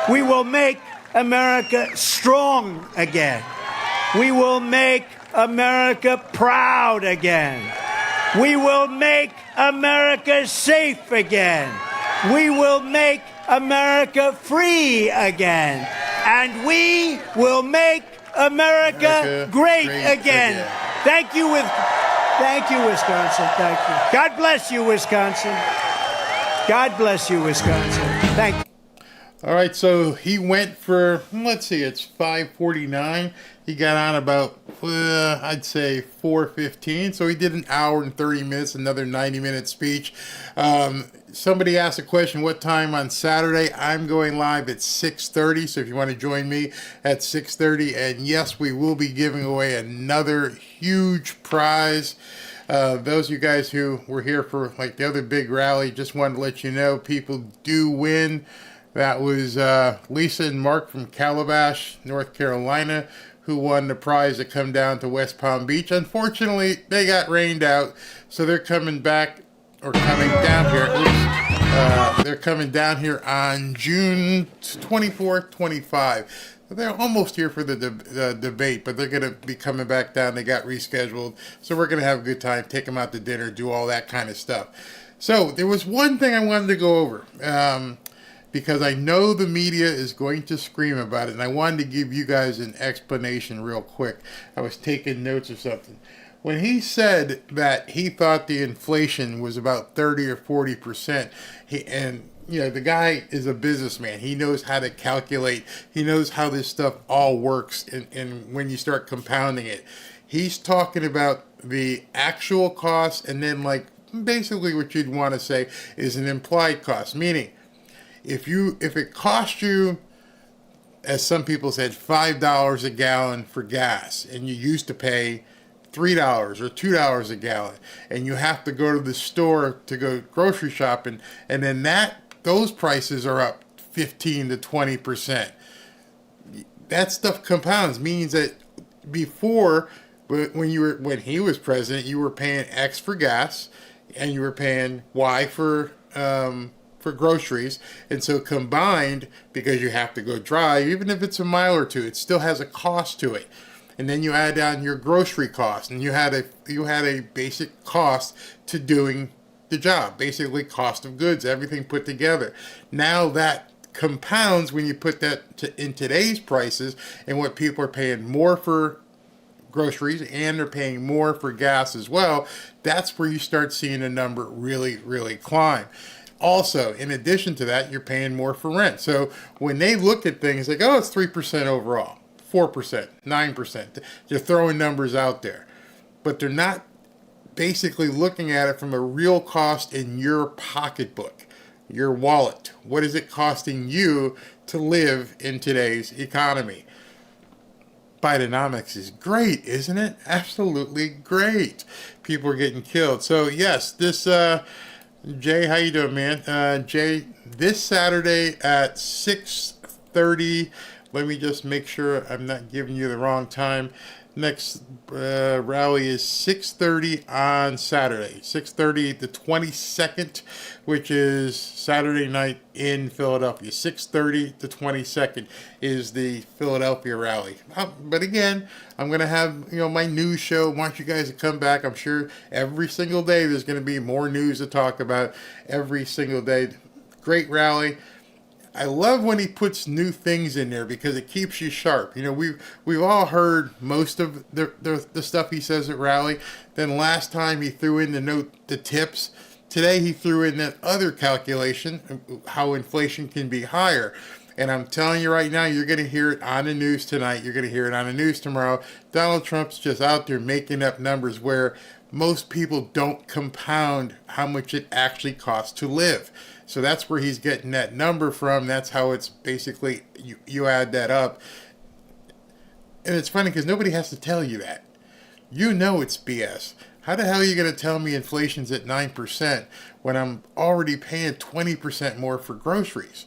We will make America strong again. We will make America proud again. We will make America safe again. We will make America free again. And we will make America great again. Thank you, Wisconsin. Thank you. God bless you, Wisconsin. God bless you, Wisconsin. Thank you. All right, so he went for, let's see, it's 5:49. He got on about, I'd say 4:15. So he did an hour and 30 minutes, another 90-minute speech. Somebody asked a question, what time on Saturday? I'm going live at 6:30. So if you want to join me at 6:30, and yes, we will be giving away another huge prize. Those of you guys who were here for like the other big rally, just wanted to let you know people do win. That was Lisa and Mark from Calabash, North Carolina, who won the prize to come down to West Palm Beach. Unfortunately, they got rained out, so they're coming back, or coming down here. They're coming down here on June 24th, 25. They're almost here for the debate, but they're going to be coming back down. They got rescheduled, so we're going to have a good time, take them out to dinner, do all that kind of stuff. So there was one thing I wanted to go over. Because I know the media is going to scream about it, and I wanted to give you guys an explanation real quick. I was taking notes or something. When he said that he thought the inflation was about 30 or 40%, the guy is a businessman. He knows how to calculate. He knows how this stuff all works, and when you start compounding it. He's talking about the actual cost, and then like basically what you'd want to say is an implied cost, meaning if it cost you, as some people said, $5 a gallon for gas, and you used to pay $3 or $2 a gallon, and you have to go to the store to go grocery shopping, and then those prices are up 15 to 20%. That stuff compounds, means that before, when he was president, you were paying X for gas, and you were paying Y for groceries, and so combined, because you have to go drive, even if it's a mile or two, it still has a cost to it. And then you add on your grocery cost, and you had a basic cost to doing the job, basically cost of goods, everything put together. Now that compounds when you put that in today's prices, and what people are paying more for groceries, and they're paying more for gas as well. That's where you start seeing a number really, really climb. Also, in addition to that, you're paying more for rent. So when they look at things like, oh, it's 3% overall, 4%, 9%, they're throwing numbers out there. But they're not basically looking at it from a real cost in your pocketbook, your wallet. What is it costing you to live in today's economy? Bidenomics is great, isn't it? Absolutely great. People are getting killed. So yes, this... Jay, how you doing, man? Jay, this Saturday at 6:30, let me just make sure I'm not giving you the wrong time. Next rally is 6:30 on Saturday, 6:30 the 22nd, which is Saturday night in Philadelphia. 6:30 the 22nd is the Philadelphia rally. But again, I'm going to have my news show. I want you guys to come back. I'm sure every single day there's going to be more news to talk about every single day. Great rally. I love when he puts new things in there because it keeps you sharp. We've all heard most of the stuff he says at rally. Then last time he threw in the tips. Today he threw in that other calculation, how inflation can be higher. And I'm telling you right now, you're going to hear it on the news tonight. You're going to hear it on the news tomorrow. Donald Trump's just out there making up numbers where most people don't compound how much it actually costs to live. So that's where he's getting that number from. That's how it's basically, you add that up. And it's funny because nobody has to tell you that. You know it's BS. How the hell are you going to tell me inflation's at 9% when I'm already paying 20% more for groceries?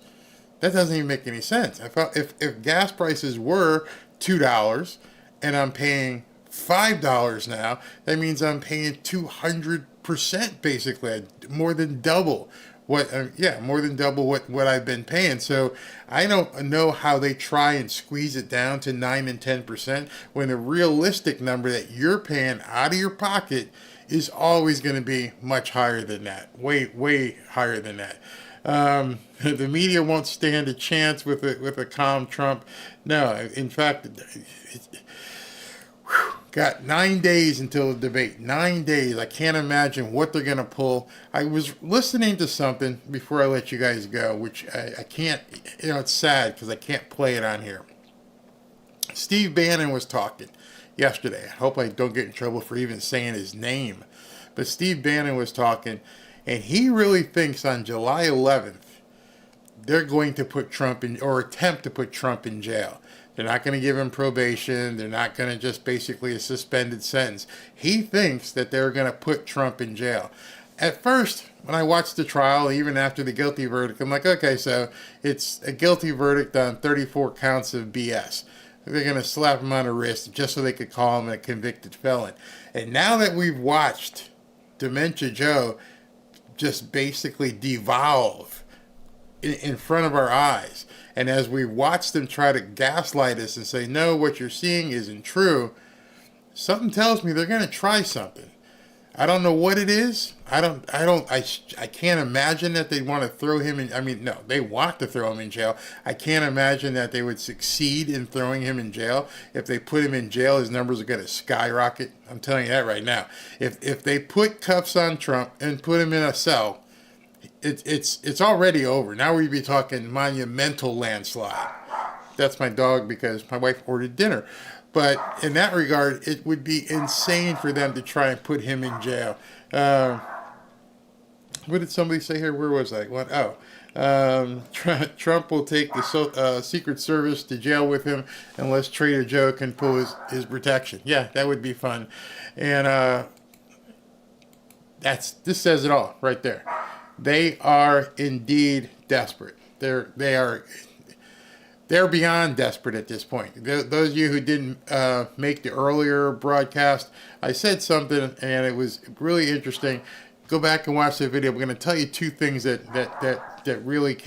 That doesn't even make any sense. If gas prices were $2 and I'm paying $5 now, that means I'm paying 200% basically, more than double more than double what I've been paying. So I don't know how they try and squeeze it down to 9 and 10% when the realistic number that you're paying out of your pocket is always going to be much higher than that, way higher than that. The media won't stand a chance with a calm Trump. No, in fact, got 9 days until the debate. 9 days. I can't imagine what they're going to pull. I was listening to something before I let you guys go, which I can't, it's sad because I can't play it on here. Steve Bannon was talking yesterday. I hope I don't get in trouble for even saying his name. But Steve Bannon was talking, and he really thinks on July 11th, they're going to put Trump in, or attempt to put Trump in jail. They're not going to give him probation. They're not going to just basically a suspended sentence. He thinks that they're going to put Trump in jail. At first, when I watched the trial, even after the guilty verdict, I'm like, okay, so it's a guilty verdict on 34 counts of BS. They're going to slap him on the wrist just so they could call him a convicted felon. And now that we've watched Dementia Joe just basically devolve in front of our eyes, and as we watch them try to gaslight us and say, no, what you're seeing isn't true, something tells me they're going to try something. I don't know what it is. I can't imagine that they want to throw him in. I mean, no, they want to throw him in jail. I can't imagine that they would succeed in throwing him in jail. If they put him in jail, his numbers are going to skyrocket. I'm telling you that right now. If they put cuffs on Trump and put him in a cell, it's already over. Now we'd be talking monumental landslide. That's my dog because my wife ordered dinner. But in that regard, it would be insane for them to try and put him in jail. What did somebody say here? Where was I? What? Oh, Trump will take the Secret Service to jail with him unless Trader Joe can pull his protection. Yeah, that would be fun. And this says it all right there. They are indeed desperate. They're beyond desperate at this point. Those of you who didn't make the earlier broadcast, I said something and it was really interesting. Go back and watch the video. I'm going to tell you two things that really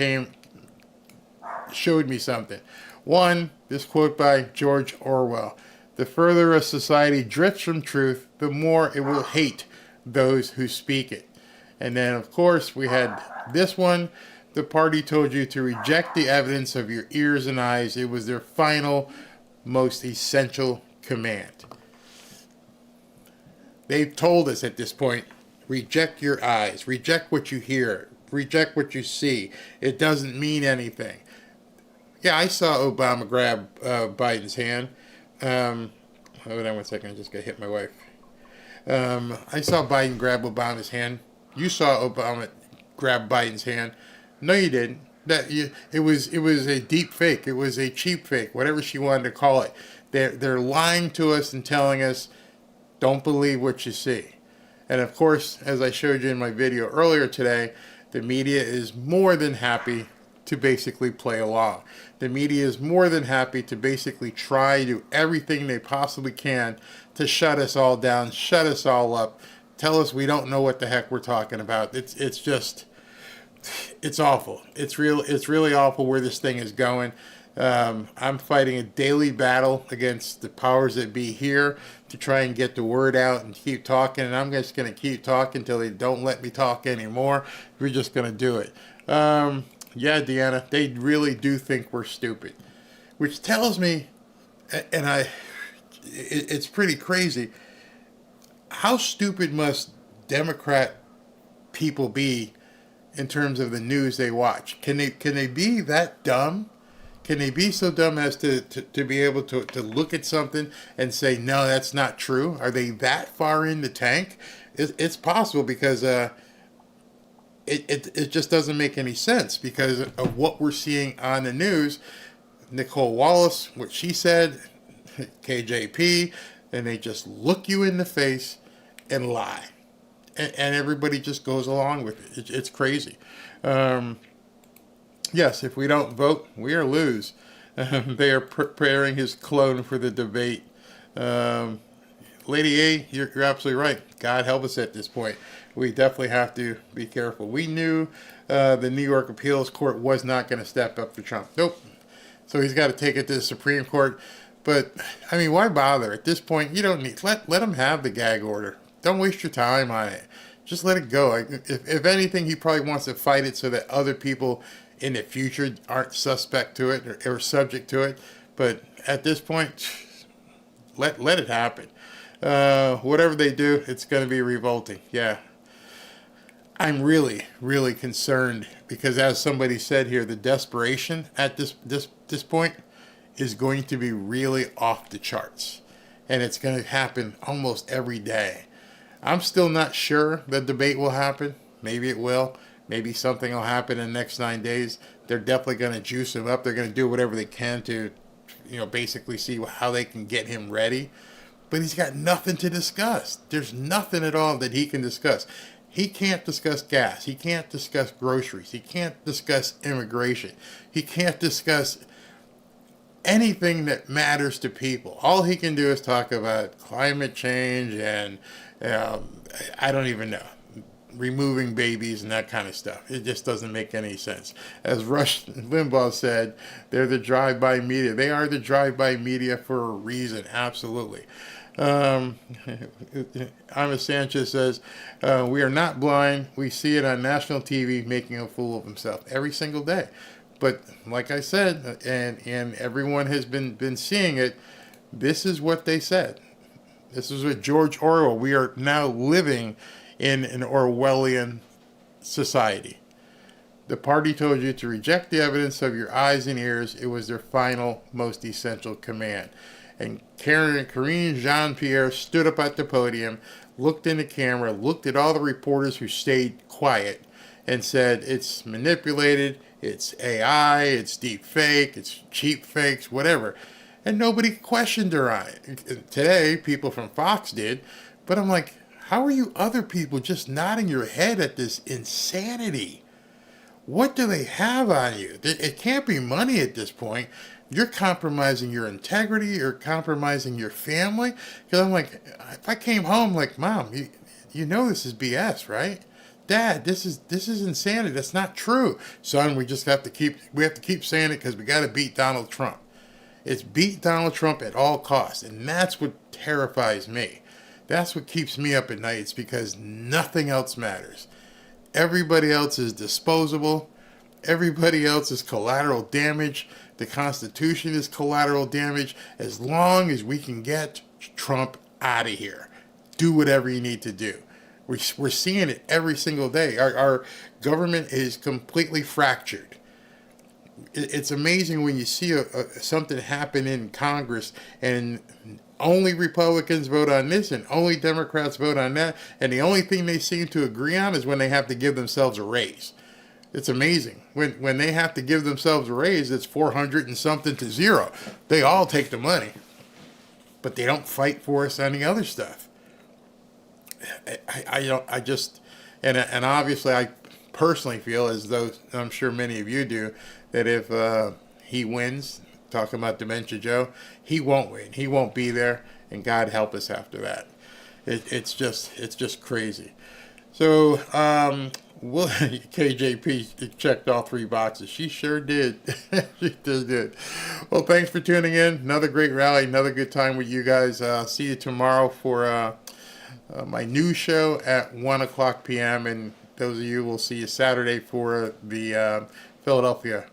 showed me something. One, this quote by George Orwell: "The further a society drifts from truth, the more it will hate those who speak it." And then, of course, we had this one. The party told you to reject the evidence of your ears and eyes. It was their final, most essential command. They've told us at this point, reject your eyes, reject what you hear, reject what you see. It doesn't mean anything. Yeah, I saw Obama grab Biden's hand. Hold on one second, I just got to hit my wife. I saw Biden grab Obama's hand. You saw Obama grab Biden's hand. No, you didn't. It was a deep fake. It was a cheap fake, whatever she wanted to call it. They're lying to us and telling us, don't believe what you see. And of course, as I showed you in my video earlier today, the media is more than happy to basically play along. The media is more than happy to basically try to do everything they possibly can to shut us all down, shut us all up, tell us we don't know what the heck we're talking about. It's awful. It's really awful where this thing is going. I'm fighting a daily battle against the powers that be here to try and get the word out and keep talking. And I'm just going to keep talking until they don't let me talk anymore. We're just going to do it. Yeah, Deanna, they really do think we're stupid, which tells me, and it's pretty crazy. How stupid must Democrat people be in terms of the news they watch? Can they be that dumb? Can they be so dumb as to be able to look at something and say, no, that's not true? Are they that far in the tank? It's possible because it just doesn't make any sense because of what we're seeing on the news. Nicole Wallace, what she said, KJP, and they just look you in the face and lie. And everybody just goes along with it. It's crazy. Yes, if we don't vote, we are lose. They are preparing his clone for the debate. Lady A, you're absolutely right. God help us at this point. We definitely have to be careful. We knew the New York Appeals Court was not going to step up for Trump. Nope. So he's got to take it to the Supreme Court. But, I mean, why bother? At this point, you don't need... Let him have the gag order. Don't waste your time on it. Just let it go. If anything, he probably wants to fight it so that other people in the future aren't suspect to it or subject to it. But at this point, let it happen. Whatever they do, it's going to be revolting. Yeah. I'm really, really concerned because, as somebody said here, the desperation at this point is going to be really off the charts. And it's going to happen almost every day. I'm still not sure the debate will happen. Maybe it will. Maybe something will happen in the next 9 days. They're definitely going to juice him up. They're going to do whatever they can to, basically see how they can get him ready. But he's got nothing to discuss. There's nothing at all that he can discuss. He can't discuss gas. He can't discuss groceries. He can't discuss immigration. He can't discuss anything that matters to people. All he can do is talk about climate change and I don't even know, removing babies and that kind of stuff. It just doesn't make any sense. As Rush Limbaugh said, they're the drive-by media. They are the drive-by media for a reason, absolutely. Ima Sanchez says, we are not blind. We see it on national TV making a fool of himself every single day. But like I said, and everyone has been seeing it, this is what they said. This is what George Orwell, we are now living in an Orwellian society. The party told you to reject the evidence of your eyes and ears. It was their final, most essential command. And Karine Jean-Pierre stood up at the podium, looked in the camera, looked at all the reporters who stayed quiet, and said, it's manipulated, it's AI, it's deep fake, it's cheap fakes, whatever. And nobody questioned her on it. Today, people from Fox did, but I'm like, how are you other people just nodding your head at this insanity? What do they have on you? It can't be money at this point. You're compromising your integrity. You're compromising your family. Because I'm like, if I came home like, Mom, you know this is BS, right? Dad, this is insanity. That's not true. Son, we have to keep saying it because we got to beat Donald Trump. It's beat Donald Trump at all costs. And that's what terrifies me. That's what keeps me up at night. It's because nothing else matters. Everybody else is disposable. Everybody else is collateral damage. The Constitution is collateral damage. As long as we can get Trump out of here, do whatever you need to do. We're seeing it every single day. Our government is completely fractured. It's amazing when you see something happen in Congress and only Republicans vote on this and only Democrats vote on that, and the only thing they seem to agree on is when they have to give themselves a raise. It's amazing. When they have to give themselves a raise, it's 400 and something to 0. They all take the money, but they don't fight for us on the other stuff. And obviously I personally feel as though, I'm sure many of you do, that if he wins, talking about Dementia Joe, he won't win. He won't be there, and God help us after that. It's just crazy. So, KJP checked all 3 boxes. She sure did. She just did. Well, thanks for tuning in. Another great rally, another good time with you guys. See you tomorrow for my new show at 1 o'clock p.m. And those of you will see you Saturday for the Philadelphia